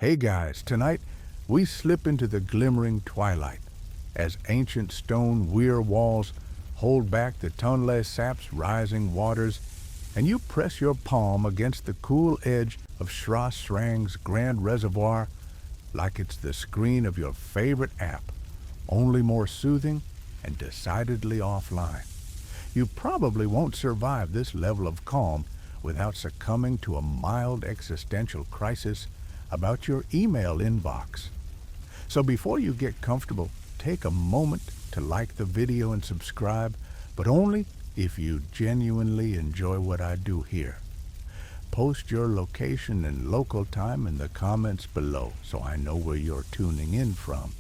Hey guys, tonight we slip into the glimmering twilight as ancient stone weir walls hold back the Tonle Sap's rising waters, and you press your palm against the cool edge of Sra Srang's grand reservoir like it's the screen of your favorite app, only more soothing and decidedly offline. You probably won't survive this level of calm without succumbing to a mild existential crisis about your email inbox. So before you get comfortable, take a moment to like the video and subscribe, but only if you genuinely enjoy what I do here. Post your location and local time in the comments below so I know where you're tuning in from.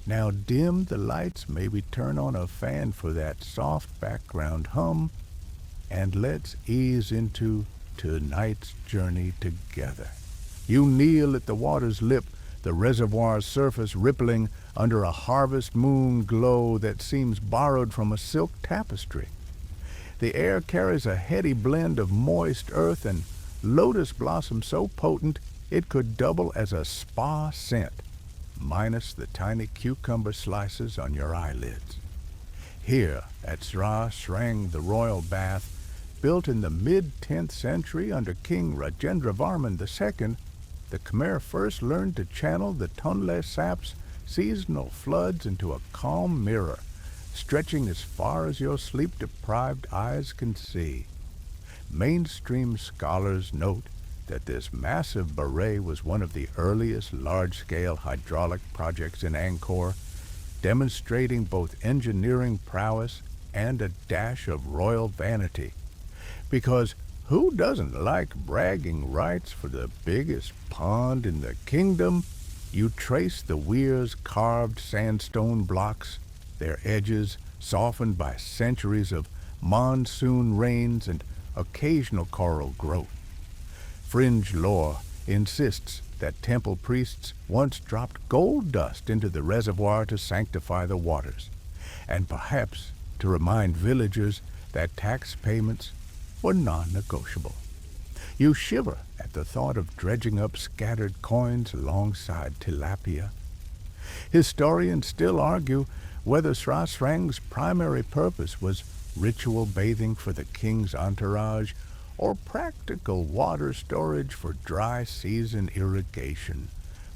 Now dim the lights, maybe turn on a fan for that soft background hum, and let's ease into tonight's journey together. You kneel at the water's lip, the reservoir's surface rippling under a harvest moon glow that seems borrowed from a silk tapestry. The air carries a heady blend of moist earth and lotus blossom so potent it could double as a spa scent, minus the tiny cucumber slices on your eyelids. Here at Sra Srang, the royal bath, built in the mid-10th century under King Rajendravarman II, the Khmer first learned to channel the Tonle Sap's seasonal floods into a calm mirror, stretching as far as your sleep-deprived eyes can see. Mainstream scholars note that this massive barrage was one of the earliest large-scale hydraulic projects in Angkor, demonstrating both engineering prowess and a dash of royal vanity. Because who doesn't like bragging rights for the biggest pond in the kingdom? You trace the weir's carved sandstone blocks, their edges softened by centuries of monsoon rains and occasional coral growth. Fringe lore insists that temple priests once dropped gold dust into the reservoir to sanctify the waters, and perhaps to remind villagers that tax payments were non-negotiable. You shiver at the thought of dredging up scattered coins alongside tilapia. Historians still argue whether Sra Srang's primary purpose was ritual bathing for the king's entourage or practical water storage for dry season irrigation.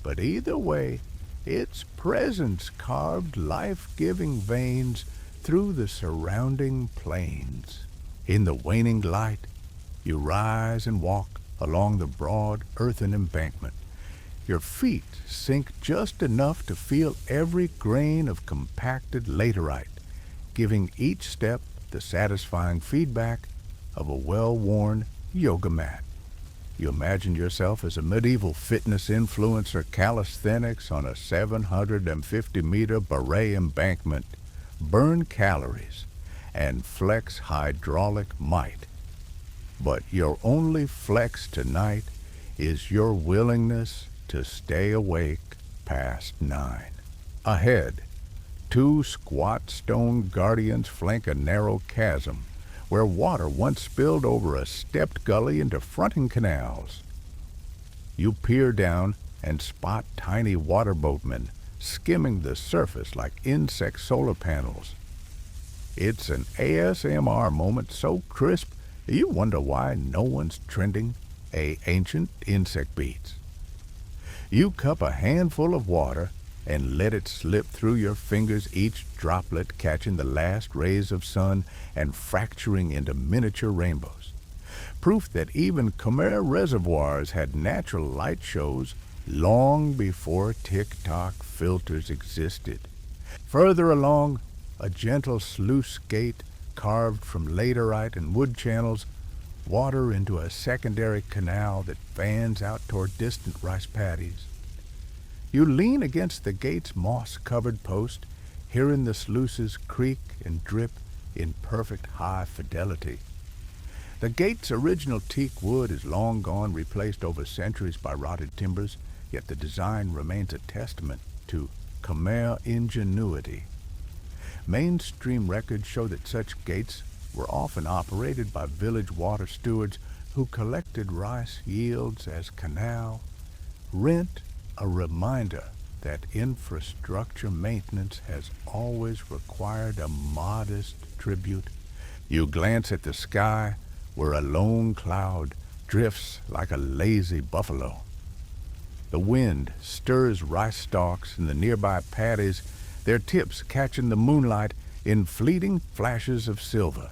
But either way, its presence carved life-giving veins through the surrounding plains. In the waning light, you rise and walk along the broad earthen embankment. Your feet sink just enough to feel every grain of compacted laterite, giving each step the satisfying feedback of a well-worn yoga mat. You imagine yourself as a medieval fitness influencer calisthenics on a 750-meter barrage embankment. Burn calories and flex hydraulic might. But your only flex tonight is your willingness to stay awake past 9. Ahead, 2 squat stone guardians flank a narrow chasm where water once spilled over a stepped gully into fronting canals. You peer down and spot tiny water boatmen skimming the surface like insect solar panels. It's an ASMR moment so crisp you wonder why no one's trending ancient insect beats. You cup a handful of water and let it slip through your fingers, each droplet catching the last rays of sun and fracturing into miniature rainbows. Proof that even Khmer reservoirs had natural light shows long before TikTok filters existed. Further along, a gentle sluice gate carved from laterite and wood channels water into a secondary canal that fans out toward distant rice paddies. You lean against the gate's moss-covered post, hearing the sluices creak and drip in perfect high fidelity. The gate's original teak wood is long gone, replaced over centuries by rotted timbers, yet the design remains a testament to Khmer ingenuity. Mainstream records show that such gates were often operated by village water stewards who collected rice yields as canal Rent a reminder that infrastructure maintenance has always required a modest tribute. You glance at the sky where a lone cloud drifts like a lazy buffalo. The wind stirs rice stalks in the nearby paddies, their tips catching the moonlight in fleeting flashes of silver.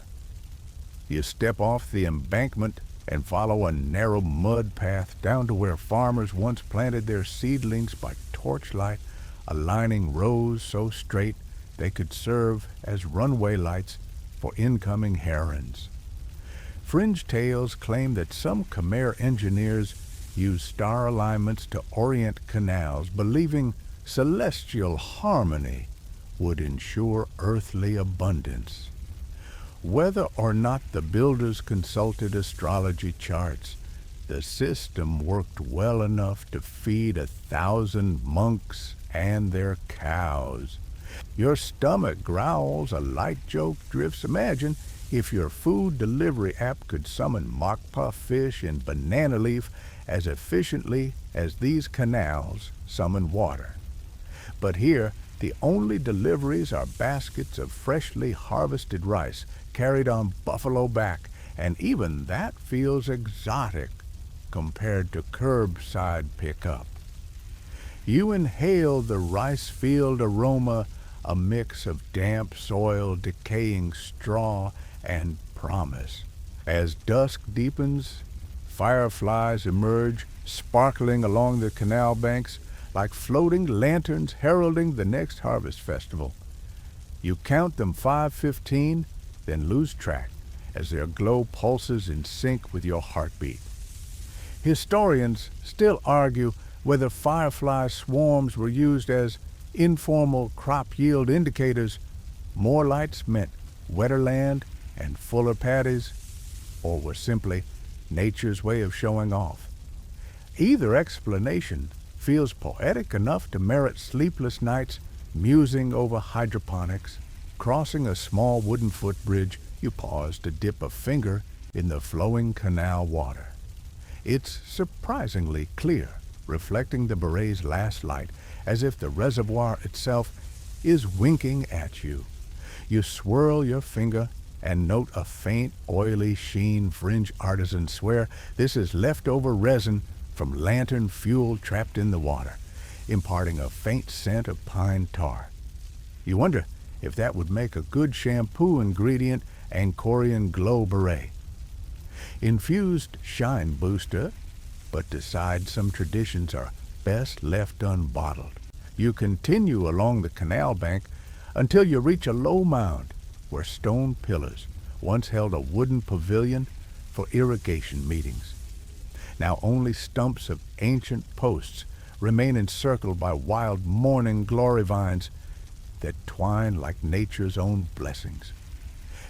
You step off the embankment and follow a narrow mud path down to where farmers once planted their seedlings by torchlight, aligning rows so straight they could serve as runway lights for incoming herons. Fringe tales claim that some Khmer engineers used star alignments to orient canals, believing celestial harmony would ensure earthly abundance. Whether or not the builders consulted astrology charts, the system worked well enough to feed 1,000 monks and their cows. Your stomach growls, a light joke drifts. Imagine if your food delivery app could summon mokpa fish in banana leaf as efficiently as these canals summon water. But here, the only deliveries are baskets of freshly harvested rice carried on buffalo back, and even that feels exotic compared to curbside pickup. You inhale the rice field aroma, a mix of damp soil, decaying straw, and promise. As dusk deepens, fireflies emerge, sparkling along the canal banks like floating lanterns heralding the next harvest festival. You count them 5:15, then lose track as their glow pulses in sync with your heartbeat. Historians still argue whether firefly swarms were used as informal crop yield indicators. More lights meant wetter land and fuller paddies, or were simply nature's way of showing off. Either explanation feels poetic enough to merit sleepless nights musing over hydroponics. Crossing a small wooden footbridge, you pause to dip a finger in the flowing canal water. It's surprisingly clear, reflecting the beret's last light, as if the reservoir itself is winking at you. You swirl your finger and note a faint, oily sheen. Fringe artisans swear this is leftover resin from lantern fuel trapped in the water, imparting a faint scent of pine tar. You wonder if that would make a good shampoo ingredient, Angkorian glow beret. Infused shine booster, but decide some traditions are best left unbottled. You continue along the canal bank until you reach a low mound where stone pillars once held a wooden pavilion for irrigation meetings. Now only stumps of ancient posts remain encircled by wild morning glory vines that twine like nature's own blessings.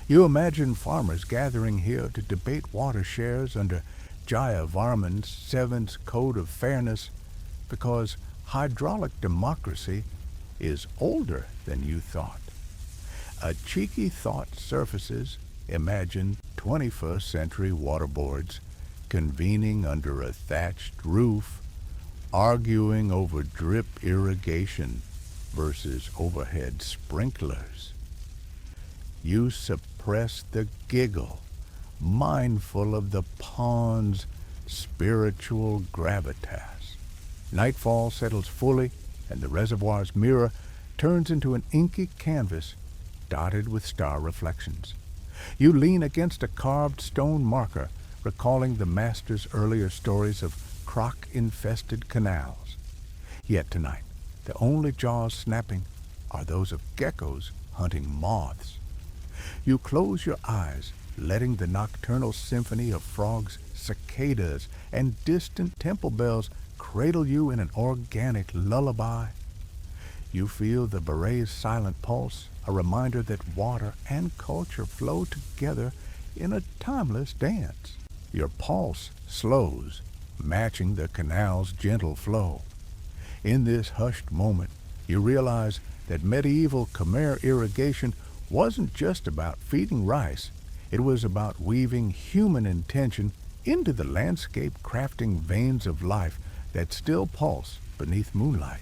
You imagine farmers gathering here to debate water shares under Jaya Varman's Seventh Code of Fairness, because hydraulic democracy is older than you thought. A cheeky thought surfaces. Imagine 21st century waterbirds convening under a thatched roof, arguing over drip irrigation versus overhead sprinklers. You suppress the giggle, mindful of the pond's spiritual gravitas. Nightfall settles fully, and the reservoir's mirror turns into an inky canvas dotted with star reflections. You lean against a carved stone marker, recalling the master's earlier stories of croc-infested canals. Yet tonight, the only jaws snapping are those of geckos hunting moths. You close your eyes, letting the nocturnal symphony of frogs, cicadas, and distant temple bells cradle you in an organic lullaby. You feel the beret's silent pulse, a reminder that water and culture flow together in a timeless dance. Your pulse slows, matching the canal's gentle flow. In this hushed moment, you realize that medieval Khmer irrigation wasn't just about feeding rice. It was about weaving human intention into the landscape, crafting veins of life that still pulse beneath moonlight.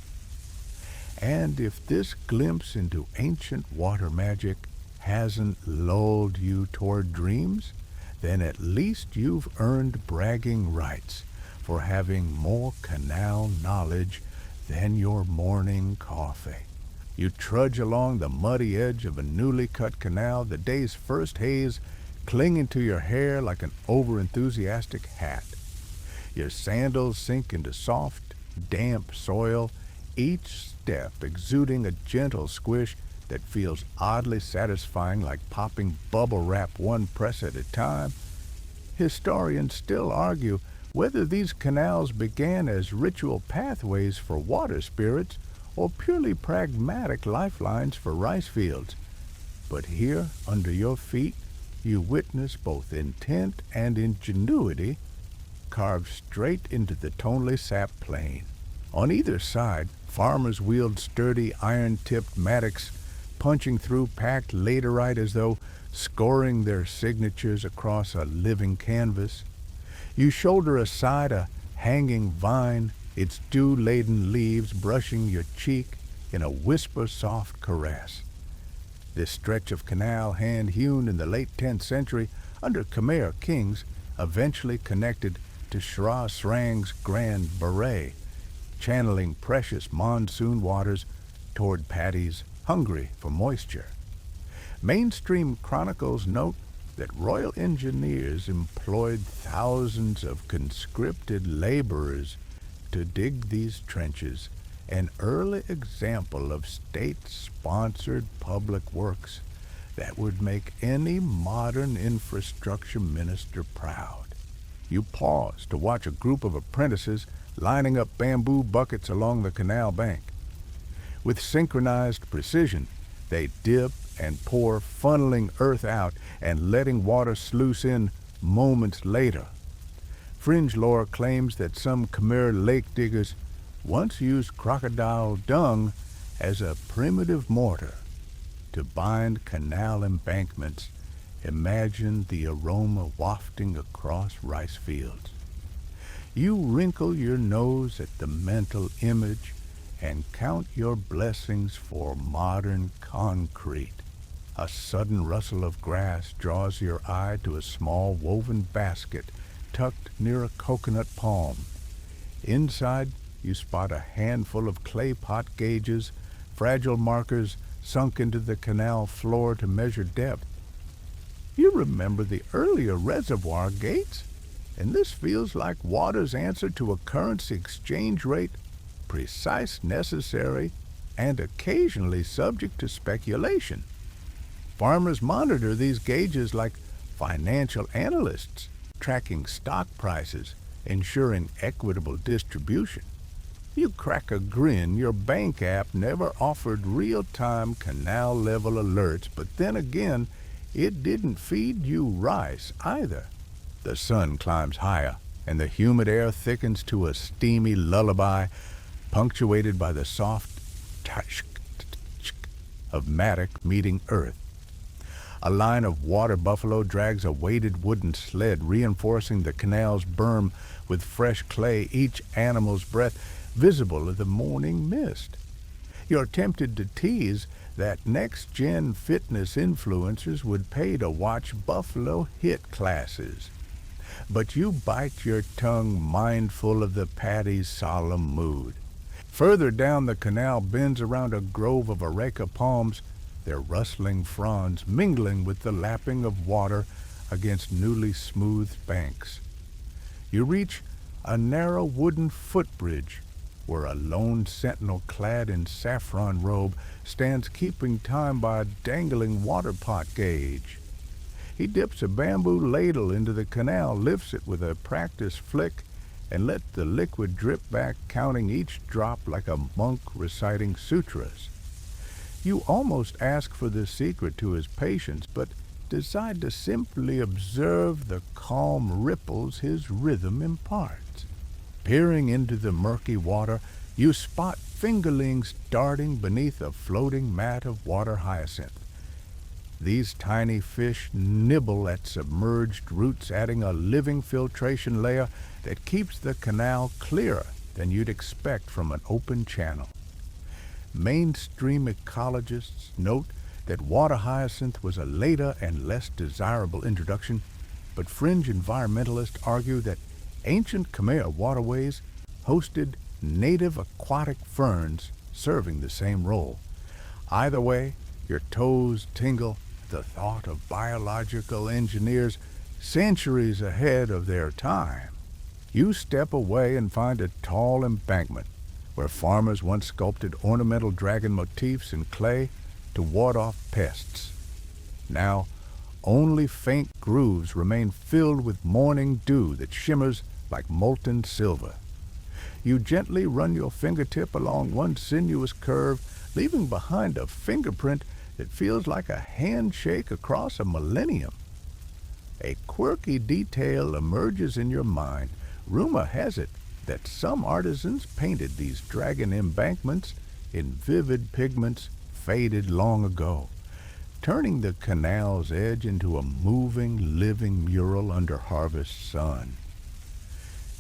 And if this glimpse into ancient water magic hasn't lulled you toward dreams, then at least you've earned bragging rights for having more canal knowledge than your morning coffee. You trudge along the muddy edge of a newly cut canal, the day's first haze clinging to your hair like an overenthusiastic hat. Your sandals sink into soft, damp soil, each step exuding a gentle squish that feels oddly satisfying, like popping bubble wrap one press at a time. Historians still argue whether these canals began as ritual pathways for water spirits or purely pragmatic lifelines for rice fields. But here, under your feet, you witness both intent and ingenuity carved straight into the tonally sap plain. On either side, farmers wield sturdy iron-tipped mattocks, punching through packed laterite as though scoring their signatures across a living canvas. You shoulder aside a hanging vine, its dew-laden leaves brushing your cheek in a whisper-soft caress. This stretch of canal, hand-hewn in the late 10th century under Khmer kings, eventually connected to Shra Srang's Grand Beret, channeling precious monsoon waters toward Paddies hungry for moisture. Mainstream chronicles note that royal engineers employed thousands of conscripted laborers to dig these trenches, an early example of state-sponsored public works that would make any modern infrastructure minister proud. You pause to watch a group of apprentices lining up bamboo buckets along the canal bank. With synchronized precision, they dip and pour, funneling earth out and letting water sluice in moments later. Fringe lore claims that some Khmer lake diggers once used crocodile dung as a primitive mortar to bind canal embankments. Imagine the aroma wafting across rice fields. You wrinkle your nose at the mental image and count your blessings for modern concrete. A sudden rustle of grass draws your eye to a small woven basket tucked near a coconut palm. Inside, you spot a handful of clay pot gauges, fragile markers sunk into the canal floor to measure depth. You remember the earlier reservoir gates, and this feels like water's answer to a currency exchange rate, precise, necessary, and occasionally subject to speculation. Farmers monitor these gauges like financial analysts, tracking stock prices, ensuring equitable distribution. You crack a grin. Your bank app never offered real-time canal-level alerts, but then again, it didn't feed you rice either. The sun climbs higher, and the humid air thickens to a steamy lullaby, punctuated by the soft tsh of mattock meeting earth. A line of water buffalo drags a weighted wooden sled, reinforcing the canal's berm with fresh clay, each animal's breath visible in the morning mist. You're tempted to tease that next-gen fitness influencers would pay to watch buffalo hit classes. But you bite your tongue, mindful of the Paddy's solemn mood. Further down, the canal bends around a grove of areca palms, their rustling fronds mingling with the lapping of water against newly smoothed banks. You reach a narrow wooden footbridge where a lone sentinel clad in saffron robe stands keeping time by a dangling water pot gauge. He dips a bamboo ladle into the canal, lifts it with a practiced flick, and lets the liquid drip back, counting each drop like a monk reciting sutras. You almost ask for the secret to his patience, but decide to simply observe the calm ripples his rhythm imparts. Peering into the murky water, you spot fingerlings darting beneath a floating mat of water hyacinth. These tiny fish nibble at submerged roots, adding a living filtration layer that keeps the canal clearer than you'd expect from an open channel. Mainstream ecologists note that water hyacinth was a later and less desirable introduction, but fringe environmentalists argue that ancient Khmer waterways hosted native aquatic ferns serving the same role. Either way, your toes tingle at the thought of biological engineers centuries ahead of their time. You step away and find a tall embankment where farmers once sculpted ornamental dragon motifs in clay to ward off pests. Now, only faint grooves remain filled with morning dew that shimmers like molten silver. You gently run your fingertip along one sinuous curve, leaving behind a fingerprint that feels like a handshake across a millennium. A quirky detail emerges in your mind. Rumor has it that some artisans painted these dragon embankments in vivid pigments faded long ago, turning the canal's edge into a moving, living mural under harvest sun.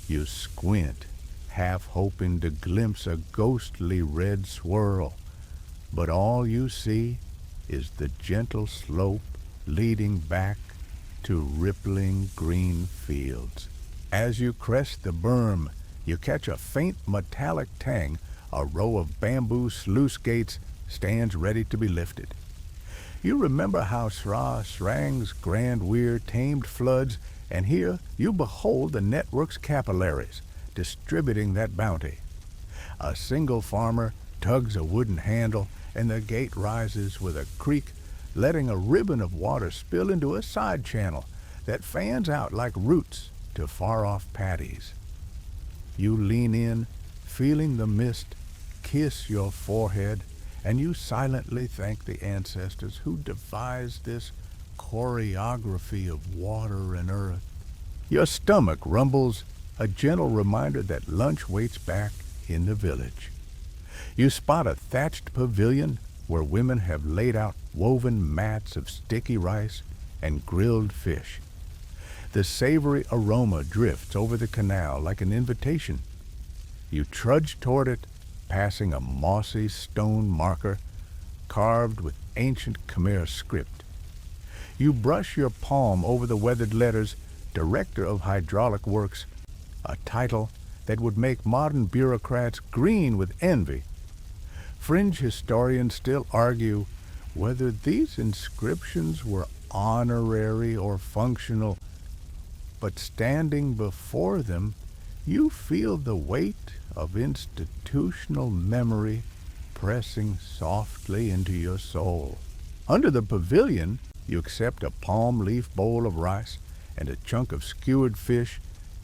You squint, half hoping to glimpse a ghostly red swirl, but all you see is the gentle slope leading back to rippling green fields. As you crest the berm, you catch a faint metallic tang. A row of bamboo sluice gates stands ready to be lifted. You remember how Sra Srang's grand weir tamed floods, and here you behold the network's capillaries distributing that bounty. A single farmer tugs a wooden handle, and the gate rises with a creak, letting a ribbon of water spill into a side channel that fans out like roots to far-off paddies. You lean in, feeling the mist kiss your forehead, and you silently thank the ancestors who devised this choreography of water and earth. Your stomach rumbles, a gentle reminder that lunch waits back in the village. You spot a thatched pavilion where women have laid out woven mats of sticky rice and grilled fish. The savory aroma drifts over the canal like an invitation. You trudge toward it, passing a mossy stone marker carved with ancient Khmer script. You brush your palm over the weathered letters, Director of Hydraulic Works, a title that would make modern bureaucrats green with envy. Fringe historians still argue whether these inscriptions were honorary or functional, but standing before them, you feel the weight of institutional memory pressing softly into your soul. Under the pavilion, you accept a palm leaf bowl of rice and a chunk of skewered fish,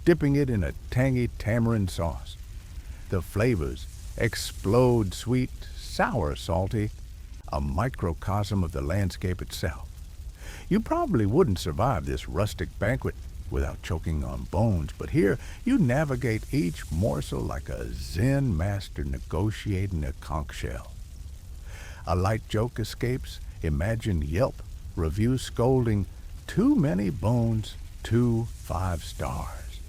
dipping it in a tangy tamarind sauce. The flavors explode sweet, sour, salty, a microcosm of the landscape itself. You probably wouldn't survive this rustic banquet without choking on bones, but here you navigate each morsel like a Zen master negotiating a conch shell. A light joke escapes. Imagine Yelp reviews scolding, "Too many bones, 2 5 stars."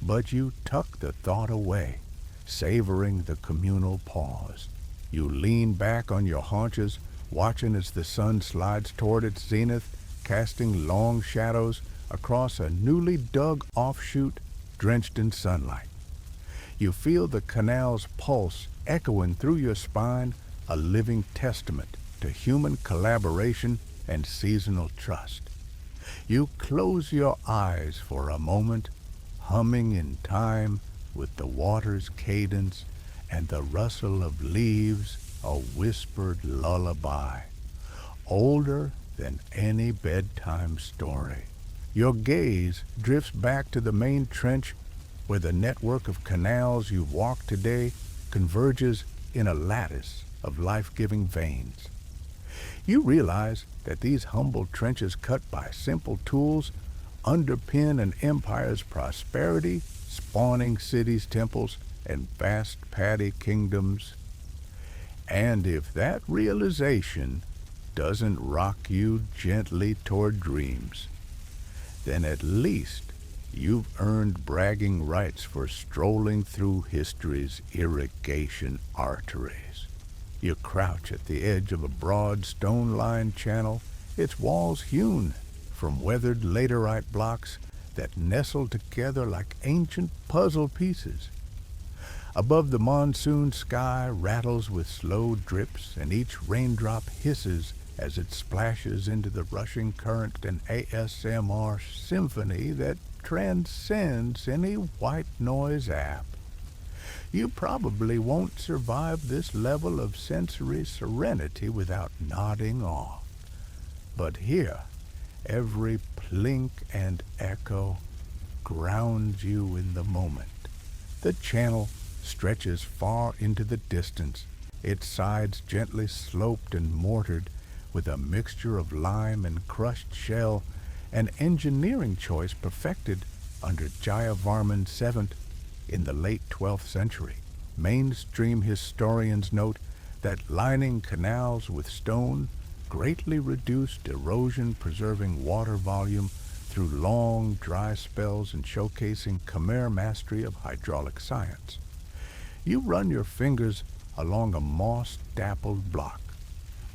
But you tuck the thought away, savoring the communal pause. You lean back on your haunches, watching as the sun slides toward its zenith, casting long shadows across a newly dug offshoot drenched in sunlight. You feel the canal's pulse echoing through your spine, a living testament to human collaboration and seasonal trust. You close your eyes for a moment, humming in time with the water's cadence and the rustle of leaves, a whispered lullaby, older than any bedtime story. Your gaze drifts back to the main trench where the network of canals you've walked today converges in a lattice of life-giving veins. You realize that these humble trenches cut by simple tools underpin an empire's prosperity, spawning cities, temples, and vast paddy kingdoms. And if that realization doesn't rock you gently toward dreams, then at least You've earned bragging rights for strolling through history's irrigation arteries. You crouch at the edge of a broad stone-lined channel, its walls hewn from weathered laterite blocks that nestle together like ancient puzzle pieces. Above, the monsoon sky rattles with slow drips, and each raindrop hisses as it splashes into the rushing current, an ASMR symphony that transcends any white noise app. You probably won't survive this level of sensory serenity without nodding off. But here, every plink and echo grounds you in the moment. The channel stretches far into the distance, its sides gently sloped and mortared with a mixture of lime and crushed shell, an engineering choice perfected under Jayavarman VII in the late 12th century. Mainstream historians note that lining canals with stone greatly reduced erosion, preserving water volume through long dry spells and showcasing Khmer mastery of hydraulic science. You run your fingers along a moss-dappled block,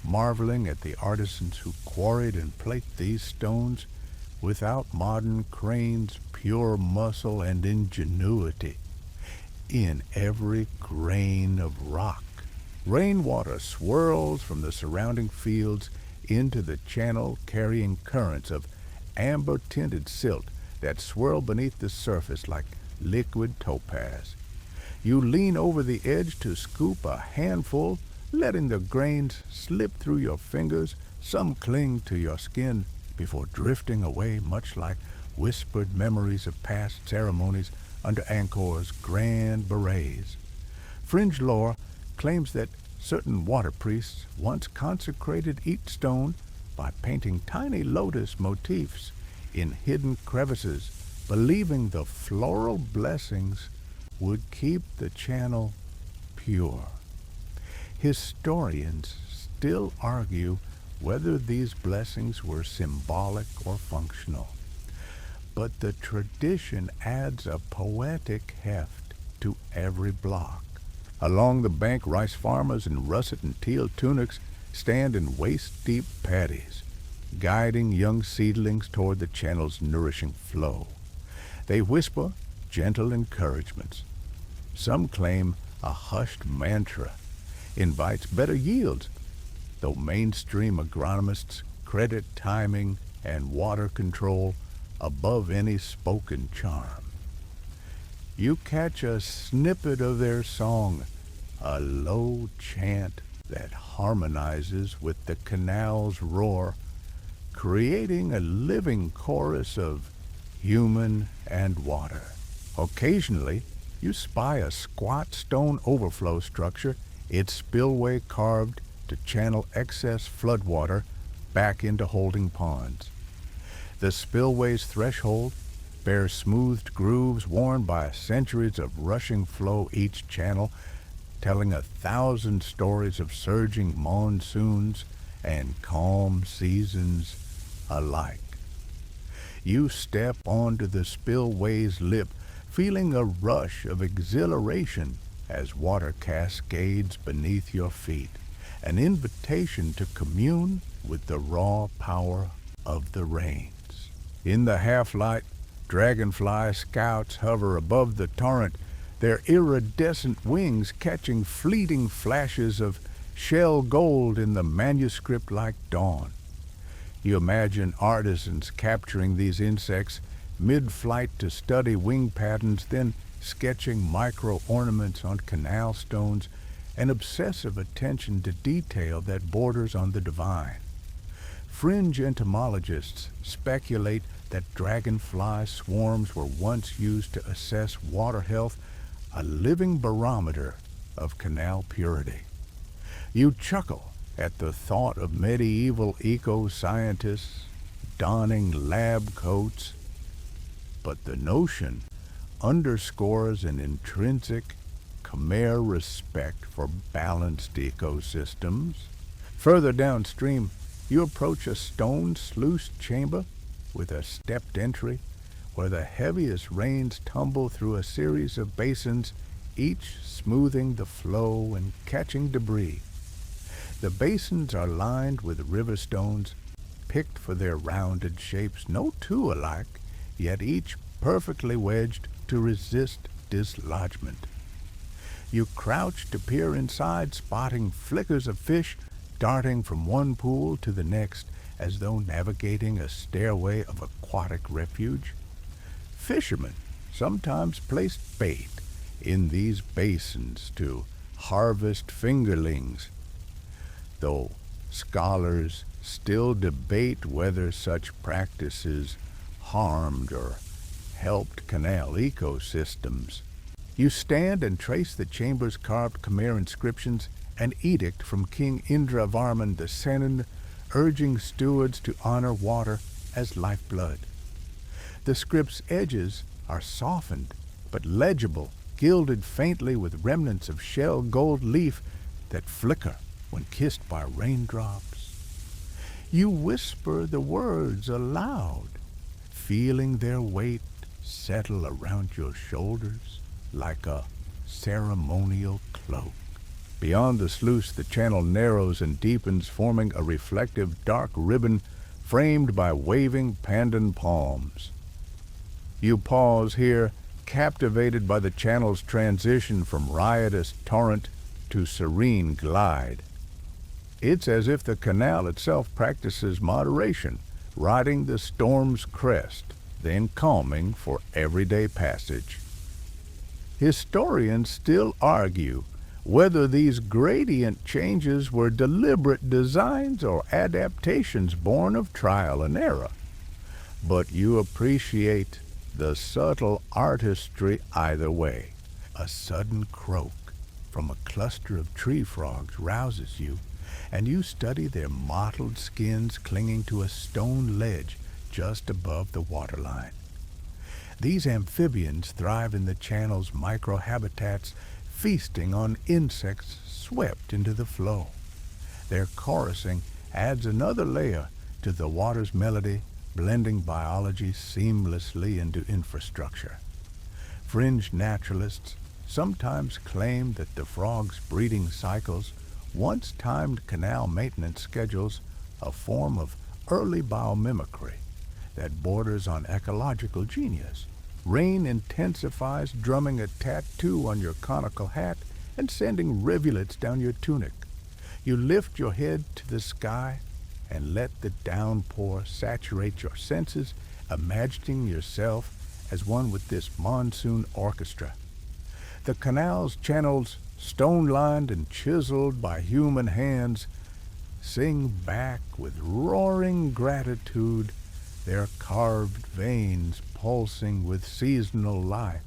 marveling at the artisans who quarried and plate these stones without modern cranes, pure muscle and ingenuity. In every grain of rock, rainwater swirls from the surrounding fields into the channel, carrying currents of amber-tinted silt that swirl beneath the surface like liquid topaz. You lean over the edge to scoop a handful, letting the grains slip through your fingers. Some cling to your skin before drifting away, much like whispered memories of past ceremonies under Angkor's grand berets. Fringe lore claims that certain water priests once consecrated each stone by painting tiny lotus motifs in hidden crevices, believing the floral blessings would keep the channel pure. Historians still argue whether these blessings were symbolic or functional, but the tradition adds a poetic heft to every block. Along the bank, rice farmers in russet and teal tunics stand in waist-deep paddies, guiding young seedlings toward the channel's nourishing flow. They whisper gentle encouragements. Some claim a hushed mantra invites better yields, though mainstream agronomists credit timing and water control above any spoken charm. You catch a snippet of their song, a low chant that harmonizes with the canal's roar, creating a living chorus of human and water. Occasionally, you spy a squat stone overflow structure, its spillway carved to channel excess floodwater back into holding ponds. The spillway's threshold bears smoothed grooves worn by centuries of rushing flow, each channel telling 1,000 stories of surging monsoons and calm seasons alike. You step onto the spillway's lip, feeling a rush of exhilaration as water cascades beneath your feet, an invitation to commune with the raw power of the rains. In the half-light, dragonfly scouts hover above the torrent, their iridescent wings catching fleeting flashes of shell gold in the manuscript-like dawn. You imagine artisans capturing these insects mid-flight to study wing patterns, then sketching micro-ornaments on canal stones, an obsessive attention to detail that borders on the divine. Fringe entomologists speculate that dragonfly swarms were once used to assess water health, a living barometer of canal purity. You chuckle at the thought of medieval eco-scientists donning lab coats, but the notion underscores an intrinsic Khmer respect for balanced ecosystems. Further downstream, you approach a stone sluice chamber with a stepped entry, where the heaviest rains tumble through a series of basins, each smoothing the flow and catching debris. The basins are lined with river stones, picked for their rounded shapes, no two alike, yet each perfectly wedged to resist dislodgment. You crouch to peer inside, spotting flickers of fish darting from one pool to the next as though navigating a stairway of aquatic refuge. Fishermen sometimes placed bait in these basins to harvest fingerlings, though scholars still debate whether such practices harmed or helped canal ecosystems. You stand and trace the chamber's carved Khmer inscriptions, an edict from King Indravarman II, urging stewards to honor water as lifeblood. The script's edges are softened but legible, gilded faintly with remnants of shell gold leaf that flicker when kissed by raindrops. You whisper the words aloud, feeling their weight settle around your shoulders like a ceremonial cloak. Beyond the sluice, the channel narrows and deepens, forming a reflective dark ribbon framed by waving pandan palms. You pause here, captivated by the channel's transition from riotous torrent to serene glide. It's as if the canal itself practices moderation, riding the storm's crest, then calming for everyday passage. Historians still argue whether these gradient changes were deliberate designs or adaptations born of trial and error. But you appreciate the subtle artistry either way. A sudden croak from a cluster of tree frogs rouses you, and you study their mottled skins clinging to a stone ledge just above the waterline. These amphibians thrive in the channel's microhabitats, feasting on insects swept into the flow. Their chorusing adds another layer to the water's melody, blending biology seamlessly into infrastructure. Fringe naturalists sometimes claim that the frogs' breeding cycles once timed canal maintenance schedules, a form of early biomimicry that borders on ecological genius. Rain intensifies, drumming a tattoo on your conical hat and sending rivulets down your tunic. You lift your head to the sky and let the downpour saturate your senses, imagining yourself as one with this monsoon orchestra. The canal's channels, stone-lined and chiseled by human hands, sing back with roaring gratitude, their carved veins pulsing with seasonal life.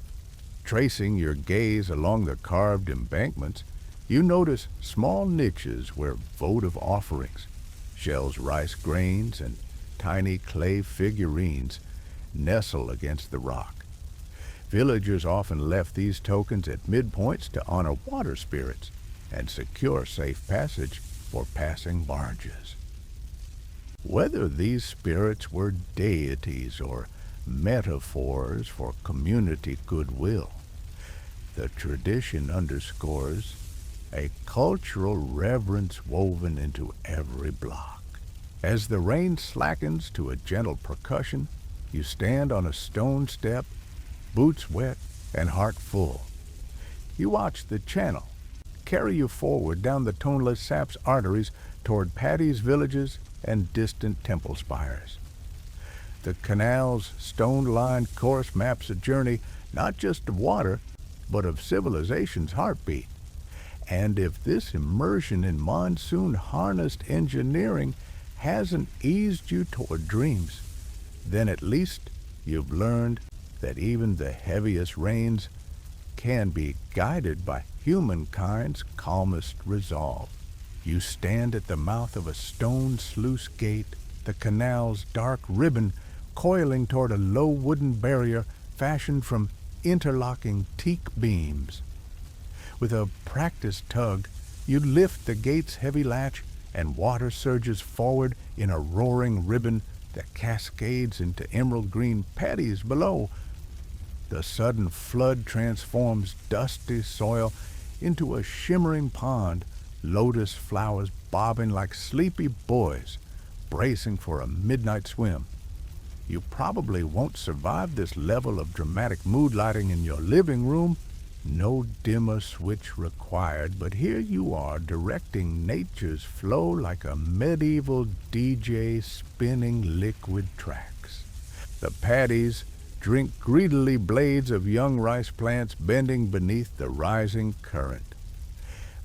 Tracing your gaze along the carved embankments, you notice small niches where votive offerings, shells, rice grains, and tiny clay figurines nestle against the rock. Villagers often left these tokens at midpoints to honor water spirits and secure safe passage for passing barges. Whether these spirits were deities or metaphors for community goodwill, the tradition underscores a cultural reverence woven into every block. As the rain slackens to a gentle percussion, you stand on a stone step, boots wet and heart full. You watch the channel carry you forward down the toneless sap's arteries toward Paddies villages and distant temple spires. The canal's stone-lined course maps a journey not just of water, but of civilization's heartbeat. And if this immersion in monsoon-harnessed engineering hasn't eased you toward dreams, then at least you've learned that even the heaviest rains can be guided by humankind's calmest resolve. You stand at the mouth of a stone sluice gate, the canal's dark ribbon coiling toward a low wooden barrier fashioned from interlocking teak beams. With a practiced tug, you lift the gate's heavy latch, and water surges forward in a roaring ribbon that cascades into emerald green paddies below. The sudden flood transforms dusty soil into a shimmering pond, lotus flowers bobbing like sleepy boys, bracing for a midnight swim. You probably won't survive this level of dramatic mood lighting in your living room. No dimmer switch required, but here you are directing nature's flow like a medieval DJ spinning liquid tracks. The paddies drink greedily blades of young rice plants bending beneath the rising current.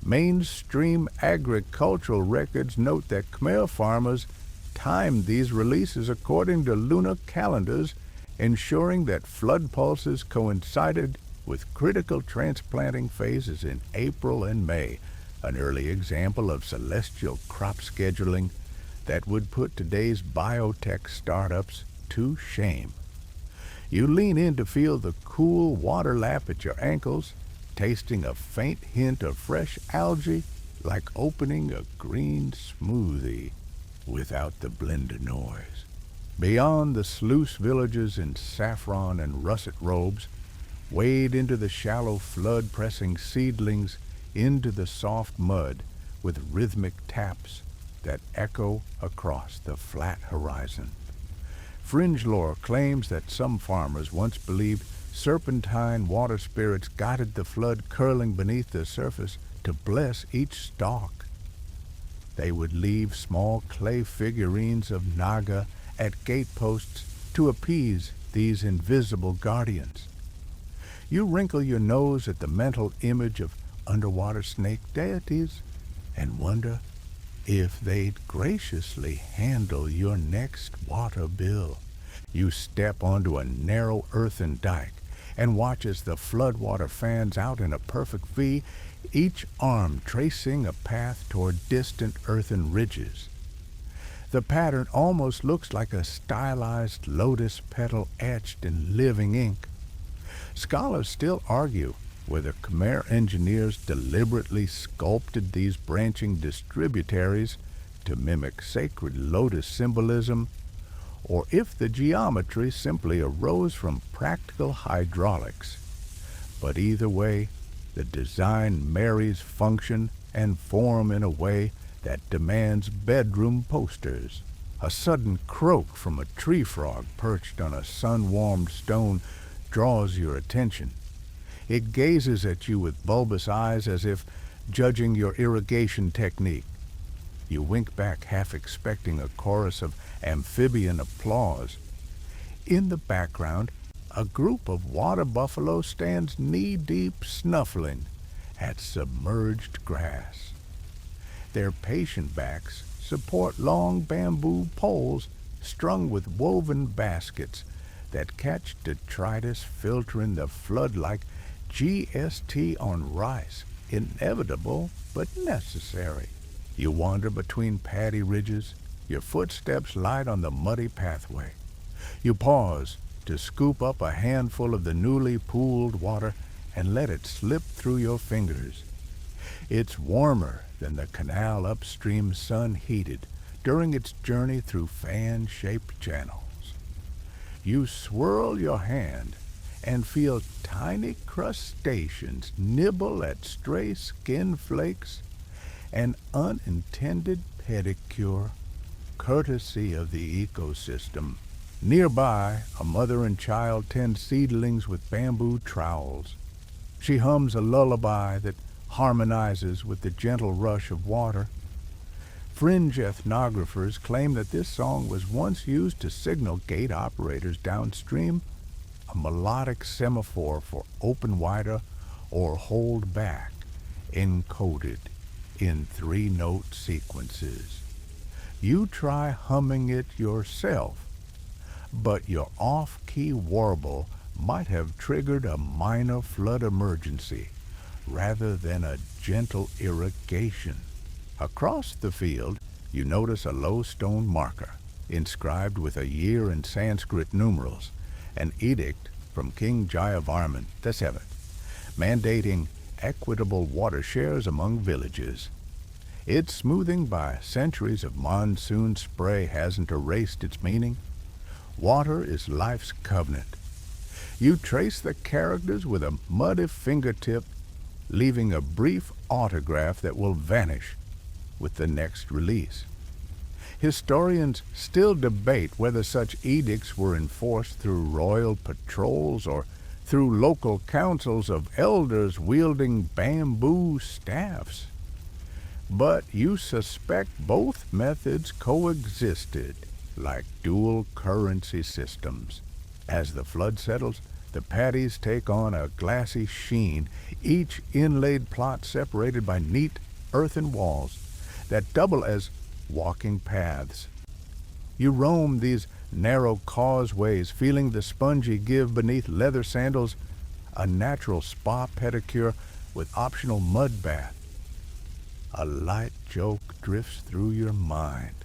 Mainstream agricultural records note that Khmer farmers timed these releases according to lunar calendars, ensuring that flood pulses coincided with critical transplanting phases in April and May, an early example of celestial crop scheduling that would put today's biotech startups to shame. You lean in to feel the cool water lap at your ankles, tasting a faint hint of fresh algae like opening a green smoothie without the blender noise. Beyond the sluice villages in saffron and russet robes, wade into the shallow flood pressing seedlings into the soft mud with rhythmic taps that echo across the flat horizon. Fringe lore claims that some farmers once believed serpentine water spirits guided the flood curling beneath the surface to bless each stalk. They would leave small clay figurines of Naga at gateposts to appease these invisible guardians. You wrinkle your nose at the mental image of underwater snake deities and wonder if they'd graciously handle your next water bill. You step onto a narrow earthen dike and watch as the floodwater fans out in a perfect V, each arm tracing a path toward distant earthen ridges. The pattern almost looks like a stylized lotus petal etched in living ink. Scholars still argue whether Khmer engineers deliberately sculpted these branching distributaries to mimic sacred lotus symbolism, or if the geometry simply arose from practical hydraulics. But either way, the design marries function and form in a way that demands bedroom posters. A sudden croak from a tree frog perched on a sun-warmed stone draws your attention. It gazes at you with bulbous eyes as if judging your irrigation technique. You wink back, half expecting a chorus of amphibian applause. In the background, a group of water buffalo stands knee-deep snuffling at submerged grass. Their patient backs support long bamboo poles strung with woven baskets that catch detritus filtering the flood like GST on rice, inevitable but necessary. You wander between paddy ridges, your footsteps light on the muddy pathway. You pause to scoop up a handful of the newly pooled water and let it slip through your fingers. It's warmer than the canal upstream sun heated during its journey through fan-shaped channels. You swirl your hand and feel tiny crustaceans nibble at stray skin flakes, an unintended pedicure, courtesy of the ecosystem. Nearby, a mother and child tend seedlings with bamboo trowels. She hums a lullaby that harmonizes with the gentle rush of water. Fringe ethnographers claim that this song was once used to signal gate operators downstream, a melodic semaphore for open wider or hold back, encoded in 3-note sequences. You try humming it yourself, but your off-key warble might have triggered a minor flood emergency rather than a gentle irrigation. Across the field, you notice a low stone marker, inscribed with a year in Sanskrit numerals, an edict from King Jayavarman VII, mandating equitable water shares among villages. Its smoothing by centuries of monsoon spray hasn't erased its meaning. Water is life's covenant. You trace the characters with a muddy fingertip, leaving a brief autograph that will vanish with the next release. Historians still debate whether such edicts were enforced through royal patrols or through local councils of elders wielding bamboo staffs. But you suspect both methods coexisted like dual currency systems. As the flood settles, the paddies take on a glassy sheen, each inlaid plot separated by neat earthen walls that double as walking paths. You roam these narrow causeways, feeling the spongy give beneath leather sandals, a natural spa pedicure with optional mud bath. A light joke drifts through your mind.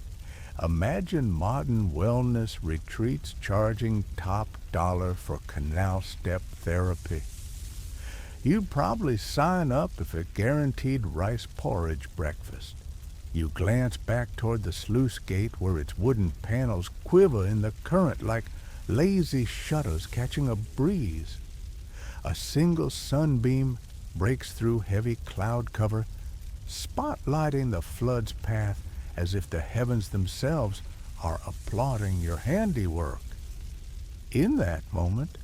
Imagine modern wellness retreats charging top dollar for canal step therapy. You'd probably sign up if it guaranteed rice porridge breakfast. You glance back toward the sluice gate where its wooden panels quiver in the current like lazy shutters catching a breeze. A single sunbeam breaks through heavy cloud cover, spotlighting the flood's path as if the heavens themselves are applauding your handiwork. In that moment,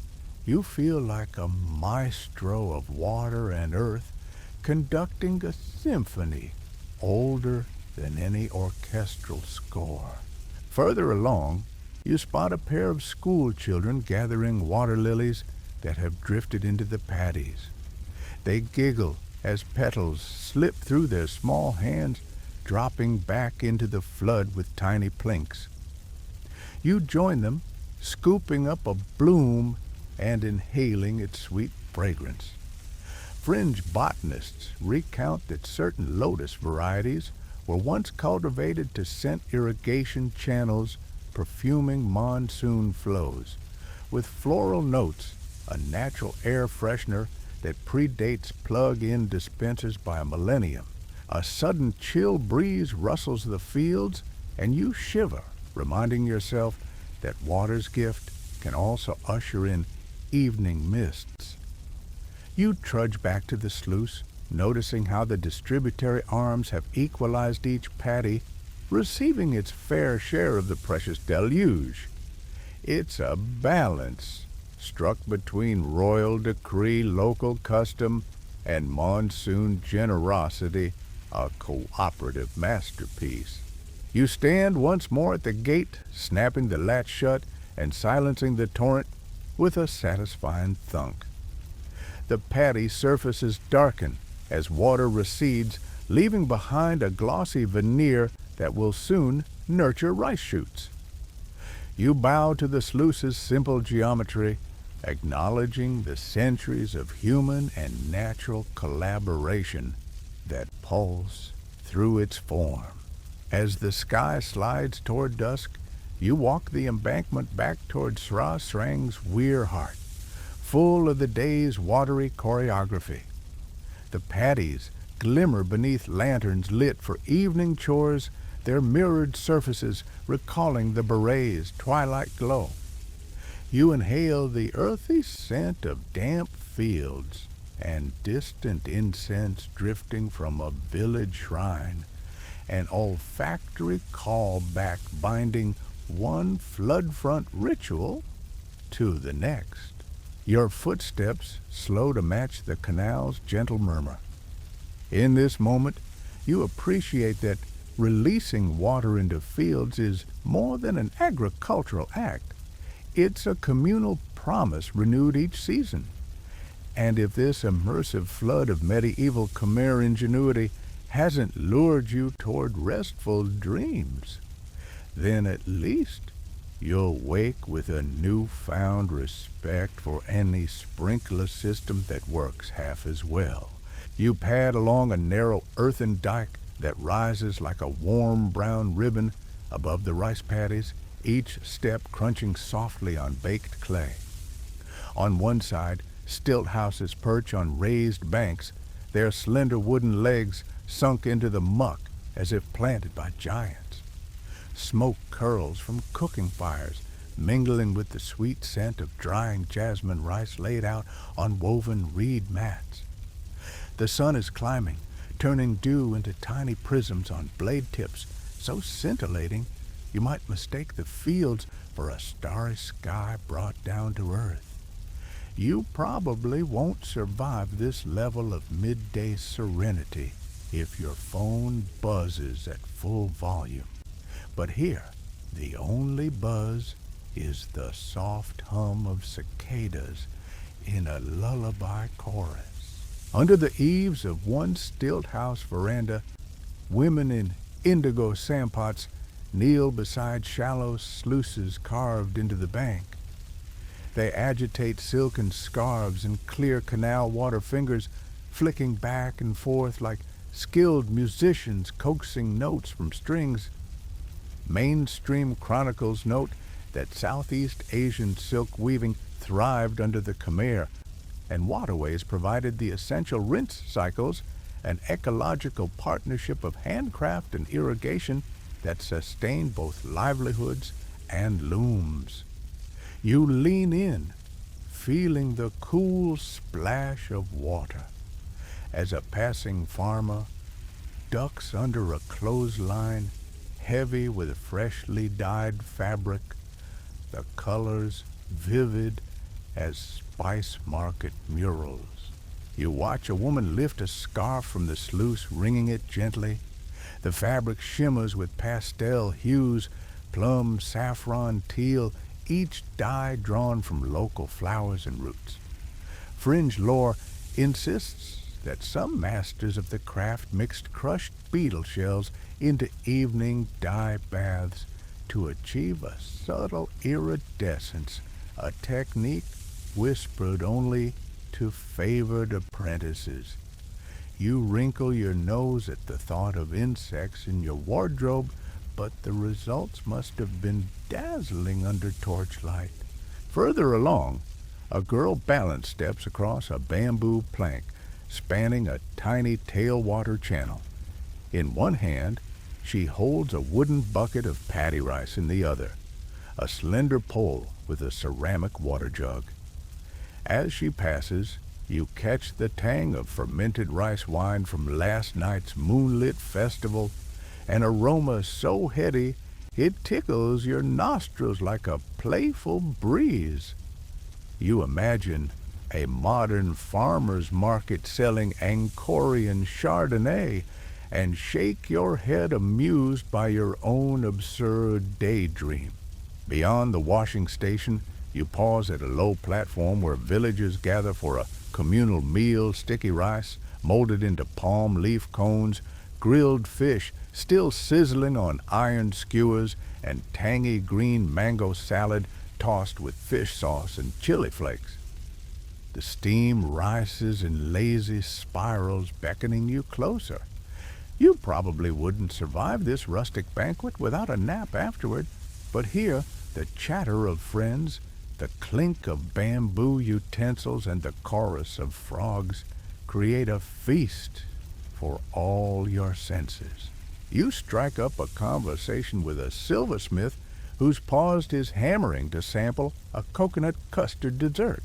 you feel like a maestro of water and earth conducting a symphony older than any orchestral score. Further along, you spot a pair of school children gathering water lilies that have drifted into the paddies. They giggle as petals slip through their small hands, dropping back into the flood with tiny plinks. You join them, scooping up a bloom and inhaling its sweet fragrance. Fringe botanists recount that certain lotus varieties were once cultivated to scent irrigation channels, perfuming monsoon flows, with floral notes, a natural air freshener that predates plug-in dispensers by a millennium. A sudden chill breeze rustles the fields, and you shiver, reminding yourself that water's gift can also usher in evening mists. You trudge back to the sluice, noticing how the distributary arms have equalized each paddy, receiving its fair share of the precious deluge. It's a balance struck between royal decree, local custom, and monsoon generosity, a cooperative masterpiece. You stand once more at the gate, snapping the latch shut and silencing the torrent with a satisfying thunk. The paddy surfaces darken as water recedes, leaving behind a glossy veneer that will soon nurture rice shoots. You bow to the sluice's simple geometry, acknowledging the centuries of human and natural collaboration that pulse through its form. As the sky slides toward dusk, you walk the embankment back toward Sra Srang's Weir Heart, full of the day's watery choreography. The paddies glimmer beneath lanterns lit for evening chores, their mirrored surfaces recalling the beret's twilight glow. You inhale the earthy scent of damp fields and distant incense drifting from a village shrine, an olfactory callback binding one floodfront ritual to the next. Your footsteps slow to match the canal's gentle murmur. In this moment, you appreciate that releasing water into fields is more than an agricultural act. It's a communal promise renewed each season. And if this immersive flood of medieval Khmer ingenuity hasn't lured you toward restful dreams, then at least you'll wake with a newfound respect for any sprinkler system that works half as well. You pad along a narrow earthen dike that rises like a warm brown ribbon above the rice paddies, each step crunching softly on baked clay. On one side, stilt houses perch on raised banks, their slender wooden legs sunk into the muck as if planted by giants. Smoke curls from cooking fires, mingling with the sweet scent of drying jasmine rice laid out on woven reed mats. The sun is climbing, turning dew into tiny prisms on blade tips, so scintillating you might mistake the fields for a starry sky brought down to earth. You probably won't survive this level of midday serenity if your phone buzzes at full volume. But here, the only buzz is the soft hum of cicadas in a lullaby chorus. Under the eaves of one stilt house veranda, women in indigo sampots kneel beside shallow sluices carved into the bank. They agitate silken scarves and clear canal water fingers, flicking back and forth like skilled musicians coaxing notes from strings. Mainstream chronicles note that Southeast Asian silk weaving thrived under the Khmer, and waterways provided the essential rinse cycles, an ecological partnership of handcraft and irrigation that sustained both livelihoods and looms. You lean in, feeling the cool splash of water, as a passing farmer ducks under a clothesline heavy with freshly dyed fabric, the colors vivid as spice market murals. You watch a woman lift a scarf from the sluice, wringing it gently. The fabric shimmers with pastel hues, plum, saffron, teal, each dye drawn from local flowers and roots. Fringe lore insists that some masters of the craft mixed crushed beetle shells into evening dye baths to achieve a subtle iridescence, a technique whispered only to favored apprentices. You wrinkle your nose at the thought of insects in your wardrobe, but the results must have been dazzling under torchlight. Further along, a girl balance steps across a bamboo plank spanning a tiny tailwater channel. In one hand, she holds a wooden bucket of paddy rice in the other, a slender pole with a ceramic water jug. As she passes, you catch the tang of fermented rice wine from last night's moonlit festival, an aroma so heady it tickles your nostrils like a playful breeze. You imagine a modern farmer's market selling Angkorian Chardonnay and shake your head amused by your own absurd daydream. Beyond the washing station, you pause at a low platform where villagers gather for a communal meal, sticky rice molded into palm leaf cones, grilled fish still sizzling on iron skewers, and tangy green mango salad tossed with fish sauce and chili flakes. The steam rises in lazy spirals, beckoning you closer. You probably wouldn't survive this rustic banquet without a nap afterward, but here the chatter of friends, the clink of bamboo utensils, and the chorus of frogs create a feast for all your senses. You strike up a conversation with a silversmith who's paused his hammering to sample a coconut custard dessert.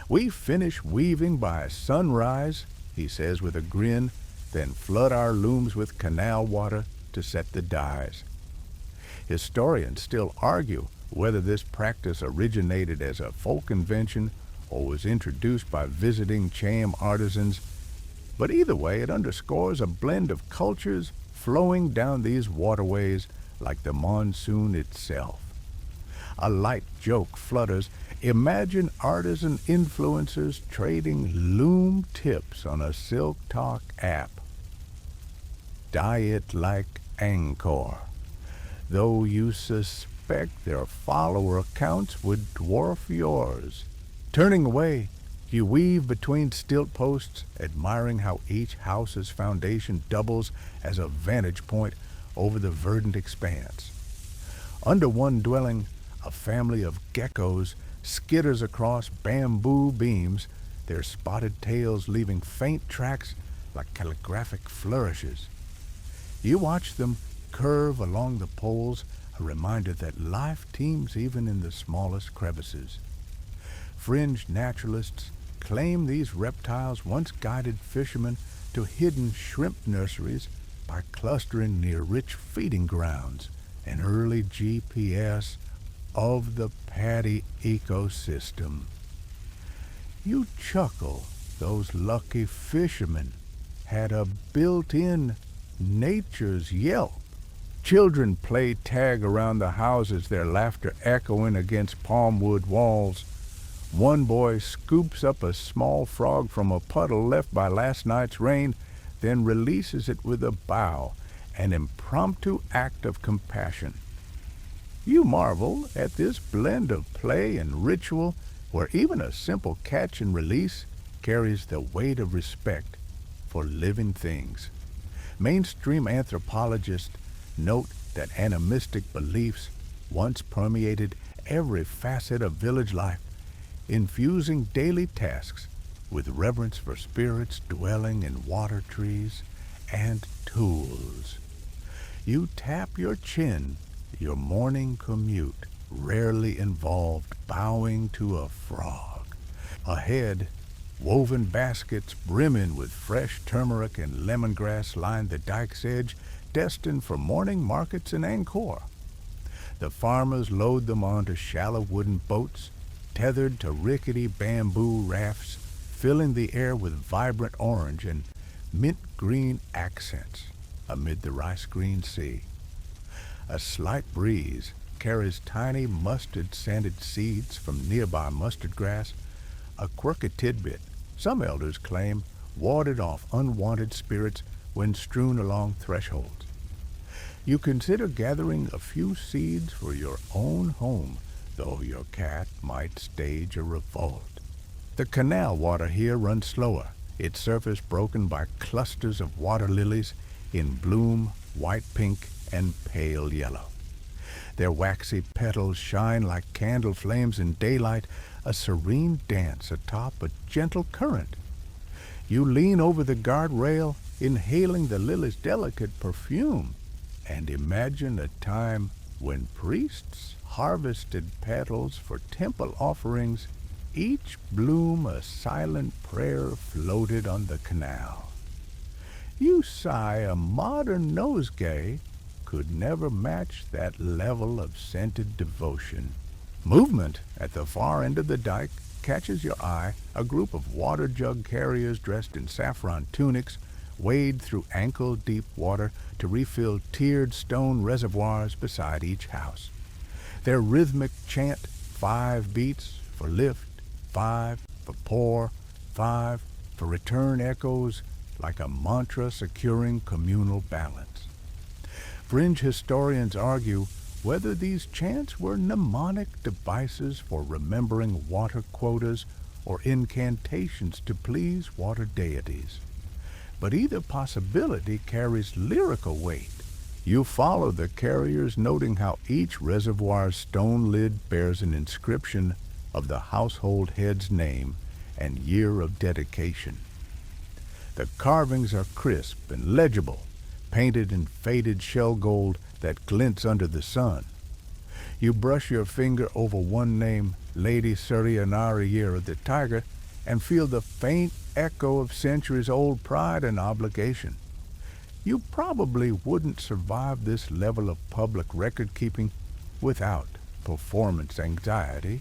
"We finish weaving by sunrise," he says with a grin, "then flood our looms with canal water to set the dyes." Historians still argue whether this practice originated as a folk invention or was introduced by visiting Cham artisans, but either way it underscores a blend of cultures flowing down these waterways like the monsoon itself. A light joke flutters. Imagine artisan influencers trading loom tips on a Silk Talk app. Dye it like Angkor, though you suspect their follower accounts would dwarf yours. Turning away, you weave between stilt posts, admiring how each house's foundation doubles as a vantage point over the verdant expanse. Under one dwelling, a family of geckos skitters across bamboo beams, their spotted tails leaving faint tracks like calligraphic flourishes. You watch them curve along the poles, a reminder that life teems even in the smallest crevices. Fringe naturalists claim these reptiles once guided fishermen to hidden shrimp nurseries by clustering near rich feeding grounds, an early GPS of the paddy ecosystem. You chuckle, those lucky fishermen had a built-in nature's yelp. Children play tag around the houses, their laughter echoing against palm-wood walls. One boy scoops up a small frog from a puddle left by last night's rain, then releases it with a bow, an impromptu act of compassion. You marvel at this blend of play and ritual, where even a simple catch and release carries the weight of respect for living things. Mainstream anthropologists note that animistic beliefs once permeated every facet of village life, infusing daily tasks with reverence for spirits dwelling in water trees and tools. You tap your chin, your morning commute rarely involved bowing to a frog. Ahead, woven baskets brimming with fresh turmeric and lemongrass line the dike's edge, destined for morning markets in Angkor. The farmers load them onto shallow wooden boats, tethered to rickety bamboo rafts, filling the air with vibrant orange and mint-green accents amid the rice-green sea. A slight breeze carries tiny mustard-scented seeds from nearby mustard grass, a quirky tidbit some elders claim warded off unwanted spirits when strewn along thresholds. You consider gathering a few seeds for your own home, though your cat might stage a revolt. The canal water here runs slower, its surface broken by clusters of water lilies in bloom, white pink, and pale yellow. Their waxy petals shine like candle flames in daylight, a serene dance atop a gentle current. You lean over the guardrail, inhaling the lily's delicate perfume, and imagine a time when priests harvested petals for temple offerings, each bloom a silent prayer floated on the canal. You sigh, a modern nosegay could never match that level of scented devotion. Movement at the far end of the dike catches your eye. A group of water jug carriers dressed in saffron tunics wade through ankle-deep water to refill tiered stone reservoirs beside each house. Their rhythmic chant, 5 beats for lift, 5 for pour, 5 for return, echoes like a mantra securing communal balance. Fringe historians argue whether these chants were mnemonic devices for remembering water quotas or incantations to please water deities. But either possibility carries lyrical weight. You follow the carriers, noting how each reservoir's stone lid bears an inscription of the household head's name and year of dedication. The carvings are crisp and legible, painted in faded shell gold that glints under the sun. You brush your finger over one name, Lady Surianariya the tiger, and feel the faint echo of centuries-old pride and obligation. You probably wouldn't survive this level of public record-keeping without performance anxiety,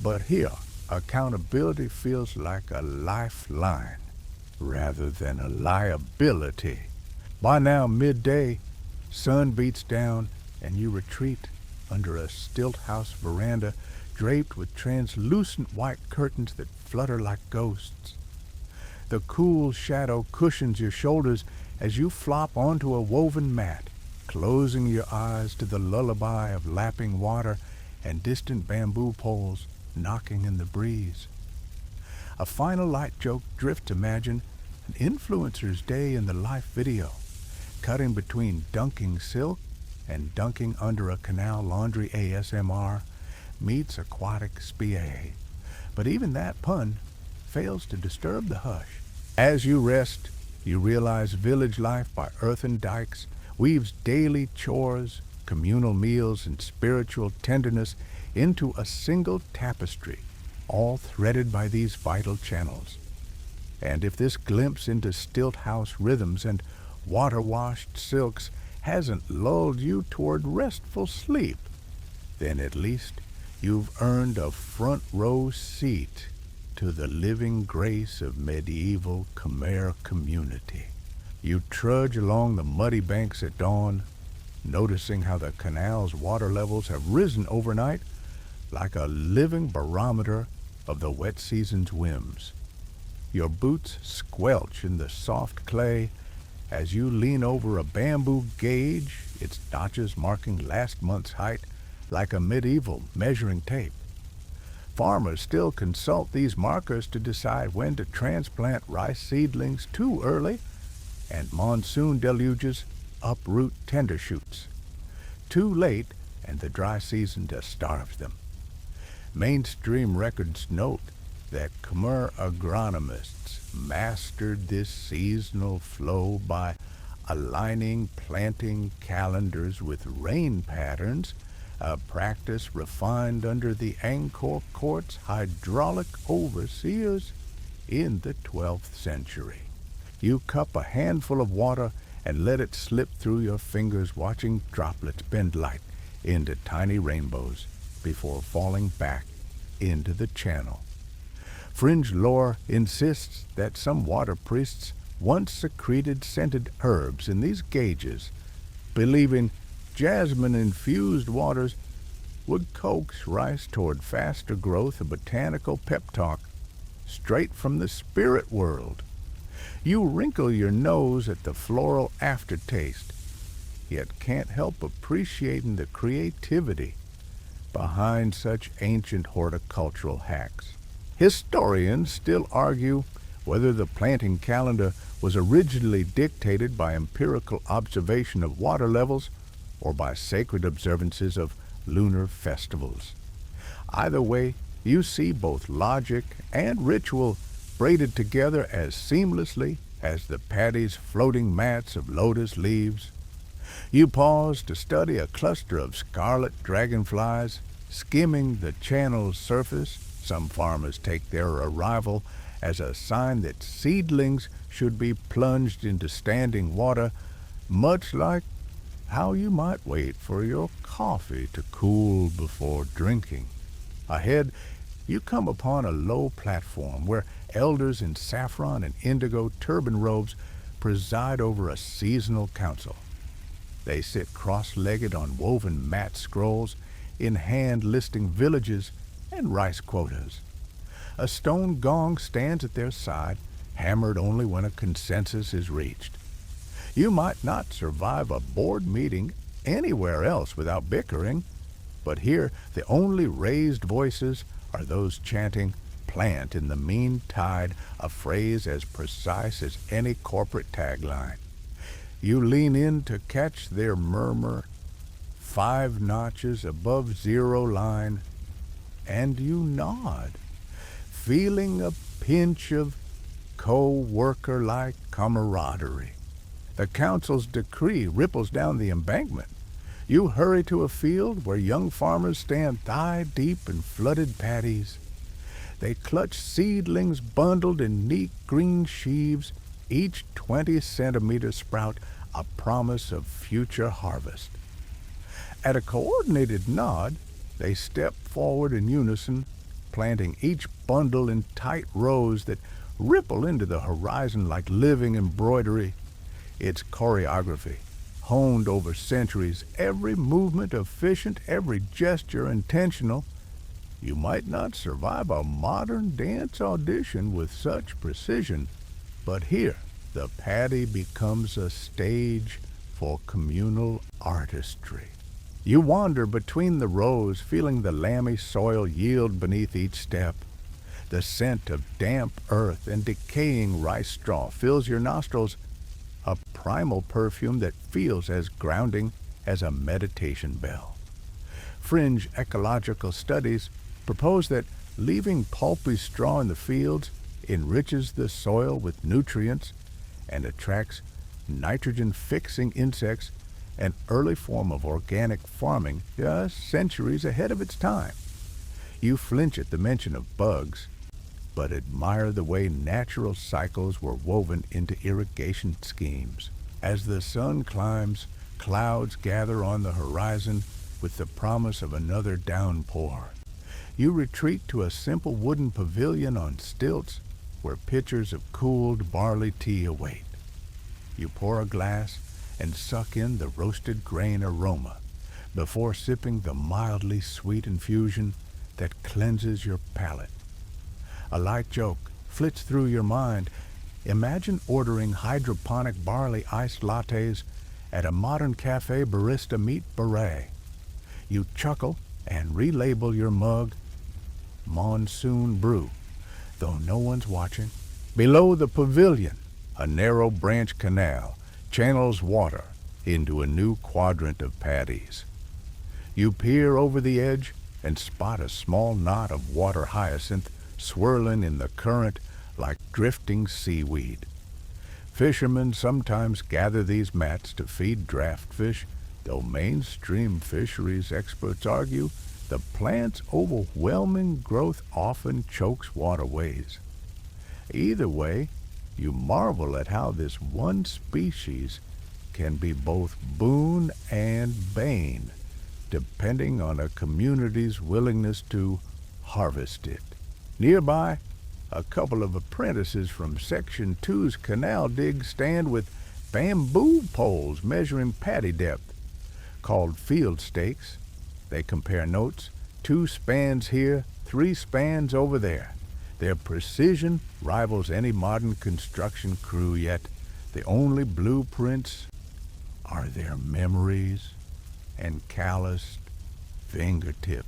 but here, accountability feels like a lifeline rather than a liability. By now, midday, sun beats down, and you retreat under a stilt-house veranda draped with translucent white curtains that flutter like ghosts. The cool shadow cushions your shoulders as you flop onto a woven mat, closing your eyes to the lullaby of lapping water and distant bamboo poles knocking in the breeze. A final light joke drifts imagine an influencer's day in the life video, cutting between dunking silk and dunking under a canal laundry. ASMR meets aquatic SPA. But even that pun fails to disturb the hush. As you rest, you realize village life by earthen dikes weaves daily chores, communal meals, and spiritual tenderness into a single tapestry, all threaded by these vital channels. And if this glimpse into stilt house rhythms and water-washed silks hasn't lulled you toward restful sleep, then at least you've earned a front row seat to the living grace of medieval Khmer community. You trudge along the muddy banks at dawn, noticing how the canal's water levels have risen overnight like a living barometer of the wet season's whims. Your boots squelch in the soft clay as you lean over a bamboo gauge, its notches marking last month's height like a medieval measuring tape. Farmers still consult these markers to decide when to transplant rice seedlings too early, and monsoon deluges uproot tender shoots. Too late, and the dry season just starves them. Mainstream records note that Khmer agronomists mastered this seasonal flow by aligning planting calendars with rain patterns, a practice refined under the Angkor court's hydraulic overseers in the 12th century. You cup a handful of water and let it slip through your fingers, watching droplets bend light into tiny rainbows before falling back into the channel. Fringe lore insists that some water priests once secreted scented herbs in these gauges, believing jasmine-infused waters would coax rice toward faster growth, a botanical pep talk straight from the spirit world. You wrinkle your nose at the floral aftertaste, yet can't help appreciating the creativity behind such ancient horticultural hacks. Historians still argue whether the planting calendar was originally dictated by empirical observation of water levels or by sacred observances of lunar festivals. Either way, you see both logic and ritual braided together as seamlessly as the paddies' floating mats of lotus leaves. You pause to study a cluster of scarlet dragonflies skimming the channel's surface. Some farmers take their arrival as a sign that seedlings should be plunged into standing water, much like how you might wait for your coffee to cool before drinking. Ahead, you come upon a low platform where elders in saffron and indigo turban robes preside over a seasonal council. They sit cross-legged on woven mat scrolls, in hand listing villages and rice quotas. A stone gong stands at their side, hammered only when a consensus is reached. You might not survive a board meeting anywhere else without bickering, but here the only raised voices are those chanting "plant in the mean tide," a phrase as precise as any corporate tagline. You lean in to catch their murmur, 5 notches above zero line, and you nod, feeling a pinch of co-worker-like camaraderie. The council's decree ripples down the embankment. You hurry to a field where young farmers stand thigh-deep in flooded paddies. They clutch seedlings bundled in neat green sheaves, each 20-centimeter sprout a promise of future harvest. At a coordinated nod, they step forward in unison, planting each bundle in tight rows that ripple into the horizon like living embroidery. It's choreography, honed over centuries, every movement efficient, every gesture intentional. You might not survive a modern dance audition with such precision, but here the paddy becomes a stage for communal artistry. You wander between the rows, feeling the lammy soil yield beneath each step. The scent of damp earth and decaying rice straw fills your nostrils, a primal perfume that feels as grounding as a meditation bell. Fringe ecological studies propose that leaving pulpy straw in the fields enriches the soil with nutrients and attracts nitrogen-fixing insects an early form of organic farming just centuries ahead of its time. You flinch at the mention of bugs, but admire the way natural cycles were woven into irrigation schemes. As the sun climbs, clouds gather on the horizon with the promise of another downpour. You retreat to a simple wooden pavilion on stilts where pitchers of cooled barley tea await. You pour a glass and suck in the roasted grain aroma before sipping the mildly sweet infusion that cleanses your palate. A light joke flits through your mind. Imagine ordering hydroponic barley iced lattes at a modern cafe barista meet beret. You chuckle and relabel your mug Monsoon Brew, though no one's watching. Below the pavilion, a narrow branch canal channels water into a new quadrant of paddies. You peer over the edge and spot a small knot of water hyacinth swirling in the current like drifting seaweed. Fishermen sometimes gather these mats to feed draft fish, though mainstream fisheries experts argue the plant's overwhelming growth often chokes waterways. Either way, you marvel at how this one species can be both boon and bane, depending on a community's willingness to harvest it. Nearby, a couple of apprentices from Section 2's canal dig stand with bamboo poles measuring paddy depth. Called field stakes, they compare notes, 2 spans here, 3 spans over there. Their precision rivals any modern construction crew, yet the only blueprints are their memories and calloused fingertip.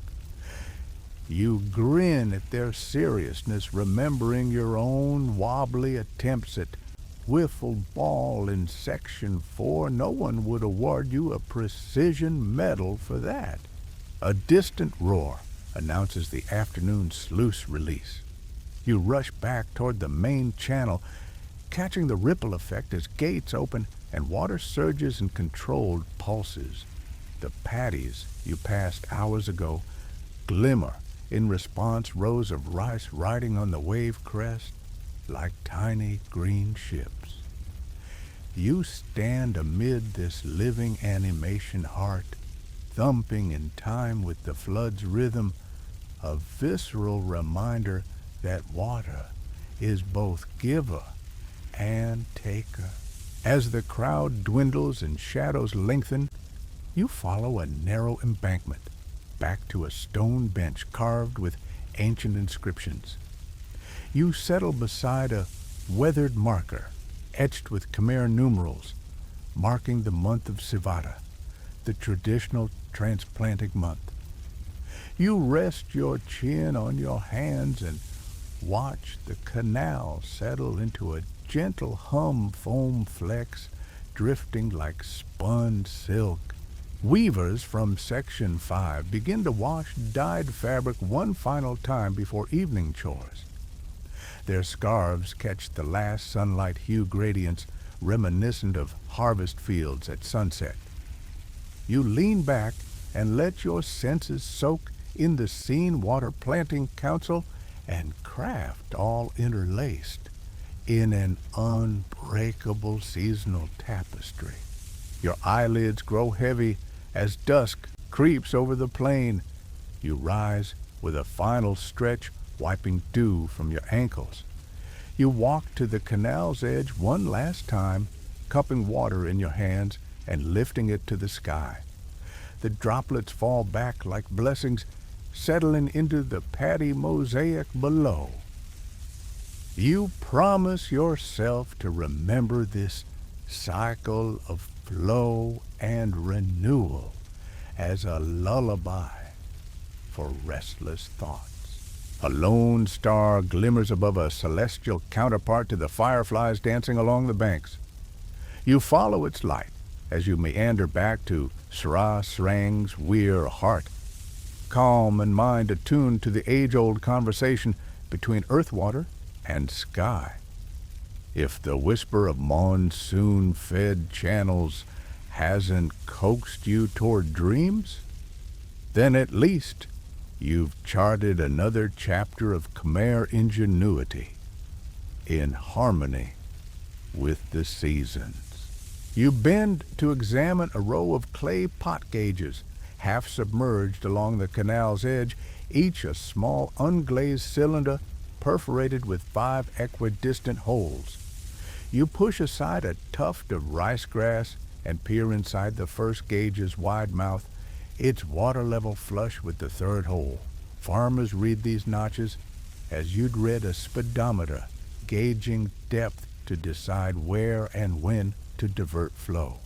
You grin at their seriousness, remembering your own wobbly attempts at wiffle ball in Section 4. No one would award you a precision medal for that. A distant roar announces the afternoon sluice release. You rush back toward the main channel, catching the ripple effect as gates open and water surges in controlled pulses. The paddies you passed hours ago glimmer in response, rows of rice riding on the wave crest like tiny green ships. You stand amid this living animation, heart thumping in time with the flood's rhythm, a visceral reminder that water is both giver and taker. As the crowd dwindles and shadows lengthen, you follow a narrow embankment back to a stone bench carved with ancient inscriptions. You settle beside a weathered marker etched with Khmer numerals marking the month of Sivata, the traditional transplanting month. You rest your chin on your hands and watch the canal settle into a gentle foam flecks drifting like spun silk. Weavers from Section 5 begin to wash dyed fabric one final time before evening chores. Their scarves catch the last sunlight hue gradients reminiscent of harvest fields at sunset. You lean back and let your senses soak in the scene, water planting council and craft all interlaced in an unbreakable seasonal tapestry. Your eyelids grow heavy as dusk creeps over the plain. You rise with a final stretch, wiping dew from your ankles. You walk to the canal's edge one last time, cupping water in your hands and lifting it to the sky. The droplets fall back like blessings, settling into the paddy mosaic below. You promise yourself to remember this cycle of flow and renewal as a lullaby for restless thoughts. A lone star glimmers above a celestial counterpart to the fireflies dancing along the banks. You follow its light as you meander back to Sra Srang's Weir Heart, calm and mind attuned to the age-old conversation between earth water and sky. If the whisper of monsoon-fed channels hasn't coaxed you toward dreams, then at least you've charted another chapter of Khmer ingenuity in harmony with the seasons. You bend to examine a row of clay pot gauges, half submerged along the canal's edge, each a small unglazed cylinder perforated with 5 equidistant holes. You push aside a tuft of rice grass and peer inside the first gauge's wide mouth, its water level flush with the third hole. Farmers read these notches as you'd read a speedometer, gauging depth to decide where and when to divert flow.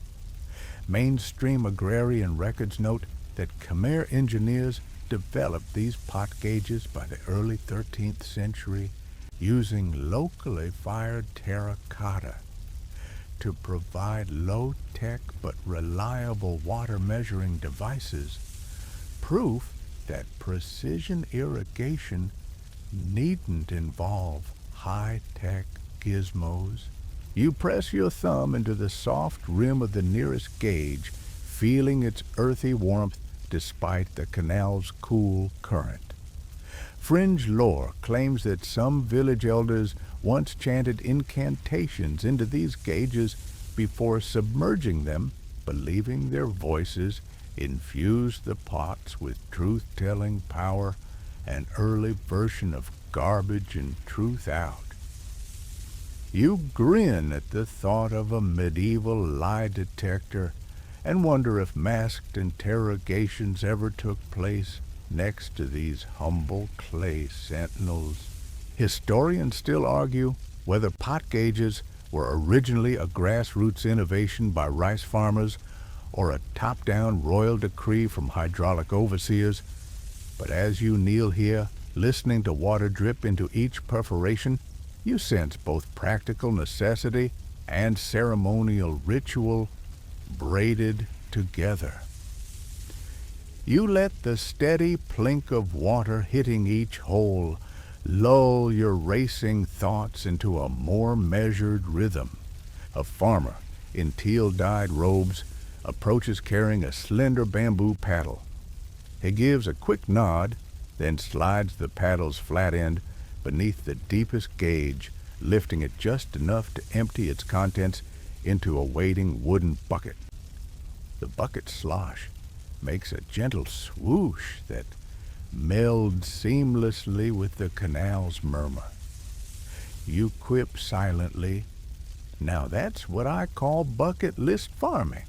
Mainstream agrarian records note that Khmer engineers developed these pot gauges by the early 13th century using locally fired terracotta to provide low-tech but reliable water measuring devices, proof that precision irrigation needn't involve high-tech gizmos. You press your thumb into the soft rim of the nearest gauge, feeling its earthy warmth despite the canal's cool current. Fringe lore claims that some village elders once chanted incantations into these gauges before submerging them, believing their voices infused the pots with truth-telling power, an early version of garbage and truth out. You grin at the thought of a medieval lie detector and wonder if masked interrogations ever took place next to these humble clay sentinels. Historians still argue whether pot gauges were originally a grassroots innovation by rice farmers or a top-down royal decree from hydraulic overseers. But as you kneel here, listening to water drip into each perforation, you sense both practical necessity and ceremonial ritual braided together. You let the steady plink of water hitting each hole lull your racing thoughts into a more measured rhythm. A farmer in teal-dyed robes approaches carrying a slender bamboo paddle. He gives a quick nod, then slides the paddle's flat end beneath the deepest gauge, lifting it just enough to empty its contents into a waiting wooden bucket. The bucket's slosh makes a gentle swoosh that melds seamlessly with the canal's murmur. You quip silently, "Now that's what I call bucket list farming."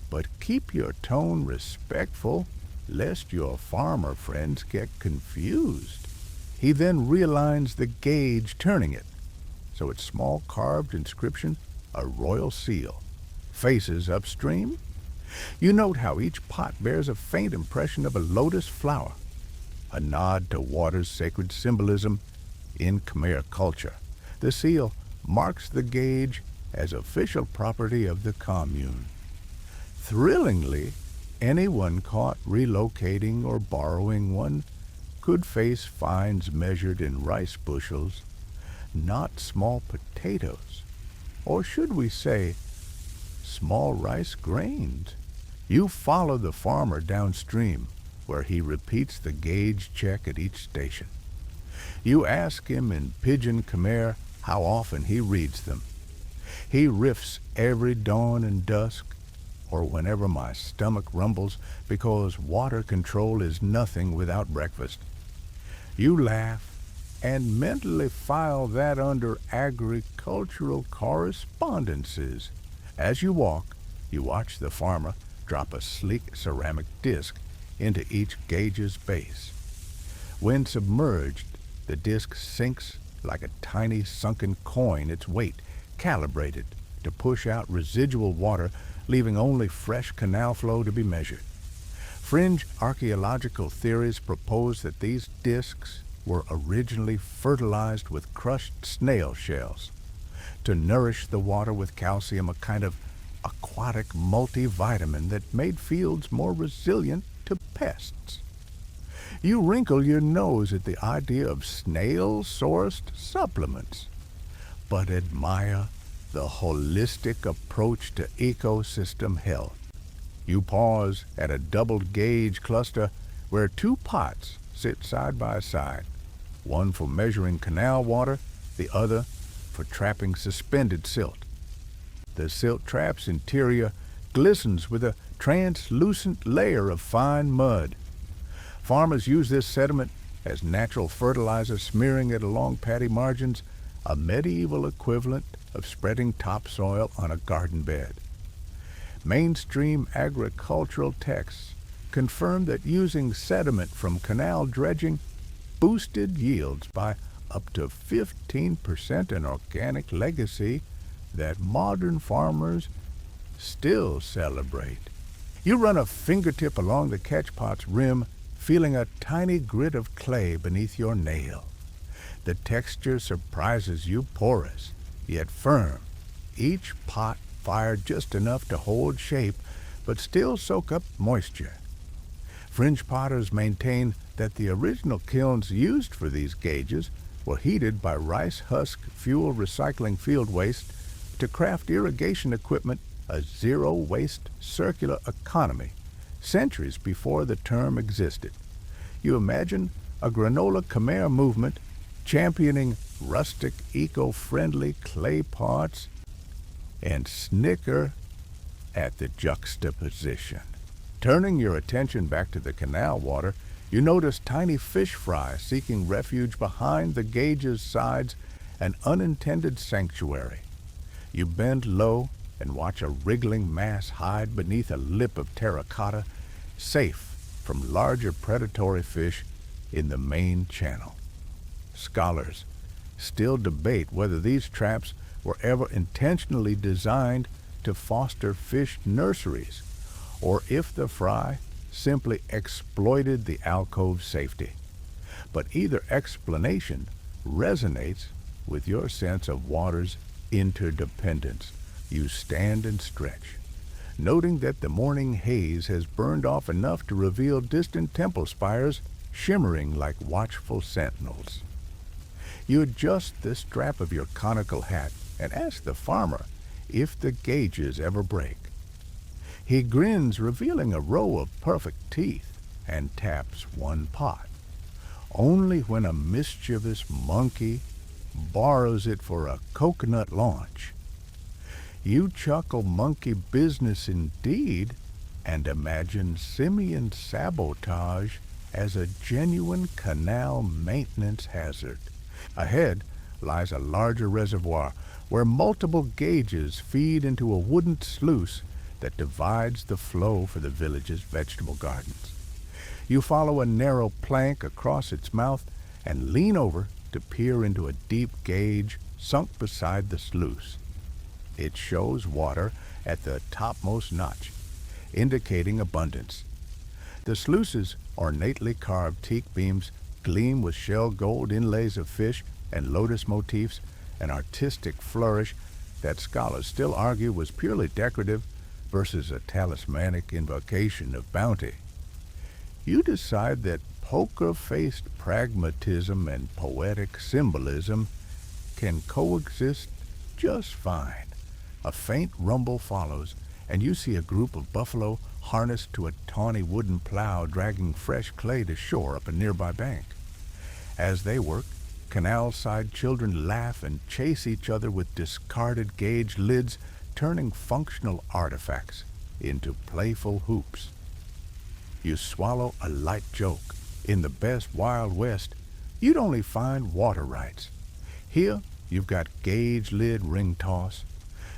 But keep your tone respectful, lest your farmer friends get confused. He then realigns the gauge, turning it, so its small carved inscription, a royal seal, faces upstream. You note how each pot bears a faint impression of a lotus flower, a nod to water's sacred symbolism in Khmer culture. The seal marks the gauge as official property of the commune. Thrillingly, anyone caught relocating or borrowing one could face fines measured in rice bushels, not small potatoes, or should we say, small rice grains. You follow the farmer downstream, where he repeats the gauge check at each station. You ask him in Pidgin Khmer how often he reads them. He riffs every dawn and dusk, or whenever my stomach rumbles, because water control is nothing without breakfast. You laugh and mentally file that under agricultural correspondences. As you walk, you watch the farmer drop a sleek ceramic disc into each gauge's base. When submerged, the disc sinks like a tiny sunken coin, its weight calibrated to push out residual water, leaving only fresh canal flow to be measured. Fringe archaeological theories propose that these discs were originally fertilized with crushed snail shells to nourish the water with calcium, a kind of aquatic multivitamin that made fields more resilient to pests. You wrinkle your nose at the idea of snail-sourced supplements, but admire the holistic approach to ecosystem health. You pause at a double-gauge cluster where two pots sit side by side, one for measuring canal water, the other for trapping suspended silt. The silt trap's interior glistens with a translucent layer of fine mud. Farmers use this sediment as natural fertilizer, smearing it along paddy margins, a medieval equivalent of spreading topsoil on a garden bed. Mainstream agricultural texts confirm that using sediment from canal dredging boosted yields by up to 15%, an organic legacy that modern farmers still celebrate. You run a fingertip along the catchpot's rim, feeling a tiny grit of clay beneath your nail. The texture surprises you, porous, yet firm. Each pot fired just enough to hold shape, but still soak up moisture. Fringe potters maintain that the original kilns used for these gauges were heated by rice husk fuel recycling field waste to craft irrigation equipment, a zero-waste circular economy, centuries before the term existed. You imagine a granola Khmer movement championing rustic, eco-friendly clay pots and snicker at the juxtaposition. Turning your attention back to the canal water, you notice tiny fish fry seeking refuge behind the gauge's sides, an unintended sanctuary. You bend low and watch a wriggling mass hide beneath a lip of terracotta, safe from larger predatory fish in the main channel. Scholars still debate whether these traps were ever intentionally designed to foster fish nurseries, or if the fry simply exploited the alcove's safety. But either explanation resonates with your sense of water's interdependence. You stand and stretch, noting that the morning haze has burned off enough to reveal distant temple spires shimmering like watchful sentinels. You adjust the strap of your conical hat and ask the farmer if the gauges ever break. He grins, revealing a row of perfect teeth, and taps one pot. Only when a mischievous monkey borrows it for a coconut launch. You chuckle monkey business indeed, and imagine simian sabotage as a genuine canal maintenance hazard. Ahead lies a larger reservoir where multiple gauges feed into a wooden sluice that divides the flow for the village's vegetable gardens. You follow a narrow plank across its mouth and lean over to peer into a deep gauge sunk beside the sluice. It shows water at the topmost notch, indicating abundance. The sluice's ornately carved teak beams gleam with shell gold inlays of fish and lotus motifs, an artistic flourish that scholars still argue was purely decorative versus a talismanic invocation of bounty. You decide that poker-faced pragmatism and poetic symbolism can coexist just fine. A faint rumble follows, and you see a group of buffalo harnessed to a tawny wooden plow dragging fresh clay to shore up a nearby bank. As they work, canal-side children laugh and chase each other with discarded gauge lids, turning functional artifacts into playful hoops. You swallow a light joke. In the best Wild West, you'd only find water rights. Here, you've got gauge lid ring toss.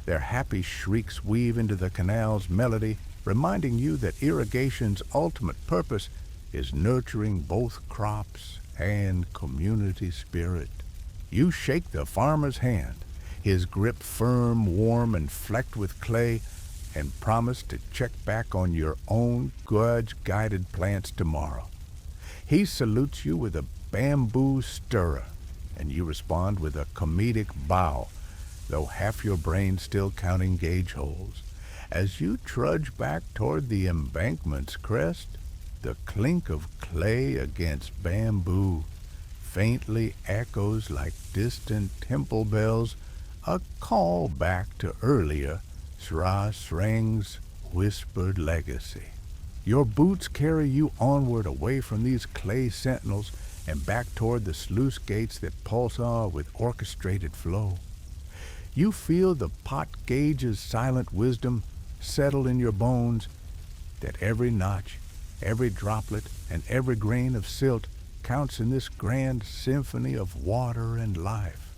Their happy shrieks weave into the canal's melody, reminding you that irrigation's ultimate purpose is nurturing both crops and community spirit. You shake the farmer's hand, his grip firm, warm, and flecked with clay, and promise to check back on your own grudge-guided plants tomorrow. He salutes you with a bamboo stirrer, and you respond with a comedic bow, though half your brain still counting gauge holes. As you trudge back toward the embankment's crest, the clink of clay against bamboo faintly echoes like distant temple bells a call back to earlier Sra Sreng's whispered legacy. Your boots carry you onward away from these clay sentinels and back toward the sluice gates that pulse on with orchestrated flow. You feel the pot gauge's silent wisdom settle in your bones, that every notch, every droplet, and every grain of silt counts in this grand symphony of water and life.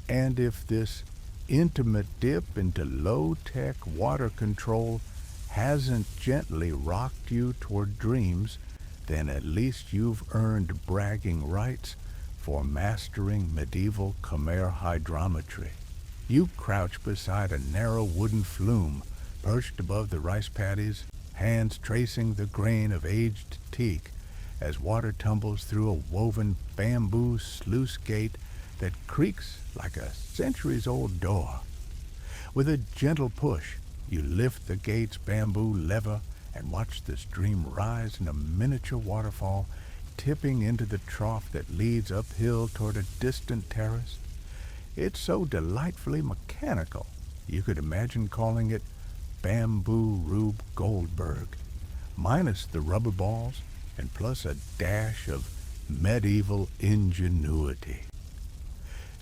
And if this intimate dip into low-tech water control hasn't gently rocked you toward dreams, then at least you've earned bragging rights for mastering medieval Khmer hydrometry. You crouch beside a narrow wooden flume perched above the rice paddies, hands tracing the grain of aged teak as water tumbles through a woven bamboo sluice gate that creaks like a centuries-old door. With a gentle push, you lift the gate's bamboo lever and watch the stream rise in a miniature waterfall, tipping into the trough that leads uphill toward a distant terrace. It's so delightfully mechanical, you could imagine calling it Bamboo Rube Goldberg, minus the rubber balls and plus a dash of medieval ingenuity.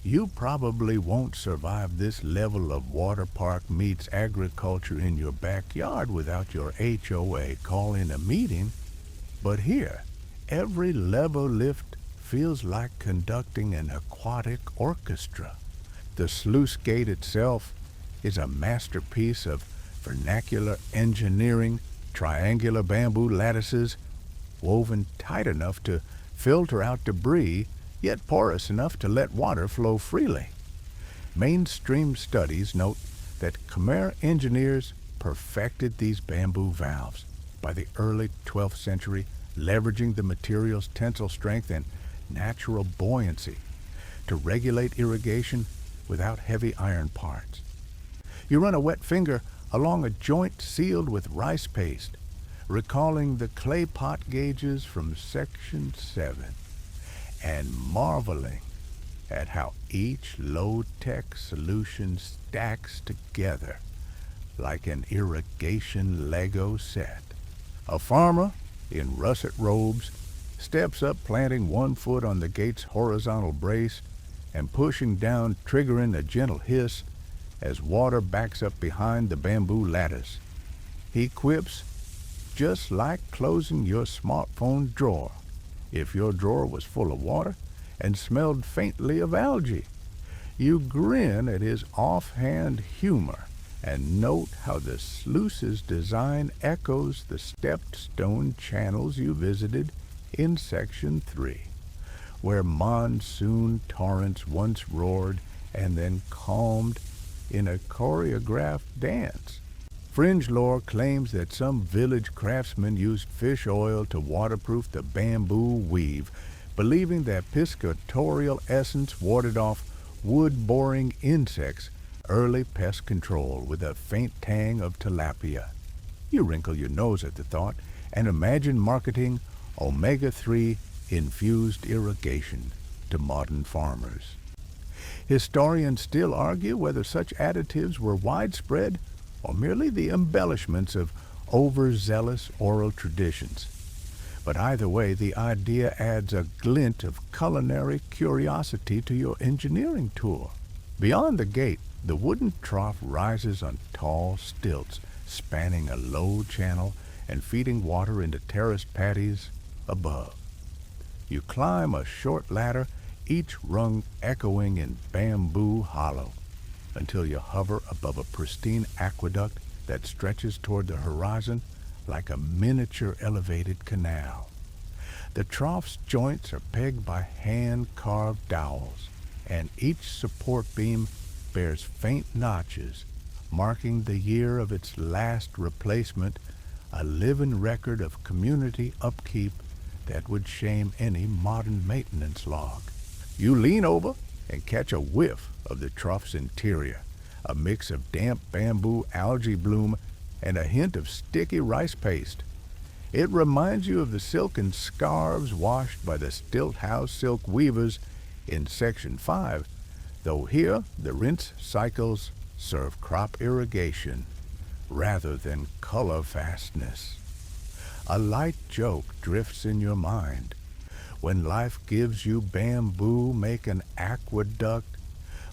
You probably won't survive this level of water park meets agriculture in your backyard without your HOA calling a meeting, but here, every lever lift feels like conducting an aquatic orchestra. The sluice gate itself is a masterpiece of vernacular engineering, triangular bamboo lattices woven tight enough to filter out debris, yet porous enough to let water flow freely. Mainstream studies note that Khmer engineers perfected these bamboo valves by the early 12th century, leveraging the material's tensile strength and natural buoyancy to regulate irrigation without heavy iron parts. You run a wet finger along a joint sealed with rice paste, recalling the clay pot gauges from Section 7, and marveling at how each low-tech solution stacks together like an irrigation Lego set. A farmer in russet robes steps up, planting one foot on the gate's horizontal brace and pushing down, triggering a gentle hiss as water backs up behind the bamboo lattice. He quips, just like closing your smartphone drawer, if your drawer was full of water and smelled faintly of algae. You grin at his offhand humor and note how the sluice's design echoes the stepped stone channels you visited in Section 3, where monsoon torrents once roared and then calmed in a choreographed dance. Fringe lore claims that some village craftsmen used fish oil to waterproof the bamboo weave, believing that piscatorial essence warded off wood-boring insects, early pest control with a faint tang of tilapia. You wrinkle your nose at the thought and imagine marketing omega-3 infused irrigation to modern farmers. Historians still argue whether such additives were widespread or merely the embellishments of overzealous oral traditions. But either way, the idea adds a glint of culinary curiosity to your engineering tour. Beyond the gate, the wooden trough rises on tall stilts, spanning a low channel and feeding water into terraced paddies above. You climb a short ladder, each rung echoing in bamboo hollow, until you hover above a pristine aqueduct that stretches toward the horizon like a miniature elevated canal. The trough's joints are pegged by hand-carved dowels, and each support beam bears faint notches, marking the year of its last replacement, a living record of community upkeep that would shame any modern maintenance log. You lean over and catch a whiff of the trough's interior, a mix of damp bamboo algae bloom and a hint of sticky rice paste. It reminds you of the silken scarves washed by the stilt house silk weavers in Section 5, though here the rinse cycles serve crop irrigation rather than color fastness. A light joke drifts in your mind. When life gives you bamboo, make an aqueduct,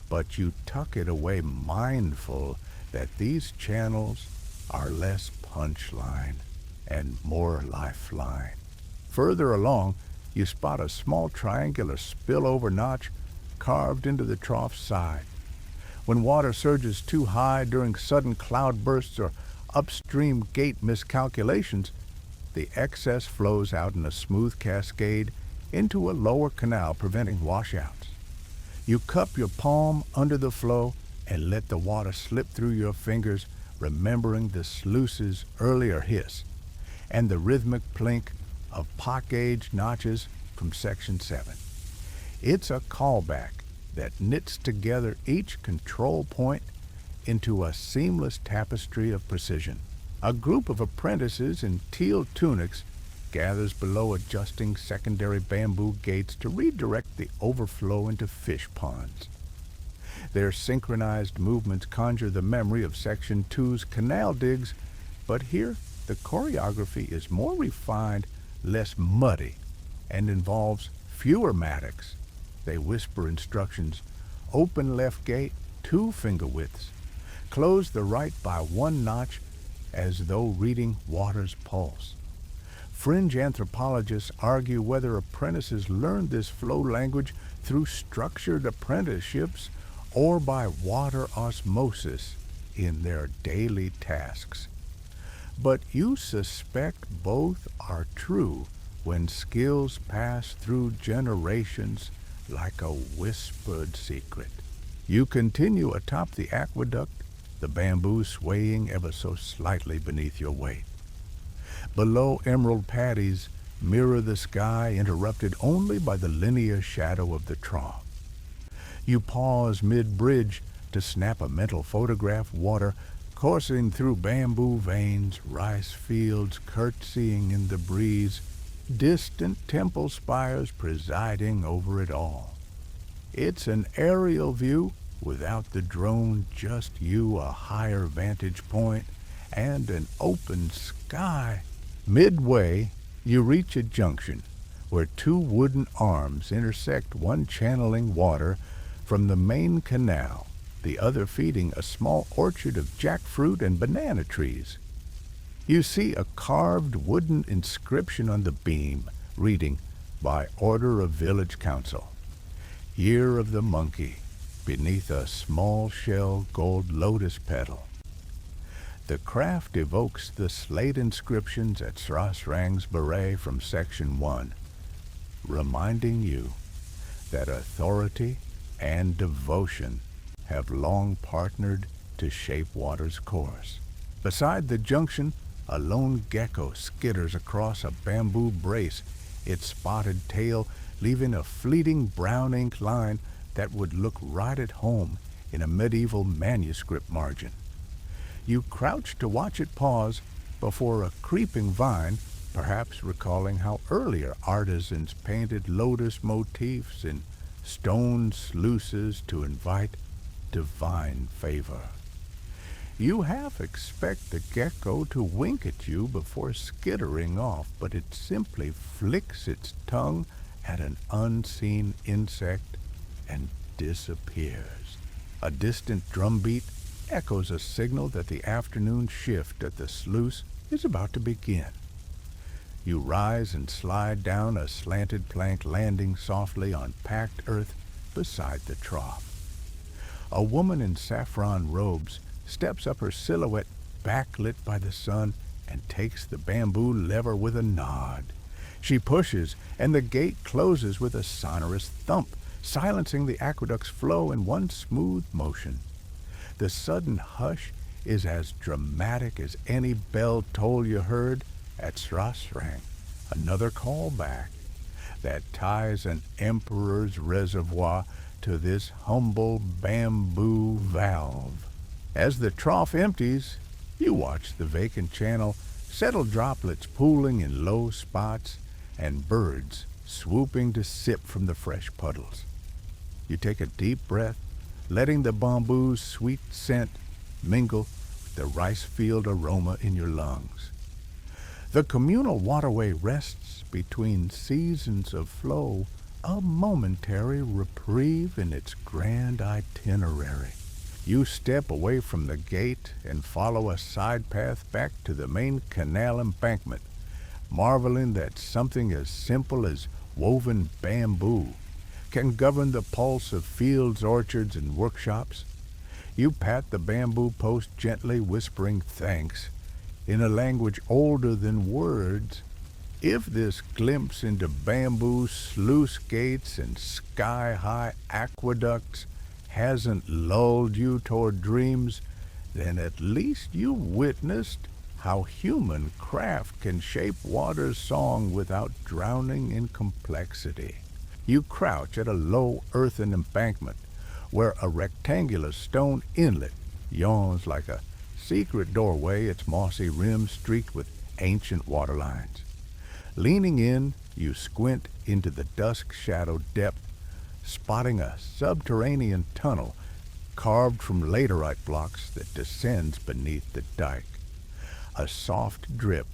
but you tuck it away mindful that these channels are less punchline and more lifeline. Further along, you spot a small triangular spillover notch carved into the trough's side. When water surges too high during sudden cloud bursts or upstream gate miscalculations, the excess flows out in a smooth cascade into a lower canal, preventing washouts. You cup your palm under the flow and let the water slip through your fingers, remembering the sluice's earlier hiss and the rhythmic plink of pock-age notches from Section 7. It's a callback that knits together each control point into a seamless tapestry of precision. A group of apprentices in teal tunics gathers below adjusting secondary bamboo gates to redirect the overflow into fish ponds. Their synchronized movements conjure the memory of Section 2's canal digs, but here the choreography is more refined, less muddy, and involves fewer mattocks. They whisper instructions: open left gate 2 finger widths, close the right by 1 notch, as though reading water's pulse. Fringe anthropologists argue whether apprentices learn this flow language through structured apprenticeships or by water osmosis in their daily tasks. But you suspect both are true when skills pass through generations like a whispered secret. You continue atop the aqueduct, the bamboo swaying ever so slightly beneath your weight. Below, emerald paddies mirror the sky, interrupted only by the linear shadow of the trough. You pause mid-bridge to snap a mental photograph, water coursing through bamboo veins, rice fields curtsying in the breeze, distant temple spires presiding over it all. It's an aerial view without the drone, just you, a higher vantage point, and an open sky. Midway, you reach a junction where 2 wooden arms intersect, one channeling water from the main canal, the other feeding a small orchard of jackfruit and banana trees. You see a carved wooden inscription on the beam, reading, "By order of village council. Year of the monkey," beneath a small shell gold lotus petal. The craft evokes the slate inscriptions at Srasrang's beret from Section 1, reminding you that authority and devotion have long partnered to shape water's course. Beside the junction, a lone gecko skitters across a bamboo brace, its spotted tail leaving a fleeting brown ink line that would look right at home in a medieval manuscript margin. You crouch to watch it pause before a creeping vine, perhaps recalling how earlier artisans painted lotus motifs in stone sluices to invite divine favor. You half expect the gecko to wink at you before skittering off, but it simply flicks its tongue at an unseen insect and disappears. A distant drumbeat echoes a signal that the afternoon shift at the sluice is about to begin. You rise and slide down a slanted plank, landing softly on packed earth beside the trough. A woman in saffron robes steps up, her silhouette backlit by the sun, and takes the bamboo lever with a nod. She pushes, and the gate closes with a sonorous thump, silencing the aqueduct's flow in one smooth motion. The sudden hush is as dramatic as any bell toll you heard at Srasrang, another callback that ties an emperor's reservoir to this humble bamboo valve. As the trough empties, you watch the vacant channel settle, droplets pooling in low spots and birds swooping to sip from the fresh puddles. You take a deep breath, letting the bamboo's sweet scent mingle with the rice field aroma in your lungs. The communal waterway rests between seasons of flow, a momentary reprieve in its grand itinerary. You step away from the gate and follow a side path back to the main canal embankment, marveling that something as simple as woven bamboo can govern the pulse of fields, orchards, and workshops. You pat the bamboo post gently, whispering thanks in a language older than words. If this glimpse into bamboo sluice gates and sky-high aqueducts hasn't lulled you toward dreams, then at least you witnessed how human craft can shape water's song without drowning in complexity. You crouch at a low earthen embankment where a rectangular stone inlet yawns like a secret doorway, its mossy rim streaked with ancient water lines. Leaning in, you squint into the dusk-shadowed depth, spotting a subterranean tunnel carved from laterite blocks that descends beneath the dike. A soft drip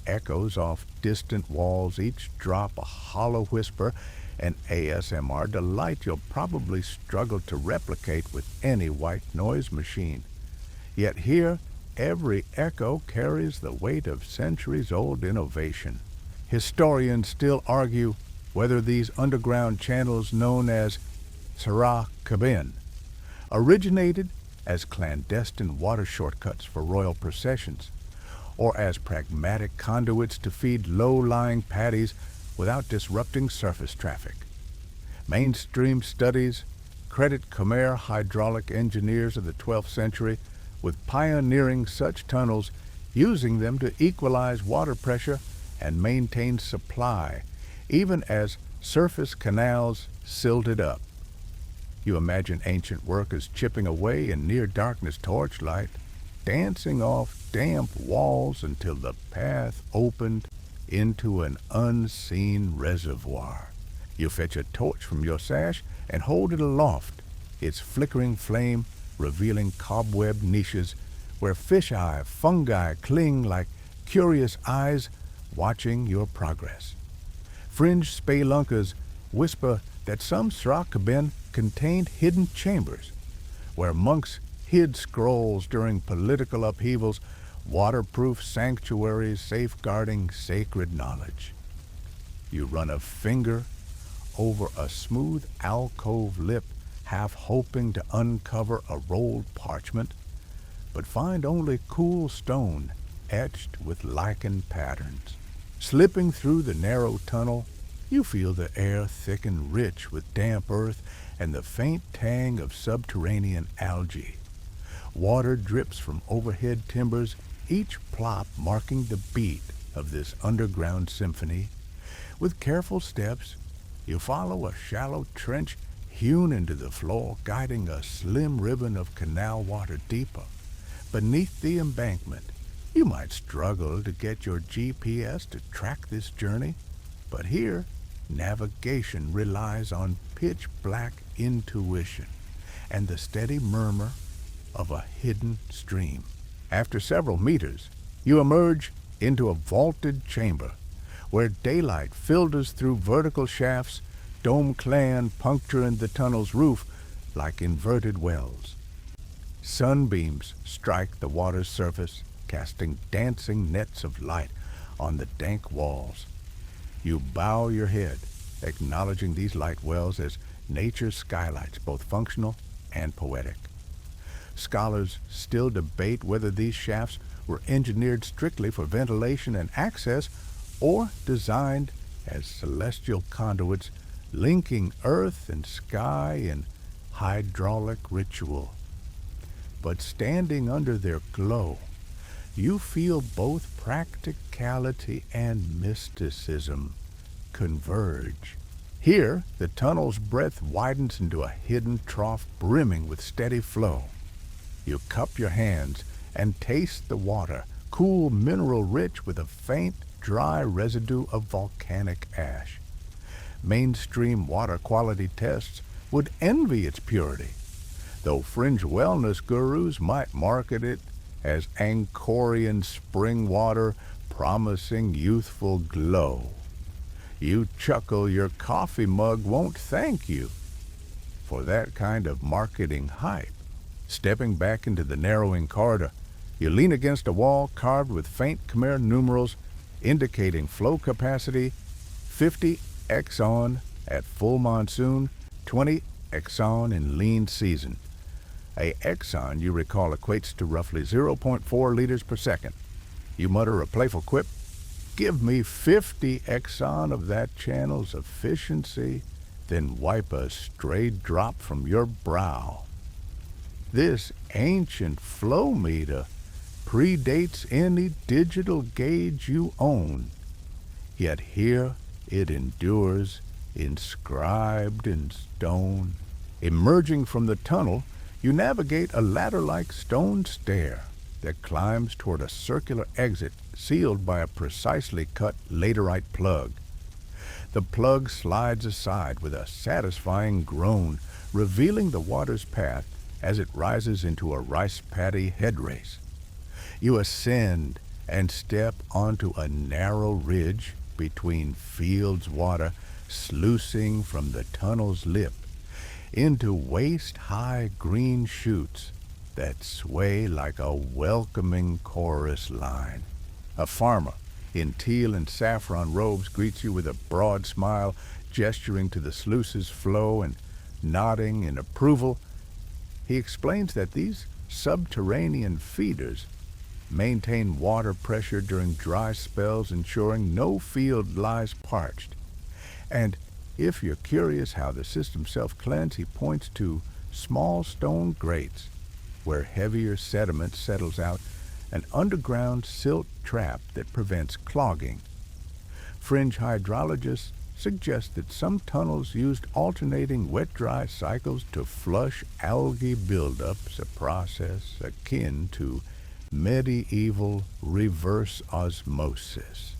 echoes off distant walls, each drop a hollow whisper, an ASMR delight you'll probably struggle to replicate with any white noise machine. Yet here, every echo carries the weight of centuries-old innovation. Historians still argue whether these underground channels known as serene originated as clandestine water shortcuts for royal processions, or as pragmatic conduits to feed low-lying paddies without disrupting surface traffic. Mainstream studies credit Khmer hydraulic engineers of the 12th century with pioneering such tunnels, using them to equalize water pressure and maintain supply, even as surface canals silted up. You imagine ancient workers chipping away in near-darkness torchlight, dancing off damp walls until the path opened into an unseen reservoir. You fetch a torch from your sash and hold it aloft, its flickering flame revealing cobweb niches where fish-eye fungi cling like curious eyes watching your progress. Fringed spelunkas whisper that some srakaben contained hidden chambers where monks hid scrolls during political upheavals, waterproof sanctuaries safeguarding sacred knowledge. You run a finger over a smooth alcove lip, half hoping to uncover a rolled parchment, but find only cool stone etched with lichen patterns. Slipping through the narrow tunnel, you feel the air thicken rich with damp earth and the faint tang of subterranean algae. Water drips from overhead timbers, each plop marking the beat of this underground symphony. With careful steps, you follow a shallow trench hewn into the floor, guiding a slim ribbon of canal water deeper. Beneath the embankment, you might struggle to get your GPS to track this journey, but here, navigation relies on pitch-black intuition and the steady murmur of a hidden stream. After several meters, you emerge into a vaulted chamber where daylight filters through vertical shafts, dome-clad puncturing the tunnel's roof like inverted wells. Sunbeams strike the water's surface, casting dancing nets of light on the dank walls. You bow your head, acknowledging these light wells as nature's skylights, both functional and poetic. Scholars still debate whether these shafts were engineered strictly for ventilation and access or designed as celestial conduits linking earth and sky in hydraulic ritual. But standing under their glow, you feel both practicality and mysticism converge. Here, the tunnel's breadth widens into a hidden trough brimming with steady flow. You cup your hands and taste the water, cool, mineral-rich with a faint, dry residue of volcanic ash. Mainstream water quality tests would envy its purity. though fringe wellness gurus might market it as Angkorian spring water promising youthful glow. You chuckle your coffee mug won't thank you for that kind of marketing hype. Stepping back into the narrowing corridor, you lean against a wall carved with faint Khmer numerals indicating flow capacity 50 exon at full monsoon, 20 exon in lean season. A exon, you recall, equates to roughly 0.4 liters per second. You mutter a playful quip, "Give me 50 exon of that channel's efficiency," then wipe a stray drop from your brow. This ancient flow meter predates any digital gauge you own, yet here it endures, inscribed in stone. Emerging from the tunnel, you navigate a ladder-like stone stair that climbs toward a circular exit sealed by a precisely cut laterite plug. The plug slides aside with a satisfying groan, revealing the water's path as it rises into a rice paddy headrace. You ascend and step onto a narrow ridge between fields water sluicing from the tunnel's lip into waist-high green chutes that sway like a welcoming chorus line. A farmer in teal and saffron robes greets you with a broad smile, gesturing to the sluice's flow and nodding in approval. He explains that these subterranean feeders maintain water pressure during dry spells, ensuring no field lies parched. And if you're curious how the system self-cleans, he points to small stone grates where heavier sediment settles out, an underground silt trap that prevents clogging. Fringe hydrologists suggest that some tunnels used alternating wet-dry cycles to flush algae buildups, a process akin to medieval reverse osmosis.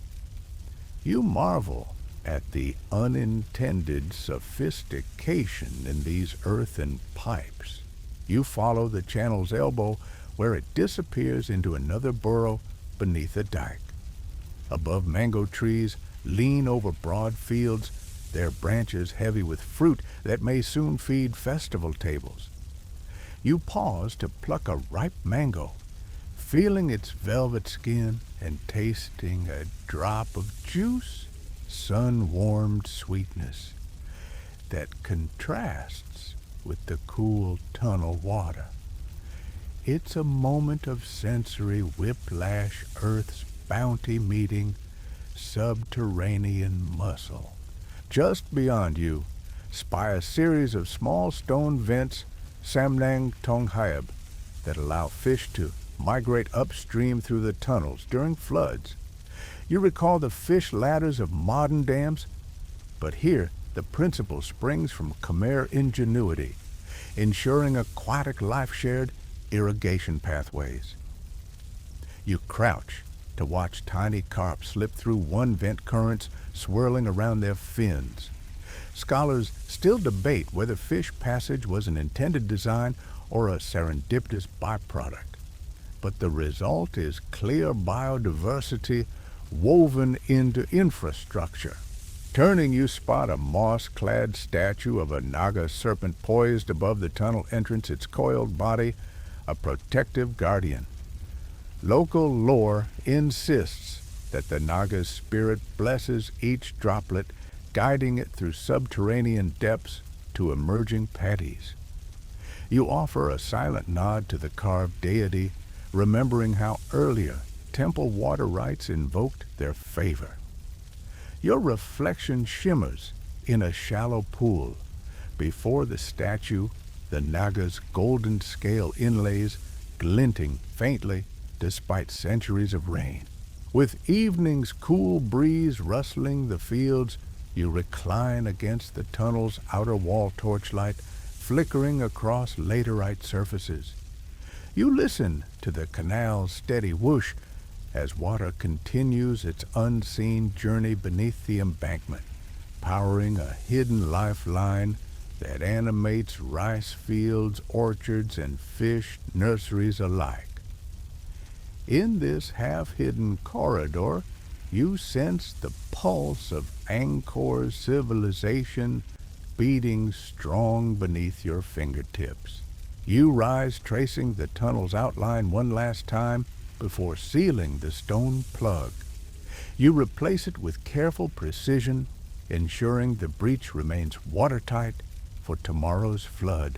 You marvel at the unintended sophistication in these earthen pipes. You follow the channel's elbow where it disappears into another burrow beneath a dike. Above mango trees lean over broad fields, their branches heavy with fruit that may soon feed festival tables. You pause to pluck a ripe mango, feeling its velvet skin and tasting a drop of juice, sun-warmed sweetness that contrasts with the cool tunnel water. It's a moment of sensory whiplash, Earth's bounty meeting subterranean muscle. Just beyond you spy a series of small stone vents, Samnang Tonghayab, that allow fish to migrate upstream through the tunnels during floods. You recall the fish ladders of modern dams, but here the principle springs from Khmer ingenuity, ensuring aquatic life shared irrigation pathways. You crouch to watch tiny carp slip through one vent currents, swirling around their fins. Scholars still debate whether fish passage was an intended design or a serendipitous byproduct, but the result is clear biodiversity woven into infrastructure. Turning, you spot a moss-clad statue of a Naga serpent poised above the tunnel entrance, its coiled body a protective guardian. Local lore insists that the Naga's spirit blesses each droplet, guiding it through subterranean depths to emerging paddies. You offer a silent nod to the carved deity, remembering how earlier temple water rites invoked their favor. Your reflection shimmers in a shallow pool. Before the statue, the Naga's golden scale inlays glinting faintly despite centuries of rain. With evening's cool breeze rustling the fields, you recline against the tunnel's outer wall torchlight, flickering across laterite surfaces. You listen to the canal's steady whoosh as water continues its unseen journey beneath the embankment, powering a hidden lifeline that animates rice fields, orchards, and fish nurseries alike. In this half-hidden corridor, you sense the pulse of Angkor's civilization beating strong beneath your fingertips. You rise, tracing the tunnel's outline one last time before sealing the stone plug. You replace it with careful precision, ensuring the breach remains watertight for tomorrow's flood.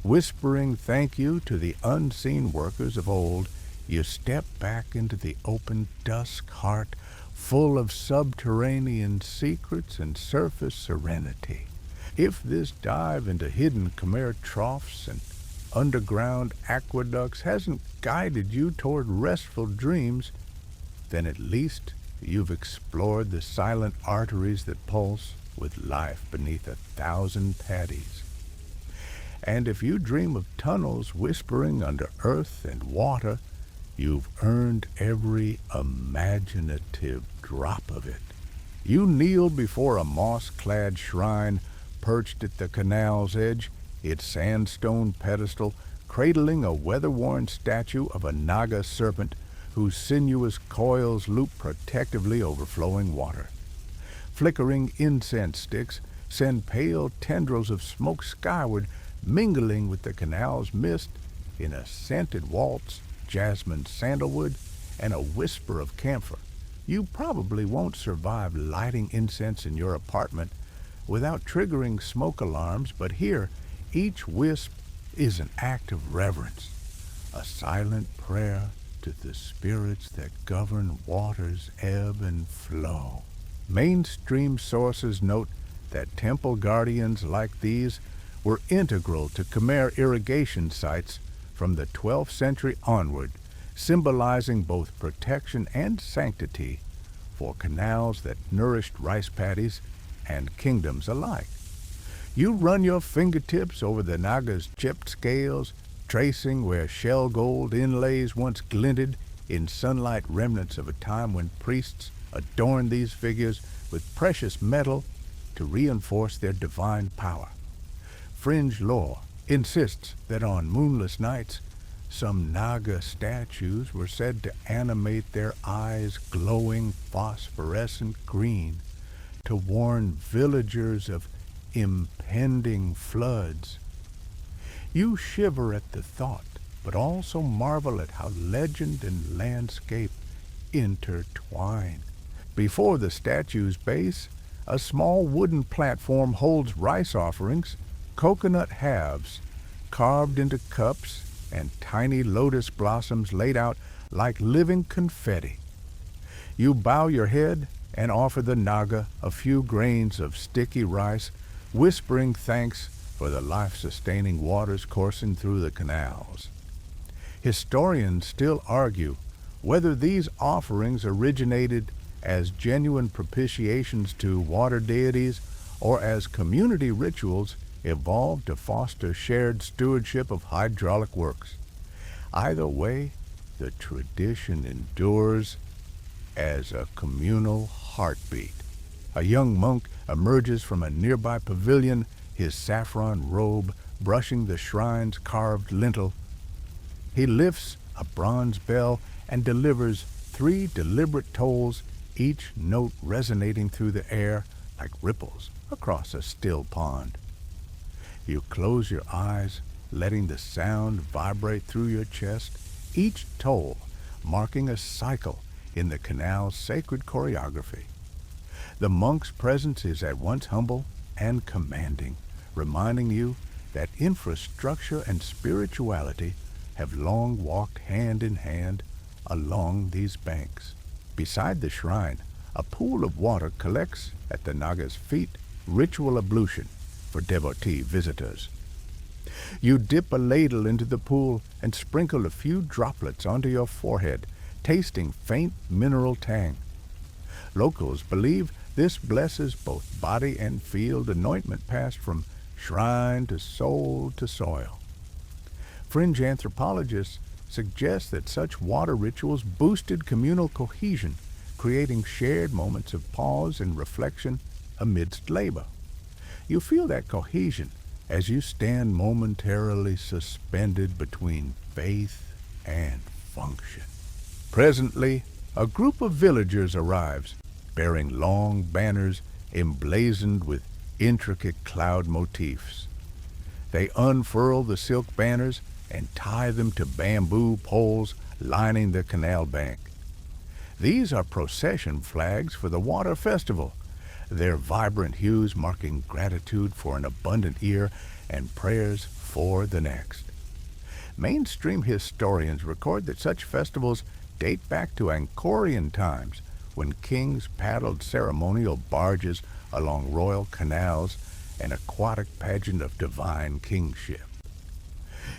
Whispering thank you to the unseen workers of old, you step back into the open dusk heart full of subterranean secrets and surface serenity. If this dive into hidden Khmer troughs and underground aqueducts hasn't guided you toward restful dreams, then at least you've explored the silent arteries that pulse with life beneath 1,000 paddies. And if you dream of tunnels whispering under earth and water, you've earned every imaginative drop of it. You kneel before a moss-clad shrine perched at the canal's edge, its sandstone pedestal cradling a weather-worn statue of a Naga serpent whose sinuous coils loop protectively over flowing water. Flickering incense sticks send pale tendrils of smoke skyward, mingling with the canal's mist in a scented waltz, jasmine sandalwood, and a whisper of camphor. You probably won't survive lighting incense in your apartment without triggering smoke alarms, but here, each wisp is an act of reverence, a silent prayer to the spirits that govern water's ebb and flow. Mainstream sources note that temple guardians like these were integral to Khmer irrigation sites from the 12th century onward, symbolizing both protection and sanctity for canals that nourished rice paddies and kingdoms alike. You run your fingertips over the Naga's chipped scales, tracing where shell gold inlays once glinted in sunlight, remnants of a time when priests adorned these figures with precious metal to reinforce their divine power. Fringe lore insists that on moonless nights, some Naga statues were said to animate their eyes glowing phosphorescent green to warn villagers of impending floods. You shiver at the thought, but also marvel at how legend and landscape intertwine. Before the statue's base, a small wooden platform holds rice offerings, coconut halves, carved into cups, and tiny lotus blossoms laid out like living confetti. You bow your head and offer the Naga a few grains of sticky rice, whispering thanks for the life-sustaining waters coursing through the canals. Historians still argue whether these offerings originated as genuine propitiations to water deities or as community rituals evolved to foster shared stewardship of hydraulic works. Either way, the tradition endures as a communal heartbeat. A young monk emerges from a nearby pavilion, his saffron robe brushing the shrine's carved lintel. He lifts a bronze bell and delivers 3 deliberate tolls, each note resonating through the air like ripples across a still pond. You close your eyes, letting the sound vibrate through your chest, each toll marking a cycle in the canal's sacred choreography. The monk's presence is at once humble and commanding, reminding you that infrastructure and spirituality have long walked hand in hand along these banks. Beside the shrine, a pool of water collects at the Naga's feet, ritual ablution for devotee visitors. You dip a ladle into the pool and sprinkle a few droplets onto your forehead, tasting faint mineral tang. Locals believe this blesses both body and field, anointment passed from shrine to soul to soil. Fringe anthropologists suggest that such water rituals boosted communal cohesion, creating shared moments of pause and reflection amidst labor. You feel that cohesion as you stand momentarily suspended between faith and function. Presently, a group of villagers arrives, bearing long banners emblazoned with intricate cloud motifs. They unfurl the silk banners and tie them to bamboo poles lining the canal bank. These are procession flags for the water festival, their vibrant hues marking gratitude for an abundant year and prayers for the next. Mainstream historians record that such festivals date back to Angkorian times, when kings paddled ceremonial barges along royal canals, an aquatic pageant of divine kingship.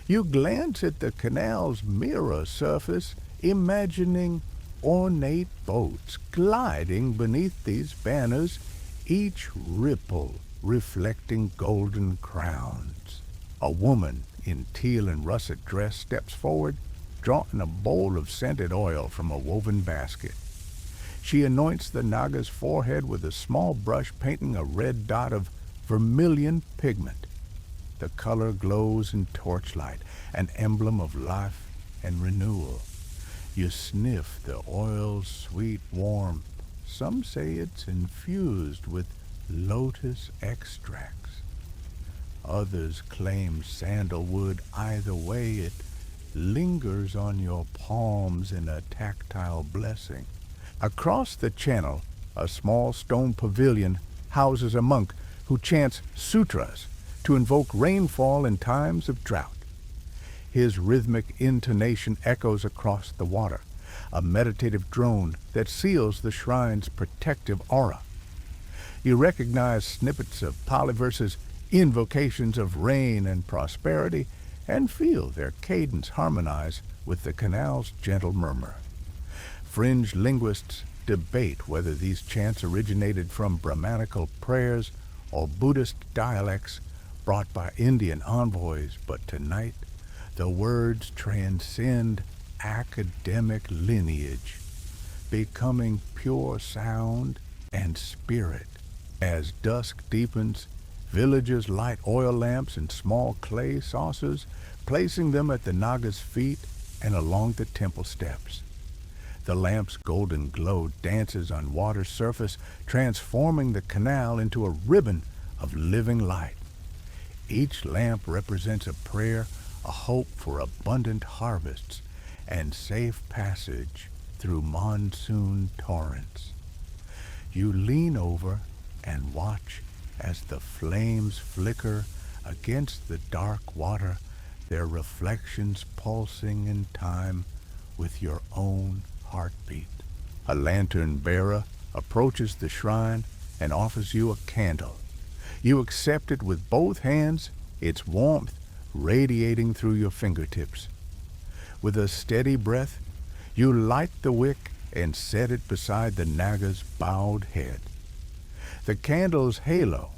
You glance at the canal's mirror surface, imagining ornate boats gliding beneath these banners, each ripple reflecting golden crowns. A woman in teal and russet dress steps forward, drawing a bowl of scented oil from a woven basket. She anoints the Naga's forehead with a small brush, painting a red dot of vermilion pigment. The color glows in torchlight, an emblem of life and renewal. You sniff the oil's sweet warmth. Some say it's infused with lotus extracts. Others claim sandalwood. Either way, it lingers on your palms in a tactile blessing. Across the channel, a small stone pavilion houses a monk who chants sutras to invoke rainfall in times of drought. His rhythmic intonation echoes across the water, a meditative drone that seals the shrine's protective aura. You recognize snippets of Pali verses, invocations of rain and prosperity, and feel their cadence harmonize with the canal's gentle murmur. Fringe linguists debate whether these chants originated from Brahmanical prayers or Buddhist dialects brought by Indian envoys, but tonight the words transcend academic lineage, becoming pure sound and spirit. As dusk deepens, villagers light oil lamps in small clay saucers, placing them at the Naga's feet and along the temple steps. The lamp's golden glow dances on water's surface, transforming the canal into a ribbon of living light. Each lamp represents a prayer, a hope for abundant harvests and safe passage through monsoon torrents. You lean over and watch as the flames flicker against the dark water, their reflections pulsing in time with your own heartbeat. A lantern bearer approaches the shrine and offers you a candle. You accept it with both hands, its warmth radiating through your fingertips. With a steady breath, you light the wick and set it beside the Naga's bowed head. The candle's halo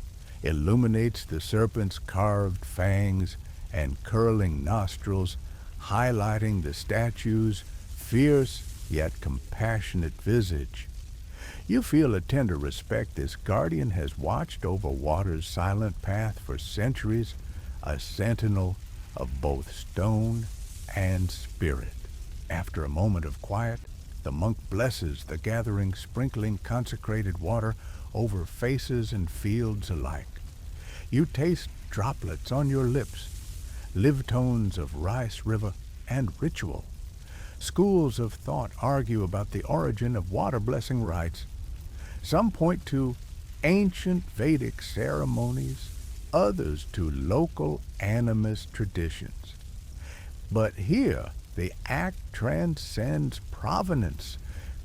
illuminates the serpent's carved fangs and curling nostrils, highlighting the statue's fierce yet compassionate visage. You feel a tender respect. This guardian has watched over water's silent path for centuries, a sentinel of both stone and spirit. After a moment of quiet, the monk blesses the gathering, sprinkling consecrated water over faces and fields alike. You taste droplets on your lips, live tones of rice river and ritual. Schools of thought argue about the origin of water blessing rites. Some point to ancient Vedic ceremonies, others to local animist traditions. But here, the act transcends provenance,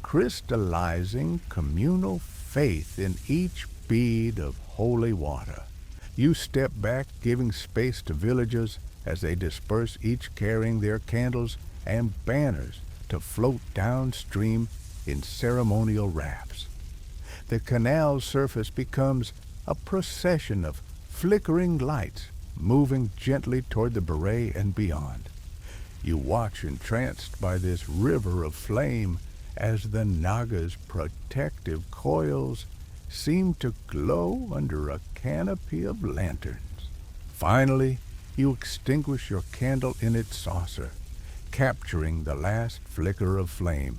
crystallizing communal faith in each bead of holy water. You step back, giving space to villagers as they disperse, each carrying their candles and banners to float downstream in ceremonial rafts. The canal's surface becomes a procession of flickering lights, moving gently toward the beret and beyond. You watch entranced by this river of flame as the Naga's protective coils seem to glow under a canopy of lanterns. Finally, you extinguish your candle in its saucer, capturing the last flicker of flame.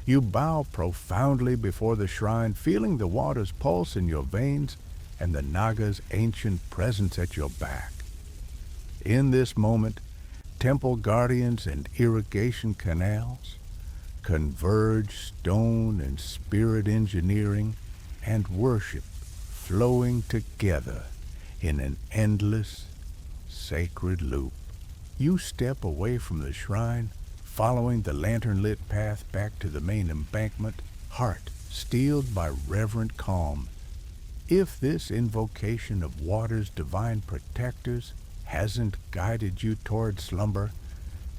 You bow profoundly before the shrine, feeling the water's pulse in your veins and the Naga's ancient presence at your back. In this moment, temple guardians and irrigation canals converge, stone and spirit engineering and worship flowing together in an endless, sacred loop. You step away from the shrine, following the lantern-lit path back to the main embankment, heart steeled by reverent calm. If this invocation of water's divine protectors hasn't guided you toward slumber,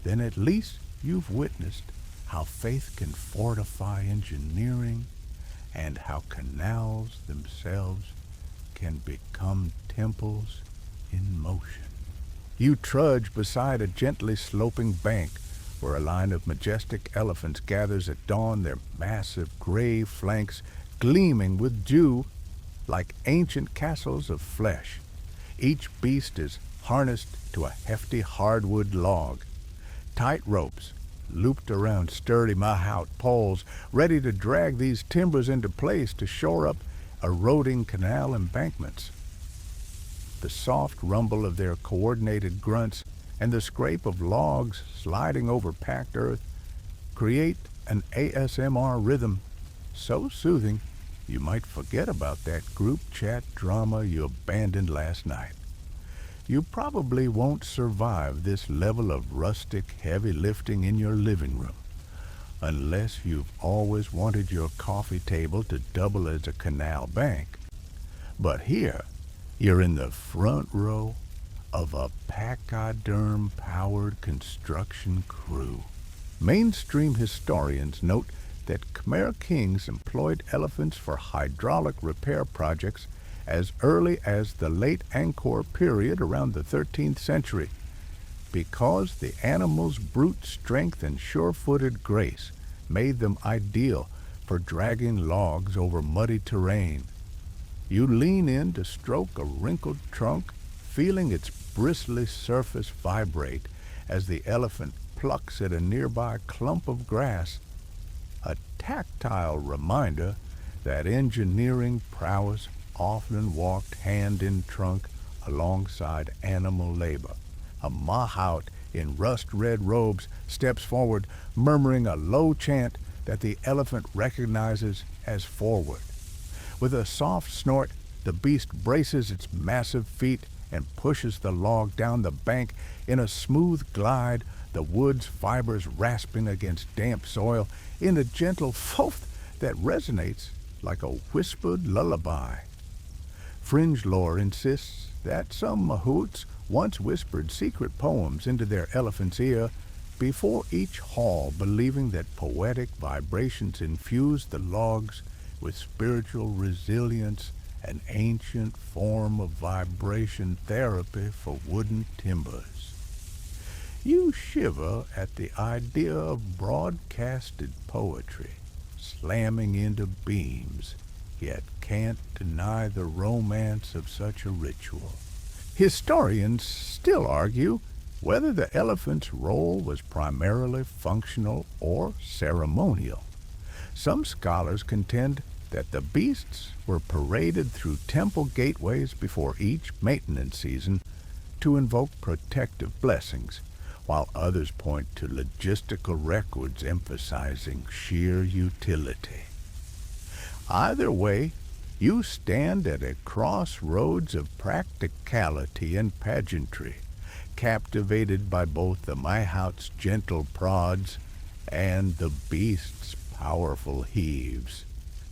then at least you've witnessed how faith can fortify engineering and how canals themselves can become temples in motion. You trudge beside a gently sloping bank where a line of majestic elephants gathers at dawn, their massive gray flanks gleaming with dew like ancient castles of flesh. Each beast is harnessed to a hefty hardwood log. Tight ropes looped around sturdy mahout poles, ready to drag these timbers into place to shore up eroding canal embankments. The soft rumble of their coordinated grunts and the scrape of logs sliding over packed earth create an ASMR rhythm so soothing you might forget about that group chat drama you abandoned last night. You probably won't survive this level of rustic heavy lifting in your living room unless you've always wanted your coffee table to double as a canal bank. But here, you're in the front row of a pachyderm-powered construction crew. Mainstream historians note that Khmer kings employed elephants for hydraulic repair projects as early as the late Angkor period around the 13th century. Because the animal's brute strength and sure-footed grace made them ideal for dragging logs over muddy terrain. You lean in to stroke a wrinkled trunk, feeling its bristly surface vibrate as the elephant plucks at a nearby clump of grass, a tactile reminder that engineering prowess often walked hand in trunk alongside animal labor. A mahout in rust-red robes steps forward, murmuring a low chant that the elephant recognizes as forward. With a soft snort, the beast braces its massive feet and pushes the log down the bank in a smooth glide, the wood's fibers rasping against damp soil in a gentle foof that resonates like a whispered lullaby. Fringe lore insists that some mahouts once whispered secret poems into their elephant's ear before each haul, believing that poetic vibrations infused the logs with spiritual resilience, an ancient form of vibration therapy for wooden timbers. You shiver at the idea of broadcasted poetry slamming into beams, yet can't deny the romance of such a ritual. Historians still argue whether the elephant's role was primarily functional or ceremonial. Some scholars contend that the beasts were paraded through temple gateways before each maintenance season to invoke protective blessings, while others point to logistical records emphasizing sheer utility. Either way, you stand at a crossroads of practicality and pageantry, captivated by both the mahout's gentle prods and the beast's powerful heaves.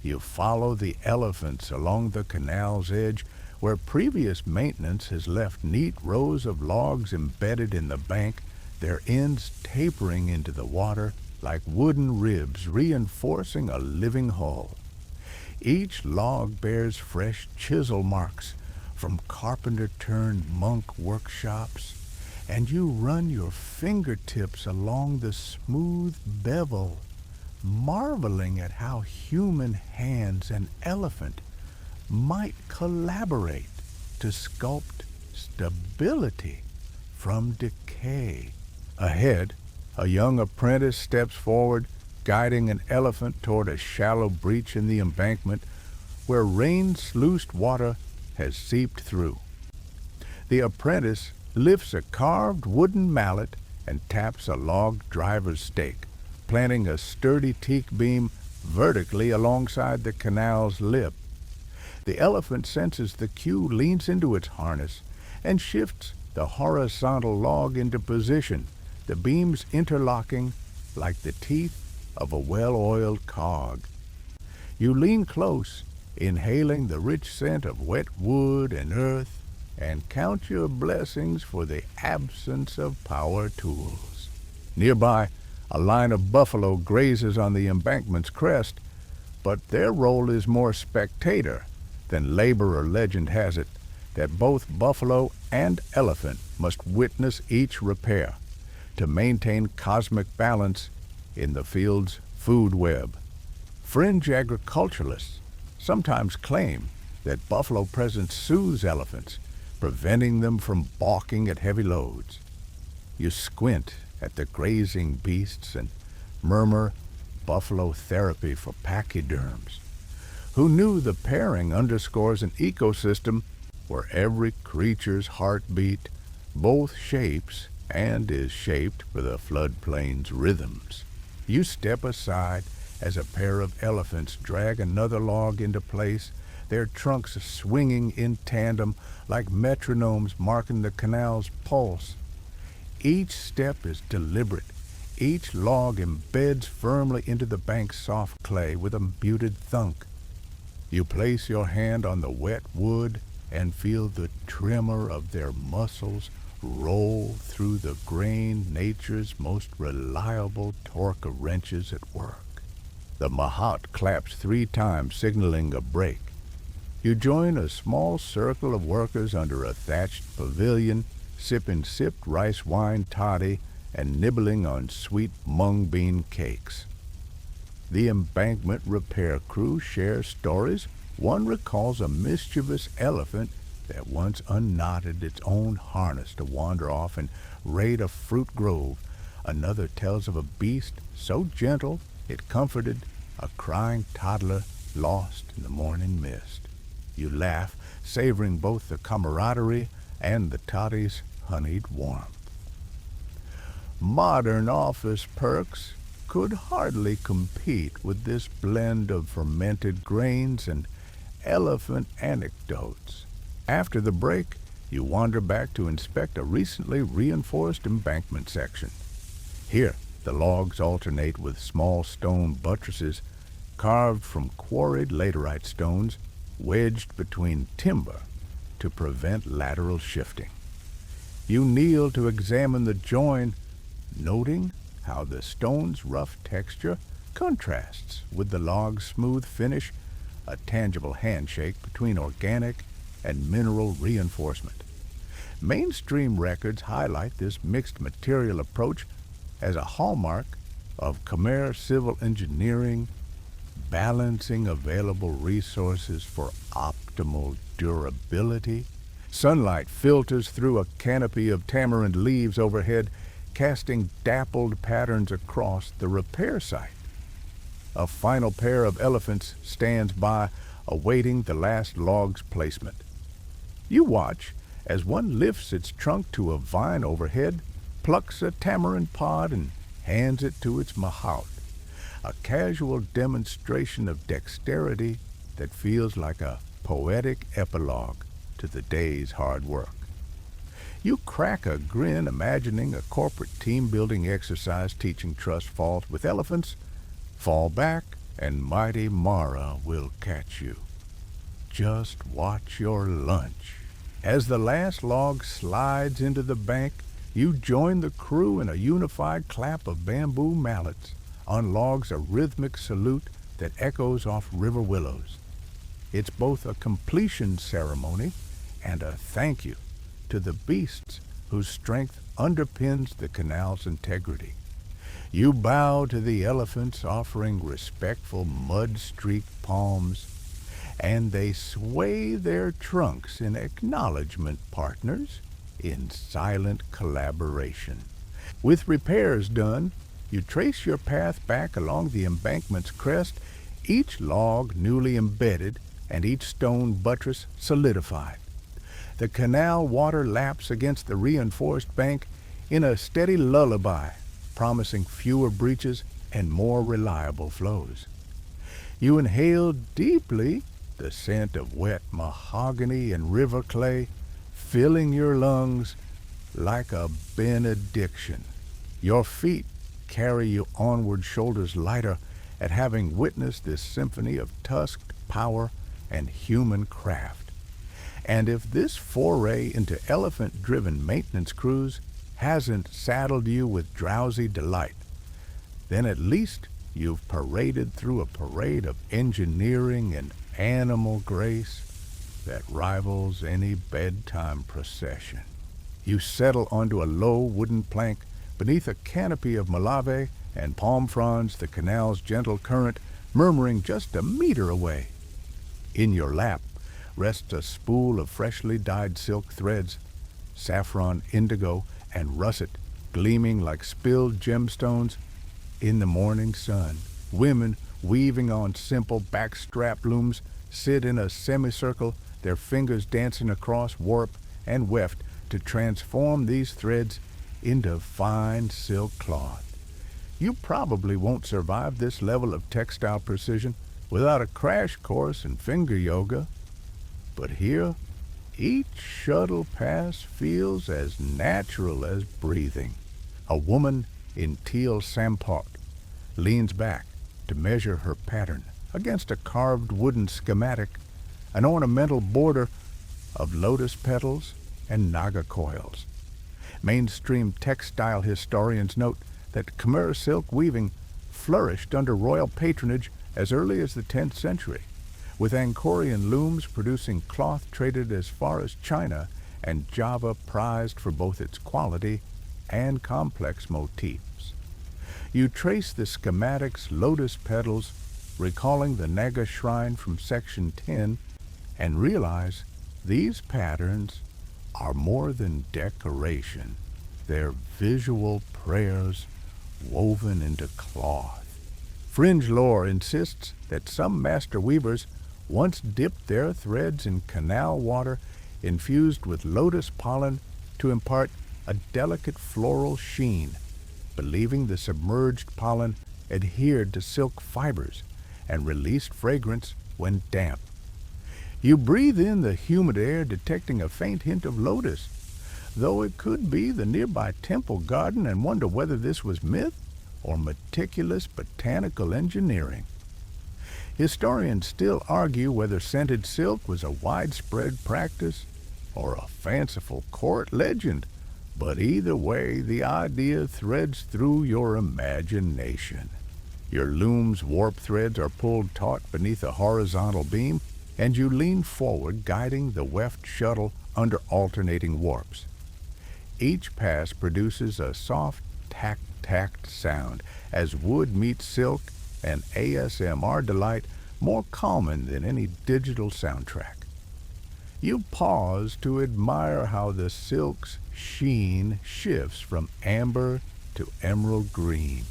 You follow the elephants along the canal's edge, where previous maintenance has left neat rows of logs embedded in the bank, their ends tapering into the water like wooden ribs reinforcing a living hull. Each log bears fresh chisel marks from carpenter-turned-monk workshops, and you run your fingertips along the smooth bevel, marveling at how human hands and elephant might collaborate to sculpt stability from decay. Ahead, a young apprentice steps forward, guiding an elephant toward a shallow breach in the embankment where rain-sluiced water has seeped through. The apprentice lifts a carved wooden mallet and taps a log driver's stake, planting a sturdy teak beam vertically alongside the canal's lip. The elephant senses the cue, leans into its harness, and shifts the horizontal log into position, the beams interlocking like the teeth of a well-oiled cog. You lean close, inhaling the rich scent of wet wood and earth, and count your blessings for the absence of power tools. Nearby, a line of buffalo grazes on the embankment's crest, but their role is more spectator than laborer. Legend has it that both buffalo and elephant must witness each repair to maintain cosmic balance in the field's food web. Fringe agriculturalists sometimes claim that buffalo presence soothes elephants, preventing them from balking at heavy loads. You squint at the grazing beasts and murmur buffalo therapy for pachyderms. Who knew the pairing underscores an ecosystem where every creature's heartbeat both shapes and is shaped for the floodplain's rhythms? You step aside as a pair of elephants drag another log into place, their trunks swinging in tandem like metronomes marking the canal's pulse. Each step is deliberate. Each log embeds firmly into the bank's soft clay with a muted thunk. You place your hand on the wet wood and feel the tremor of their muscles roll through the grain, nature's most reliable torque wrenches at work. The mahout claps 3 times, signaling a break. You join a small circle of workers under a thatched pavilion, sipping sipped rice wine toddy and nibbling on sweet mung bean cakes. The embankment repair crew shares stories. One recalls a mischievous elephant that once unknotted its own harness to wander off and raid a fruit grove. Another tells of a beast so gentle it comforted a crying toddler lost in the morning mist. You laugh, savoring both the camaraderie and the toddy's honeyed warmth. Modern office perks could hardly compete with this blend of fermented grains and elephant anecdotes. After the break, you wander back to inspect a recently reinforced embankment section. Here, the logs alternate with small stone buttresses carved from quarried laterite stones wedged between timber to prevent lateral shifting. You kneel to examine the join, noting how the stone's rough texture contrasts with the log's smooth finish, a tangible handshake between organic and mineral reinforcement. Mainstream records highlight this mixed material approach as a hallmark of Khmer civil engineering, balancing available resources for optimal durability. Sunlight filters through a canopy of tamarind leaves overhead, casting dappled patterns across the repair site. A final pair of elephants stands by, awaiting the last log's placement. You watch as one lifts its trunk to a vine overhead, plucks a tamarind pod, and hands it to its mahout, a casual demonstration of dexterity that feels like a poetic epilogue to the day's hard work. You crack a grin, imagining a corporate team-building exercise teaching trust falls with elephants. Fall back, and mighty Mara will catch you. Just watch your lunch. As the last log slides into the bank, you join the crew in a unified clap of bamboo mallets on logs, a rhythmic salute that echoes off river willows. It's both a completion ceremony and a thank you to the beasts whose strength underpins the canal's integrity. You bow to the elephants, offering respectful mud-streaked palms, and they sway their trunks in acknowledgement, partners, in silent collaboration. With repairs done, you trace your path back along the embankment's crest, each log newly embedded and each stone buttress solidified. The canal water laps against the reinforced bank in a steady lullaby, promising fewer breaches and more reliable flows. You inhale deeply the scent of wet mahogany and river clay, filling your lungs like a benediction. Your feet carry you onward, shoulders lighter at having witnessed this symphony of tusked power and human craft. And if this foray into elephant-driven maintenance crews hasn't saddled you with drowsy delight, then at least you've paraded through a parade of engineering and animal grace that rivals any bedtime procession. You settle onto a low wooden plank beneath a canopy of malave and palm fronds, the canal's gentle current murmuring just a meter away. In your lap rests a spool of freshly dyed silk threads, saffron, indigo, and russet gleaming like spilled gemstones in the morning sun. Women weaving on simple backstrap looms sit in a semicircle, their fingers dancing across warp and weft to transform these threads into fine silk cloth. You probably won't survive this level of textile precision without a crash course in finger yoga. But here, each shuttle pass feels as natural as breathing. A woman in teal sampot leans back to measure her pattern against a carved wooden schematic, an ornamental border of lotus petals and naga coils. Mainstream textile historians note that Khmer silk weaving flourished under royal patronage as early as the 10th century, with Angkorian looms producing cloth traded as far as China and Java prized for both its quality and complex motifs. You trace the schematic's lotus petals, recalling the Naga shrine from section 10, and realize these patterns are more than decoration. They're visual prayers woven into cloth. Fringe lore insists that some master weavers once dipped their threads in canal water infused with lotus pollen to impart a delicate floral sheen, believing the submerged pollen adhered to silk fibers and released fragrance when damp. You breathe in the humid air, detecting a faint hint of lotus, though it could be the nearby temple garden, and wonder whether this was myth or meticulous botanical engineering. Historians still argue whether scented silk was a widespread practice or a fanciful court legend, but either way, the idea threads through your imagination. Your loom's warp threads are pulled taut beneath a horizontal beam, and you lean forward, guiding the weft shuttle under alternating warps. Each pass produces a soft tack-tacked sound as wood meets silk, an ASMR delight more calming than any digital soundtrack. You pause to admire how the silk's sheen shifts from amber to emerald green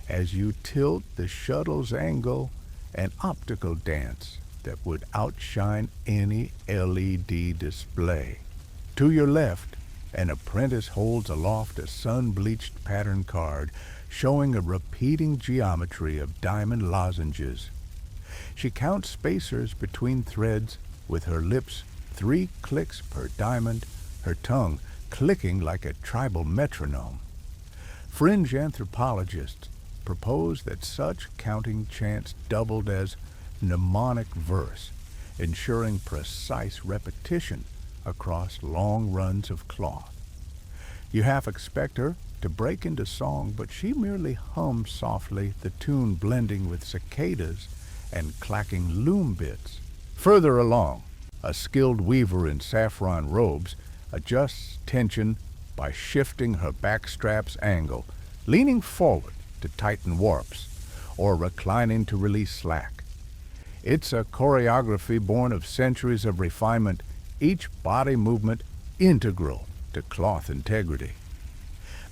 as you tilt the shuttle's angle, an optical dance that would outshine any LED display. To your left, an apprentice holds aloft a sun-bleached pattern card showing a repeating geometry of diamond lozenges. She counts spacers between threads, with her lips 3 clicks per diamond, her tongue clicking like a tribal metronome. Fringe anthropologists propose that such counting chants doubled as mnemonic verse, ensuring precise repetition across long runs of cloth. You half expect her to break into song, but she merely hums softly, the tune blending with cicadas and clacking loom bits. Further along, a skilled weaver in saffron robes adjusts tension by shifting her backstrap's angle, leaning forward to tighten warps, or reclining to release slack. It's a choreography born of centuries of refinement, each body movement integral to cloth integrity.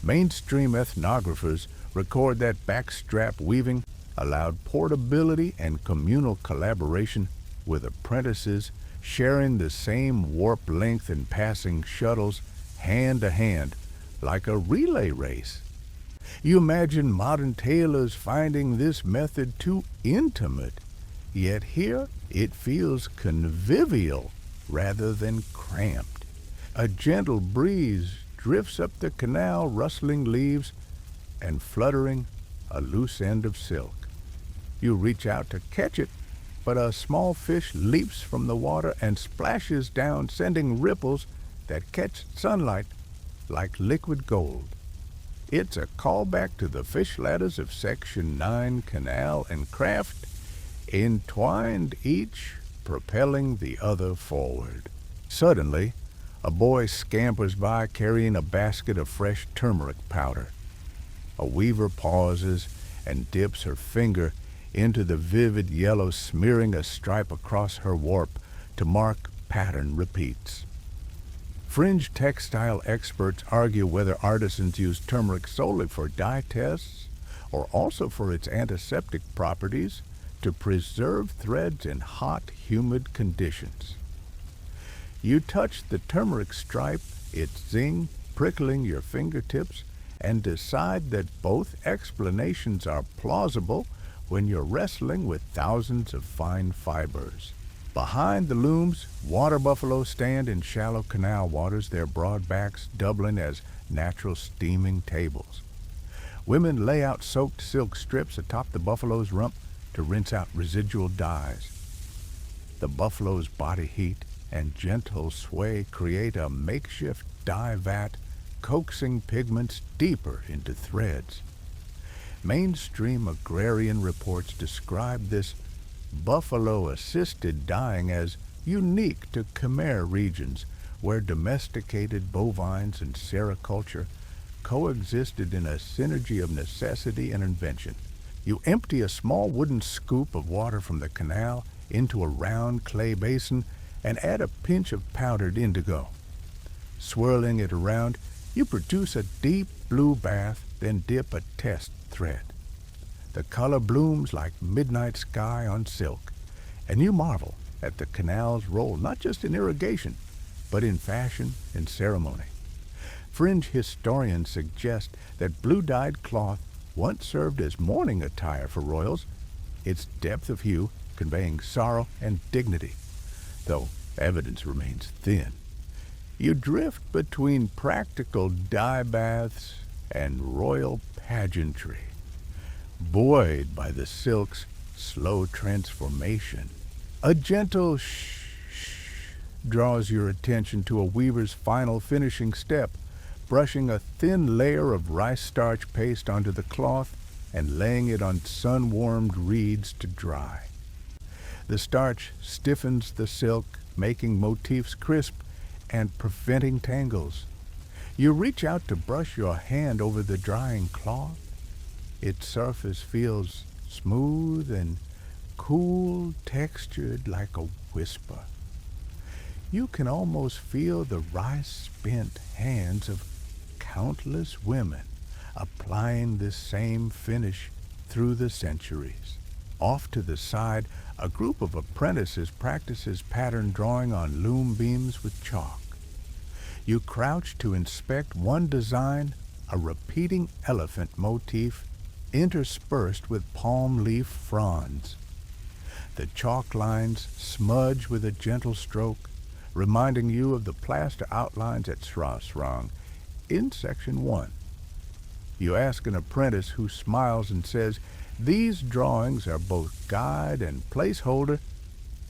Mainstream ethnographers record that backstrap weaving allowed portability and communal collaboration, with apprentices sharing the same warp length and passing shuttles hand to hand like a relay race. You imagine modern tailors finding this method too intimate, yet here it feels convivial rather than cramped. A gentle breeze drifts up the canal, rustling leaves and fluttering a loose end of silk. You reach out to catch it, but a small fish leaps from the water and splashes down, sending ripples that catch sunlight like liquid gold. It's a callback to the fish ladders of Section 9 Canal and Craft, entwined, each propelling the other forward. Suddenly, a boy scampers by carrying a basket of fresh turmeric powder. A weaver pauses and dips her finger into the vivid yellow, smearing a stripe across her warp to mark pattern repeats. Fringe textile experts argue whether artisans use turmeric solely for dye tests or also for its antiseptic properties to preserve threads in hot, humid conditions. You touch the turmeric stripe, its zing prickling your fingertips, and decide that both explanations are plausible when you're wrestling with thousands of fine fibers. Behind the looms, water buffalo stand in shallow canal waters, their broad backs doubling as natural steaming tables. Women lay out soaked silk strips atop the buffalo's rump to rinse out residual dyes. The buffalo's body heat and gentle sway create a makeshift dye vat, coaxing pigments deeper into threads. Mainstream agrarian reports describe this buffalo-assisted dyeing as unique to Khmer regions, where domesticated bovines and sericulture coexisted in a synergy of necessity and invention. You empty a small wooden scoop of water from the canal into a round clay basin and add a pinch of powdered indigo. Swirling it around, you produce a deep blue bath, then dip a test thread. The color blooms like midnight sky on silk, and you marvel at the canal's role not just in irrigation, but in fashion and ceremony. Fringe historians suggest that blue-dyed cloth once served as mourning attire for royals, its depth of hue conveying sorrow and dignity, though evidence remains thin. You drift between practical dye baths and royal pageantry, buoyed by the silk's slow transformation. A gentle shh draws your attention to a weaver's final finishing step, brushing a thin layer of rice starch paste onto the cloth and laying it on sun-warmed reeds to dry. The starch stiffens the silk, making motifs crisp and preventing tangles. You reach out to brush your hand over the drying cloth. Its surface feels smooth and cool, textured like a whisper. You can almost feel the rice-spent hands of countless women applying this same finish through the centuries. Off to the side, a group of apprentices practices pattern drawing on loom beams with chalk. You crouch to inspect one design, a repeating elephant motif interspersed with palm leaf fronds. The chalk lines smudge with a gentle stroke, reminding you of the plaster outlines at Srasrang in Section 1. You ask an apprentice who smiles and says, "These drawings are both guide and placeholder,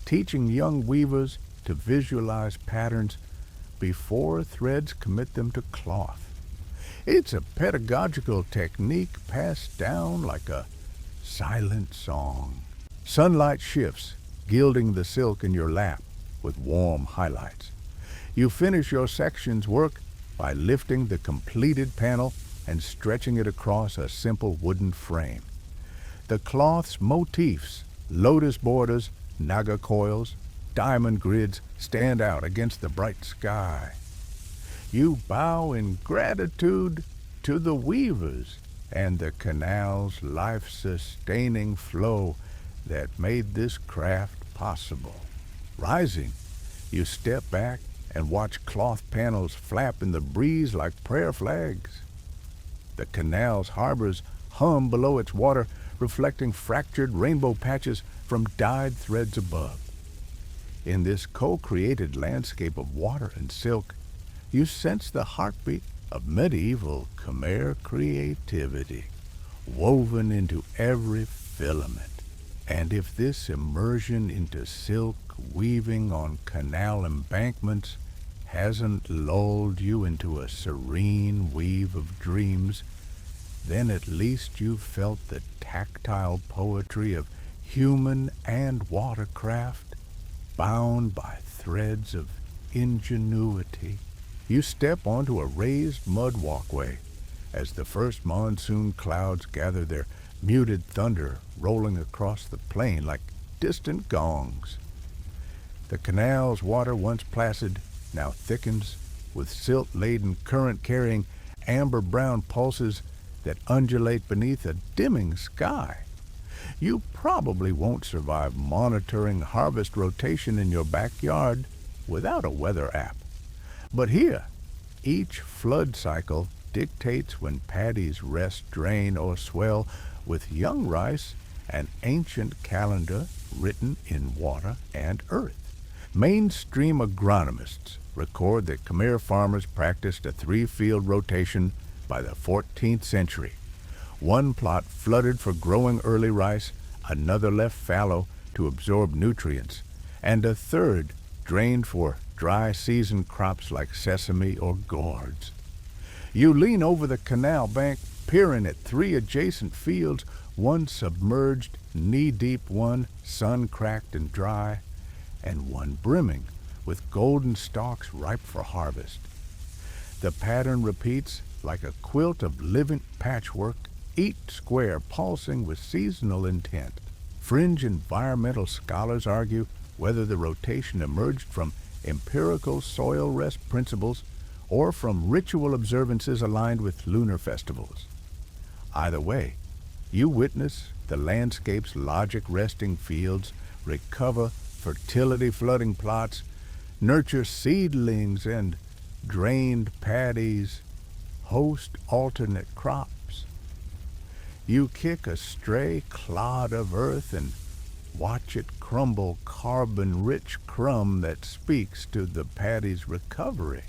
teaching young weavers to visualize patterns before threads commit them to cloth." It's a pedagogical technique passed down like a silent song. Sunlight shifts, gilding the silk in your lap with warm highlights. You finish your section's work by lifting the completed panel and stretching it across a simple wooden frame. The cloth's motifs, lotus borders, naga coils, diamond grids stand out against the bright sky. You bow in gratitude to the weavers and the canal's life-sustaining flow that made this craft possible. Rising, you step back and watch cloth panels flap in the breeze like prayer flags. The canal's harbors hum below its water, reflecting fractured rainbow patches from dyed threads above. In this co-created landscape of water and silk, you sense the heartbeat of medieval Khmer creativity, woven into every filament. And if this immersion into silk weaving on canal embankments hasn't lulled you into a serene weave of dreams, then at least you've felt the tactile poetry of human and watercraft, bound by threads of ingenuity. You step onto a raised mud walkway as the first monsoon clouds gather their muted thunder rolling across the plain like distant gongs. The canal's water, once placid, now thickens with silt-laden current-carrying amber-brown pulses that undulate beneath a dimming sky. You probably won't survive monitoring harvest rotation in your backyard without a weather app. But here, each flood cycle dictates when paddies rest, drain, or swell, with young rice an ancient calendar written in water and earth. Mainstream agronomists record that Khmer farmers practiced a 3-field rotation by the 14th century. One plot flooded for growing early rice, another left fallow to absorb nutrients, and a third drained for dry season crops like sesame or gourds. You lean over the canal bank, peering at 3 adjacent fields, one submerged, knee-deep, one sun-cracked and dry, and one brimming with golden stalks ripe for harvest. The pattern repeats like a quilt of living patchwork, each square pulsing with seasonal intent. Fringe environmental scholars argue whether the rotation emerged from empirical soil rest principles or from ritual observances aligned with lunar festivals. Either way, you witness the landscape's logic resting fields recover fertility flooding plots, nurture seedlings, and drained paddies host alternate crops. You kick a stray clod of earth and watch it crumble carbon-rich crumb that speaks to the paddy's recovery.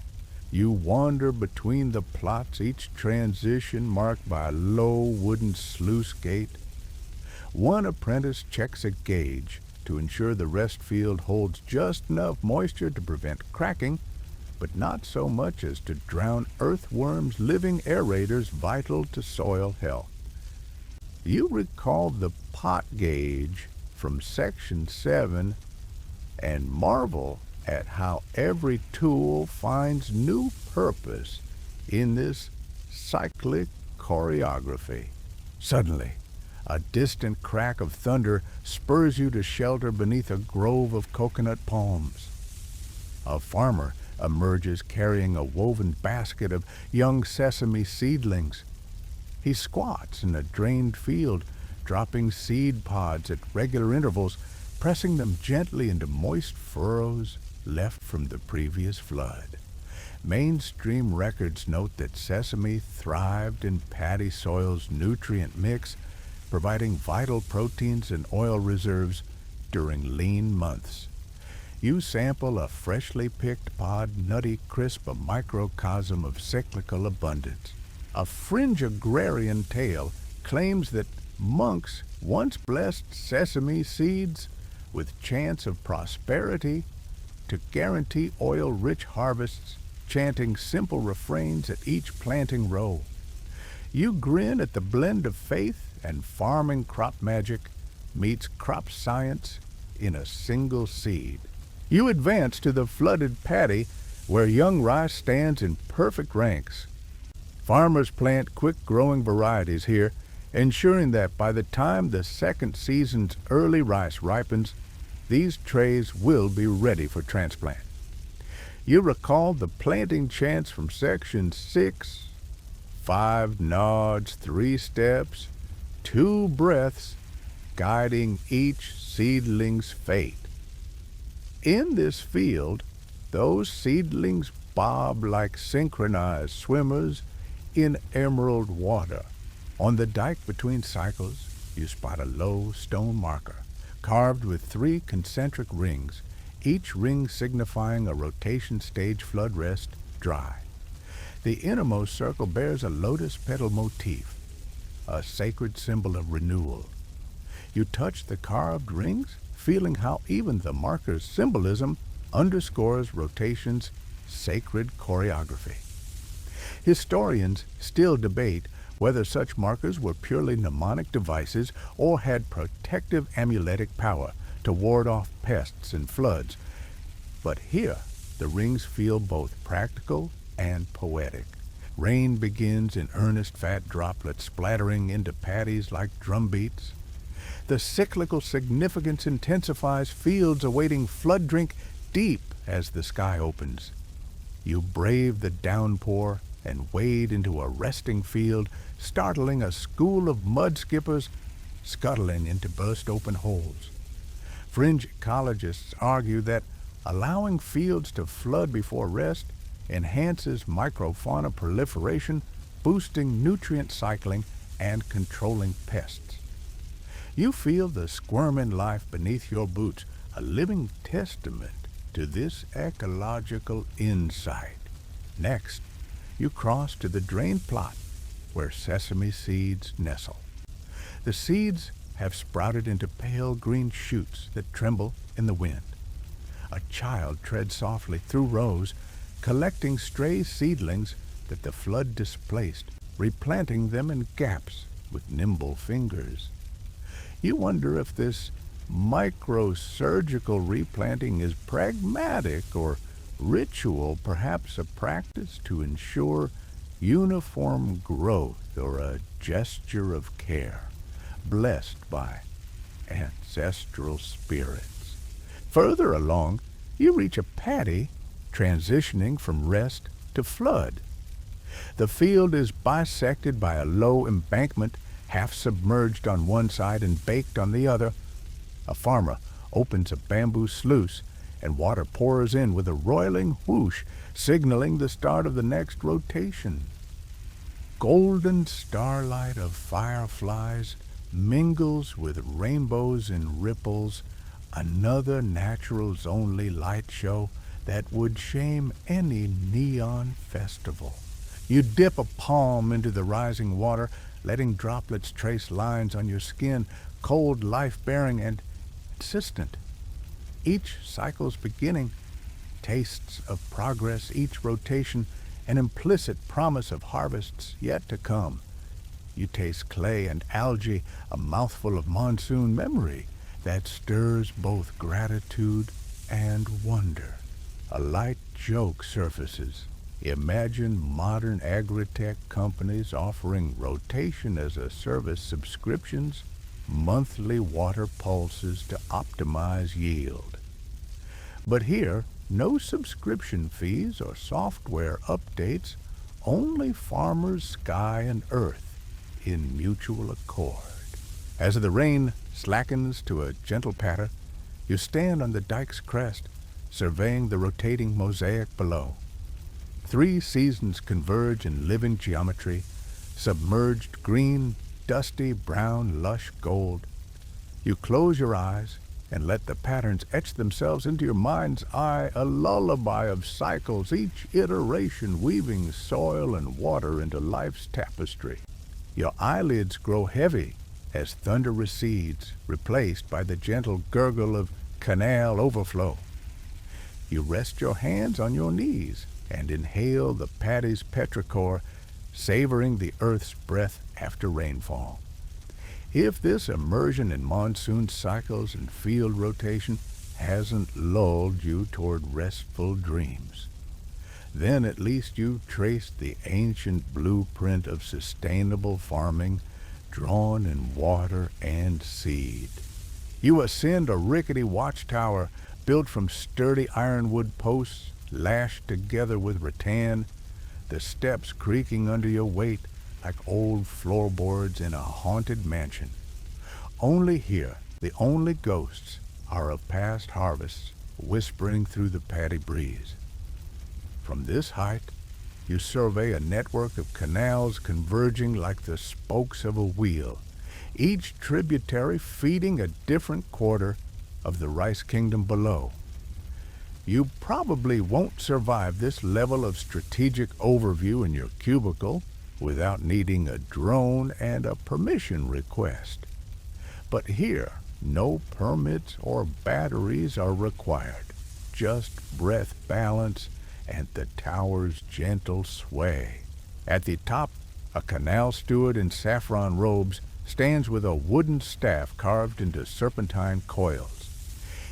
You wander between the plots, each transition marked by a low wooden sluice gate. One apprentice checks a gauge to ensure the rest field holds just enough moisture to prevent cracking, but not so much as to drown earthworms, living aerators vital to soil health. You recall the pot gauge from Section 7 and marvel at how every tool finds new purpose in this cyclic choreography. Suddenly, a distant crack of thunder spurs you to shelter beneath a grove of coconut palms. A farmer emerges carrying a woven basket of young sesame seedlings. He squats in a drained field, dropping seed pods at regular intervals, pressing them gently into moist furrows left from the previous flood. Mainstream records note that sesame thrived in paddy soil's nutrient mix, providing vital proteins and oil reserves during lean months. You sample a freshly picked pod, nutty crisp, a microcosm of cyclical abundance. A fringe agrarian tale claims that monks once blessed sesame seeds with chance of prosperity to guarantee oil-rich harvests, chanting simple refrains at each planting row. You grin at the blend of faith and farming crop magic meets crop science in a single seed. You advance to the flooded paddy where young rice stands in perfect ranks. Farmers plant quick-growing varieties here, ensuring that by the time the second season's early rice ripens, these trays will be ready for transplant. You recall the planting chants from section 6, 5 nods, 3 steps, 2 breaths, guiding each seedling's fate. In this field, those seedlings bob like synchronized swimmers in emerald water. On the dike between cycles, you spot a low stone marker, carved with 3 concentric rings, each ring signifying a rotation stage flood rest dry. The innermost circle bears a lotus petal motif, a sacred symbol of renewal. You touch the carved rings, feeling how even the marker's symbolism underscores rotation's sacred choreography. Historians still debate whether such markers were purely mnemonic devices or had protective amuletic power to ward off pests and floods. But here, the rings feel both practical and poetic. Rain begins in earnest fat droplets splattering into paddies like drumbeats. The cyclical significance intensifies, fields awaiting flood drink deep as the sky opens. You brave the downpour and wade into a resting field, startling a school of mud skippers scuttling into burst-open holes. Fringe ecologists argue that allowing fields to flood before rest enhances microfauna proliferation, boosting nutrient cycling and controlling pests. You feel the squirming life beneath your boots, a living testament to this ecological insight. Next, you cross to the drained plot where sesame seeds nestle. The seeds have sprouted into pale green shoots that tremble in the wind. A child treads softly through rows, collecting stray seedlings that the flood displaced, replanting them in gaps with nimble fingers. You wonder if this microsurgical replanting is pragmatic or ritual, perhaps a practice to ensure uniform growth or a gesture of care, blessed by ancestral spirits. Further along, you reach a paddy transitioning from rest to flood. The field is bisected by a low embankment, half submerged on one side and baked on the other. A farmer opens a bamboo sluice, and water pours in with a roiling whoosh, signaling the start of the next rotation. Golden starlight of fireflies mingles with rainbows and ripples, another natural's only light show that would shame any neon festival. You dip a palm into the rising water, letting droplets trace lines on your skin, cold, life-bearing, and insistent. Each cycle's beginning, tastes of progress, each rotation, an implicit promise of harvests yet to come. You taste clay and algae, a mouthful of monsoon memory that stirs both gratitude and wonder. A light joke surfaces. Imagine modern agri-tech companies offering rotation as a service subscriptions, monthly water pulses to optimize yield. But here, no subscription fees or software updates, only farmers, sky, and earth in mutual accord. As the rain slackens to a gentle patter, you stand on the dike's crest, surveying the rotating mosaic below. 3 seasons converge in living geometry, submerged green, dusty, brown, lush gold. You close your eyes and let the patterns etch themselves into your mind's eye, a lullaby of cycles, each iteration weaving soil and water into life's tapestry. Your eyelids grow heavy as thunder recedes, replaced by the gentle gurgle of canal overflow. You rest your hands on your knees and inhale the paddy's petrichor, savoring the earth's breath after rainfall. If this immersion in monsoon cycles and field rotation hasn't lulled you toward restful dreams, Then at least you traced the ancient blueprint of sustainable farming drawn in water and seed. You ascend a rickety watchtower built from sturdy ironwood posts lashed together with rattan, the steps creaking under your weight like old floorboards in a haunted mansion. Only here, the only ghosts are of past harvests whispering through the paddy breeze. From this height, you survey a network of canals converging like the spokes of a wheel, each tributary feeding a different quarter of the rice kingdom below. You probably won't survive this level of strategic overview in your cubicle without needing a drone and a permission request. But here, no permits or batteries are required, just breath balance and the tower's gentle sway. At the top, a canal steward in saffron robes stands with a wooden staff carved into serpentine coils.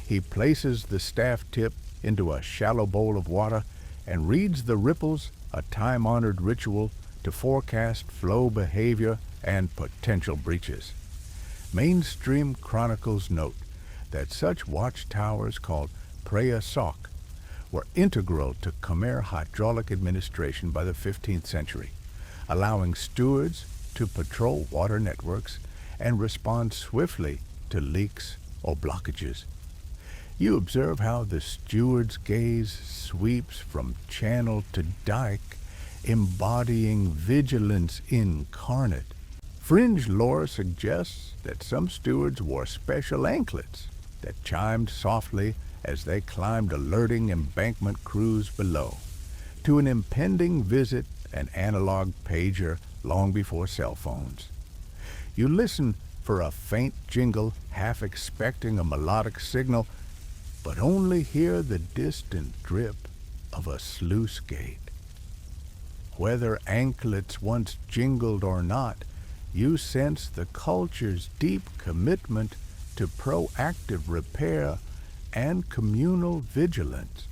He places the staff tip into a shallow bowl of water and reads the ripples, a time-honored ritual to forecast flow behavior and potential breaches. Mainstream chronicles note that such watchtowers called Preah Sok were integral to Khmer hydraulic administration by the 15th century, allowing stewards to patrol water networks and respond swiftly to leaks or blockages. You observe how the steward's gaze sweeps from channel to dike, embodying vigilance incarnate. Fringe lore suggests that some stewards wore special anklets that chimed softly as they climbed alerting embankment crews below. To an impending visit, an analog pager long before cell phones. You listen for a faint jingle, half expecting a melodic signal, but only hear the distant drip of a sluice gate. Whether anklets once jingled or not, you sense the culture's deep commitment to proactive repair and communal vigilance.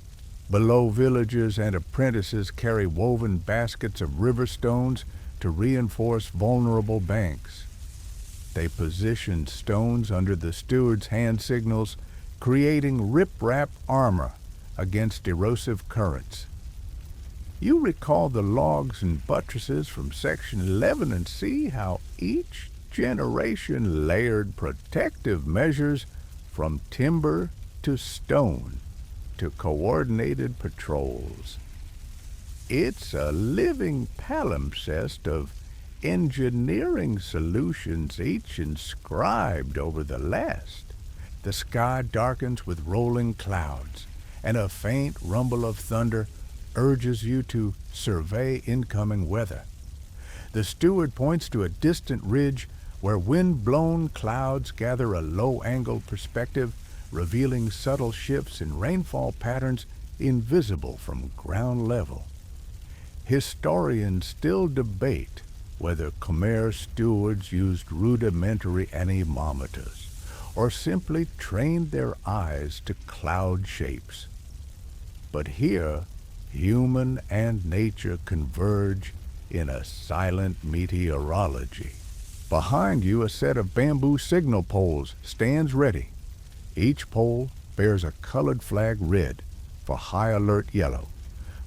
Below, villagers and apprentices carry woven baskets of river stones to reinforce vulnerable banks. They position stones under the steward's hand signals, creating rip-rap armor against erosive currents. You recall the logs and buttresses from Section 11 and see how each generation layered protective measures from timber to stone to coordinated patrols. It's a living palimpsest of engineering solutions, each inscribed over the last. The sky darkens with rolling clouds, and a faint rumble of thunder urges you to survey incoming weather. The steward points to a distant ridge where wind-blown clouds gather a low-angle perspective, revealing subtle shifts in rainfall patterns invisible from ground level. Historians still debate whether Khmer stewards used rudimentary anemometers or simply trained their eyes to cloud shapes. But here, human and nature converge in a silent meteorology. Behind you, a set of bamboo signal poles stands ready. Each pole bears a colored flag, red for high alert, yellow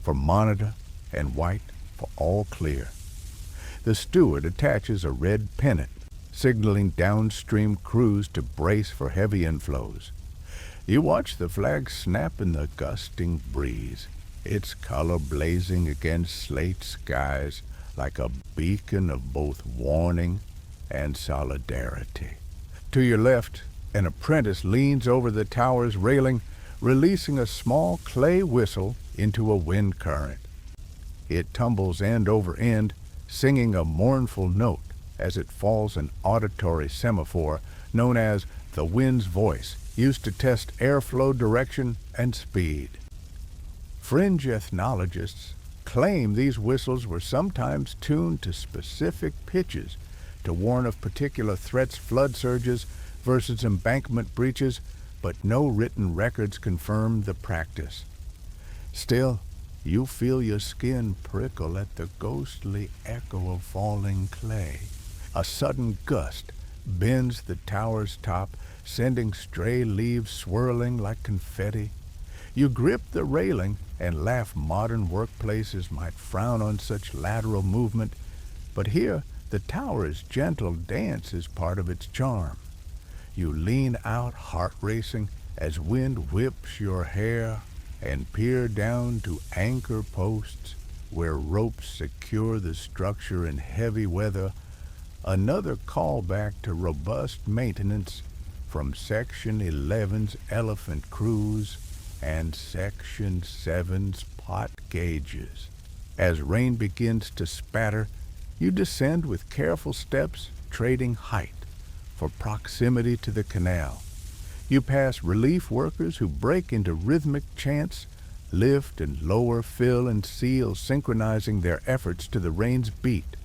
for monitor, and white for all clear. The steward attaches a red pennant, signaling downstream crews to brace for heavy inflows. You watch the flag snap in the gusting breeze, its color blazing against slate skies like a beacon of both warning and solidarity. To your left, an apprentice leans over the tower's railing, releasing a small clay whistle into a wind current. It tumbles end over end, singing a mournful note as it falls an auditory semaphore known as the wind's voice, used to test airflow direction and speed. Fringe ethnologists claim these whistles were sometimes tuned to specific pitches to warn of particular threats, flood surges versus embankment breaches, but no written records confirm the practice. Still, You feel your skin prickle at the ghostly echo of falling clay. A sudden gust bends the tower's top, sending stray leaves swirling like confetti. You grip the railing and laugh modern workplaces might frown on such lateral movement, but here the tower's gentle dance is part of its charm. You lean out, heart racing, as wind whips your hair, and peer down to anchor posts where ropes secure the structure in heavy weather, another callback to robust maintenance from Section 11's elephant cruise and Section 7's pot gauges. As rain begins to spatter, you descend with careful steps, trading height for proximity to the canal. You pass relief workers who break into rhythmic chants, lift and lower, fill and seal, synchronizing their efforts to the rain's beat.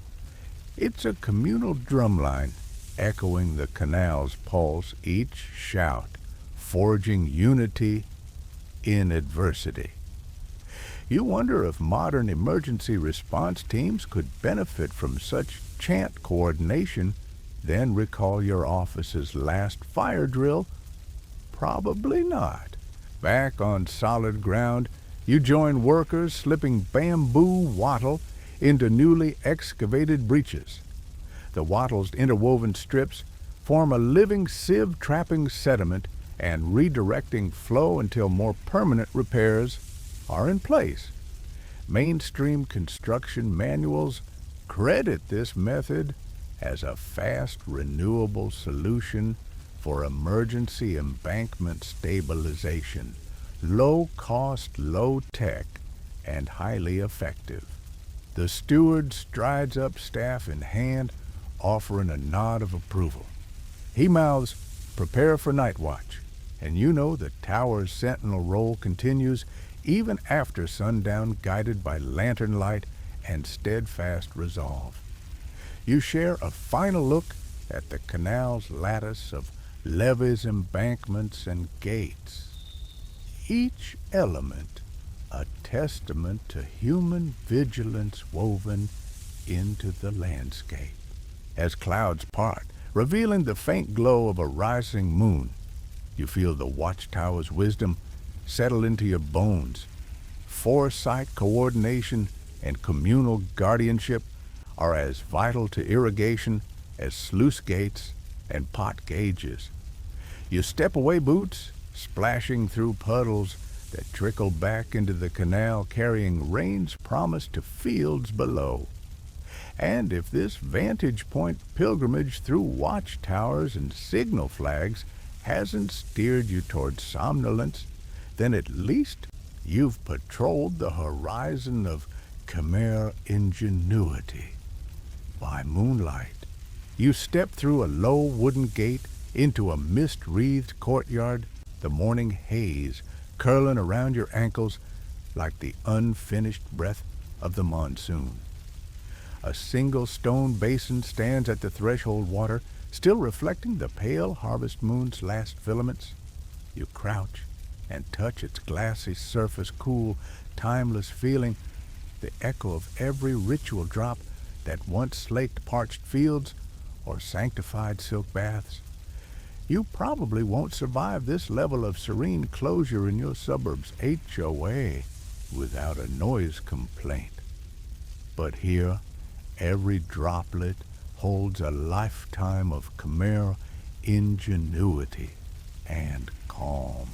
It's a communal drumline, echoing the canal's pulse, each shout, forging unity in adversity. You wonder if modern emergency response teams could benefit from such chant coordination, then recall your office's last fire drill. Probably not. Back on solid ground, you join workers slipping bamboo wattle into newly excavated breaches. The wattle's interwoven strips form a living sieve trapping sediment and redirecting flow until more permanent repairs are in place. Mainstream construction manuals credit this method as a fast, renewable solution for emergency embankment stabilization, low cost, low tech, and highly effective. The steward strides up, staff in hand, offering a nod of approval. He mouths, "Prepare for night watch," and you know the tower's sentinel role continues even after sundown, guided by lantern light and steadfast resolve. You share a final look at the canal's lattice of levees, embankments, and gates. Each element a testament to human vigilance woven into the landscape. As clouds part, revealing the faint glow of a rising moon, you feel the watchtower's wisdom settle into your bones. Foresight, coordination, and communal guardianship are as vital to irrigation as sluice gates and pot gauges. You step away boots, splashing through puddles that trickle back into the canal, carrying rain's promise to fields below. And if this vantage point pilgrimage through watchtowers and signal flags hasn't steered you toward somnolence, then at least you've patrolled the horizon of Khmer ingenuity. By moonlight, you step through a low wooden gate into a mist-wreathed courtyard, the morning haze curling around your ankles like the unfinished breath of the monsoon. A single stone basin stands at the threshold water, still reflecting the pale harvest moon's last filaments. You crouch and touch its glassy surface, cool, timeless feeling, the echo of every ritual drop that once slaked parched fields or sanctified silk baths. You probably won't survive this level of serene closure in your suburb's HOA without a noise complaint. But here, every droplet holds a lifetime of Khmer ingenuity and calm.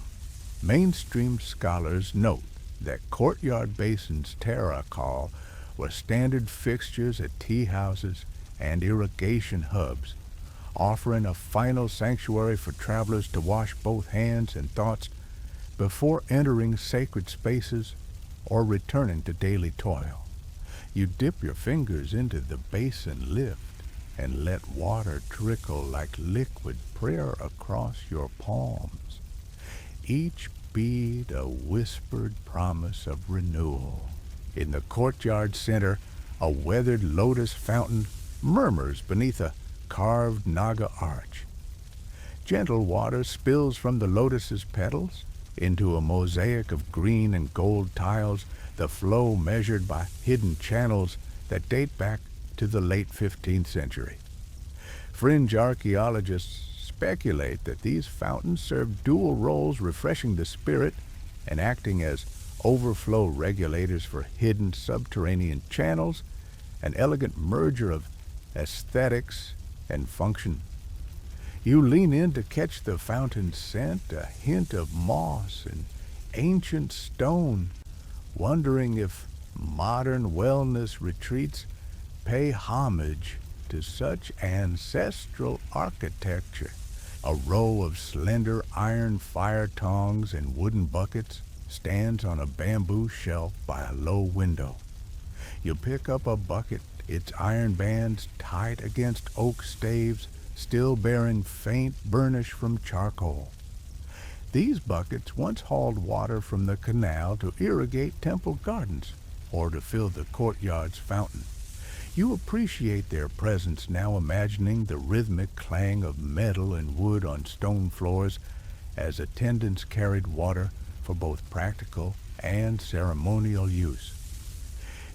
Mainstream scholars note that courtyard basins terracol were standard fixtures at tea houses and irrigation hubs, offering a final sanctuary for travelers to wash both hands and thoughts before entering sacred spaces or returning to daily toil. You dip your fingers into the basin lift and let water trickle like liquid prayer across your palms. Each bead a whispered promise of renewal. In the courtyard center, a weathered lotus fountain murmurs beneath a carved Naga arch. Gentle water spills from the lotus's petals, into a mosaic of green and gold tiles, the flow measured by hidden channels that date back to the late 15th century. Fringe archaeologists speculate that these fountains serve dual roles, refreshing the spirit and acting as overflow regulators for hidden subterranean channels, an elegant merger of aesthetics and function. You lean in to catch the fountain's scent, a hint of moss and ancient stone, wondering if modern wellness retreats pay homage to such ancestral architecture. A row of slender iron fire tongs and wooden buckets stands on a bamboo shelf by a low window. You pick up a bucket, its iron bands tight against oak staves, still bearing faint burnish from charcoal. These buckets once hauled water from the canal to irrigate temple gardens or to fill the courtyard's fountain. You appreciate their presence now, imagining the rhythmic clang of metal and wood on stone floors as attendants carried water for both practical and ceremonial use.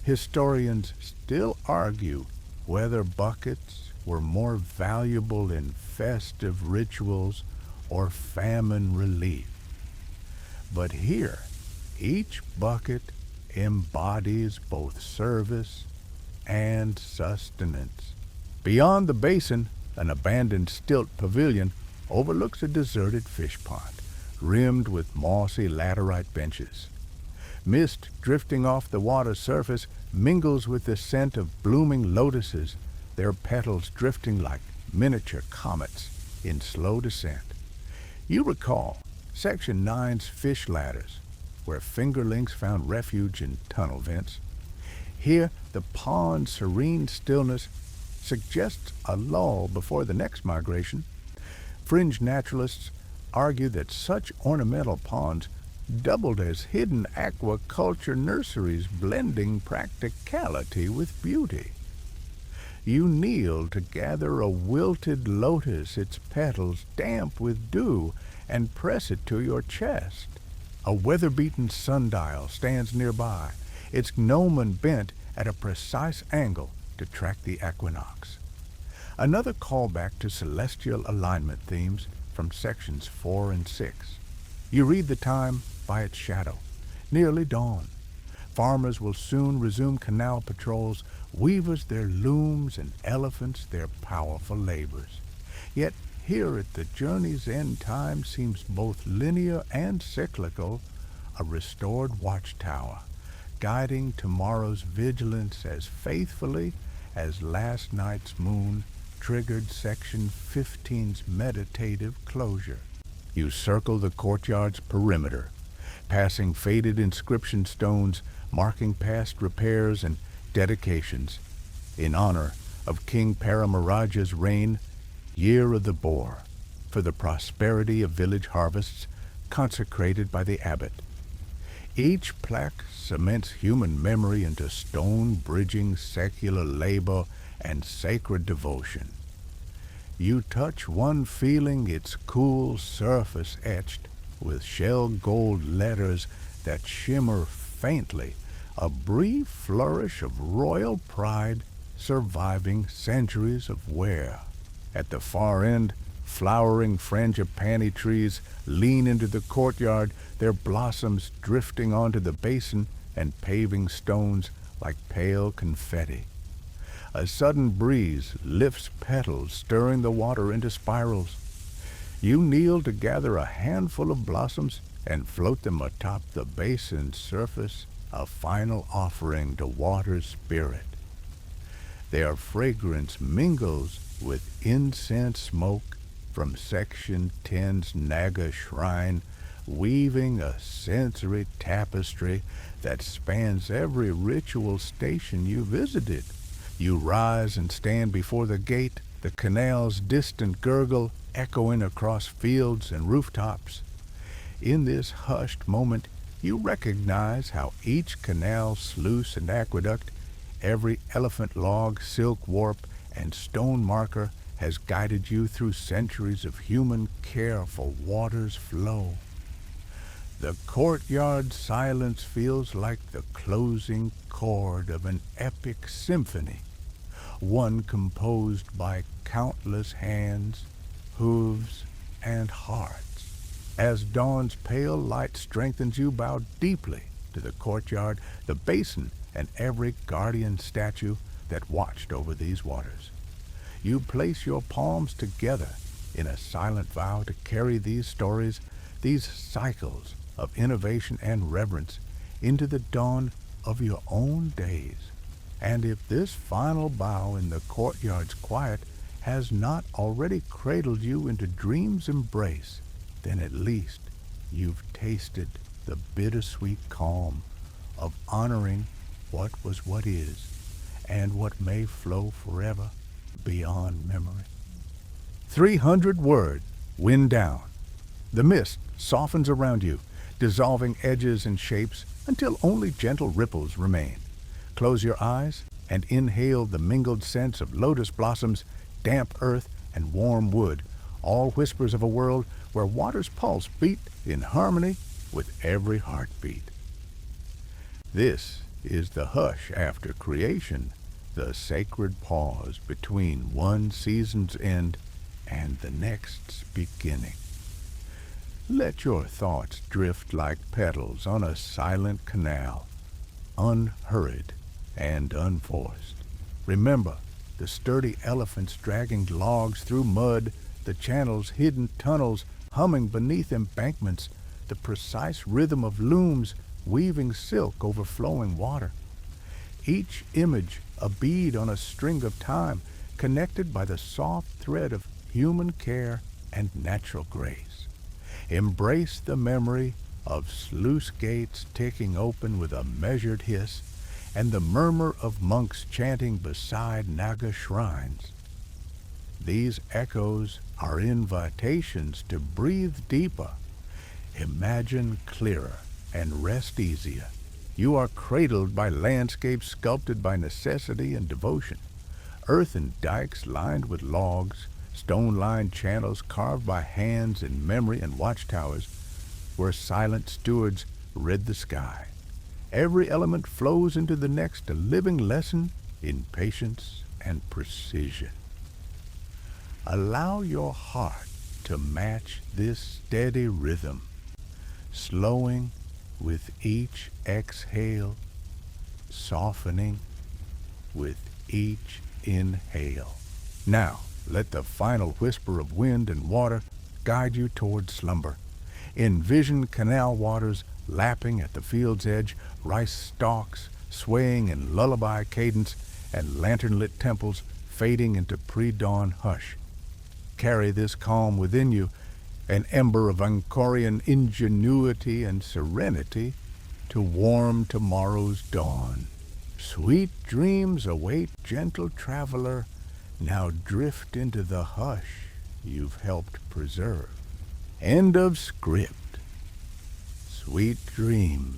Historians still argue whether buckets were more valuable in festive rituals or famine relief. But here, each bucket embodies both service and sustenance. Beyond the basin, an abandoned stilt pavilion overlooks a deserted fish pond, rimmed with mossy laterite benches. Mist drifting off the water surface mingles with the scent of blooming lotuses, their petals drifting like miniature comets in slow descent. You recall Section 9's fish ladders, where fingerlings found refuge in tunnel vents. Here, the pond's serene stillness suggests a lull before the next migration. Fringe naturalists argue that such ornamental ponds doubled as hidden aquaculture nurseries, blending practicality with beauty. You kneel to gather a wilted lotus, its petals damp with dew, and press it to your chest. A weather-beaten sundial stands nearby, its gnomon bent at a precise angle to track the equinox. Another callback to celestial alignment themes from sections 4 and 6. You read the time by its shadow, nearly dawn. Farmers will soon resume canal patrols, weavers their looms, and elephants their powerful labors. Yet here at the journey's end, time seems both linear and cyclical, a restored watchtower, guiding tomorrow's vigilance as faithfully as last night's moon triggered Section 15's meditative closure. You circle the courtyard's perimeter, passing faded inscription stones marking past repairs and dedications in honor of King Paramaraja's reign, Year of the Boar, for the prosperity of village harvests consecrated by the abbot. Each plaque cements human memory into stone, bridging secular labor and sacred devotion. You touch one, feeling its cool surface etched with shell gold letters that shimmer faintly, a brief flourish of royal pride surviving centuries of wear. At the far end, flowering frangipani trees lean into the courtyard, their blossoms drifting onto the basin and paving stones like pale confetti. A sudden breeze lifts petals, stirring the water into spirals. You kneel to gather a handful of blossoms and float them atop the basin's surface, a final offering to water's spirit. Their fragrance mingles with incense smoke from Section 10's Naga shrine, weaving a sensory tapestry that spans every ritual station you visited. You rise and stand before the gate, the canal's distant gurgle echoing across fields and rooftops. In this hushed moment, you recognize how each canal, sluice, and aqueduct, every elephant log, silk warp, and stone marker has guided you through centuries of human care for water's flow. The courtyard silence feels like the closing chord of an epic symphony, one composed by countless hands, hooves, and hearts. As dawn's pale light strengthens, you bow deeply to the courtyard, the basin, and every guardian statue that watched over these waters. You place your palms together in a silent vow to carry these stories, these cycles of innovation and reverence, into the dawn of your own days. And if this final bow in the courtyard's quiet has not already cradled you into dream's embrace, then at least you've tasted the bittersweet calm of honoring what was, what is, and what may flow forever beyond memory. 300 words, wind down. The mist softens around you, dissolving edges and shapes until only gentle ripples remain. Close your eyes and inhale the mingled scents of lotus blossoms, damp earth, and warm wood, all whispers of a world where water's pulse beat in harmony with every heartbeat. This is the hush after creation, the sacred pause between one season's end and the next's beginning. Let your thoughts drift like petals on a silent canal, unhurried and unforced. Remember the sturdy elephants dragging logs through mud, the channel's hidden tunnels humming beneath embankments, the precise rhythm of looms weaving silk over flowing water. Each image a bead on a string of time, connected by the soft thread of human care and natural grace. Embrace the memory of sluice gates ticking open with a measured hiss, and the murmur of monks chanting beside Naga shrines. These echoes are invitations to breathe deeper, imagine clearer, and rest easier. You are cradled by landscapes sculpted by necessity and devotion, earthen dikes lined with logs, stone-lined channels carved by hands in memory, and watchtowers where silent stewards read the sky. Every element flows into the next, a living lesson in patience and precision. Allow your heart to match this steady rhythm, slowing with each exhale, softening with each inhale. Now, let the final whisper of wind and water guide you toward slumber. Envision canal waters lapping at the field's edge, rice stalks swaying in lullaby cadence, and lantern-lit temples fading into pre-dawn hush. Carry this calm within you, an ember of Angkorian ingenuity and serenity, to warm tomorrow's dawn. Sweet dreams await, gentle traveler. Now drift into the hush you've helped preserve. End of script. Sweet dreams.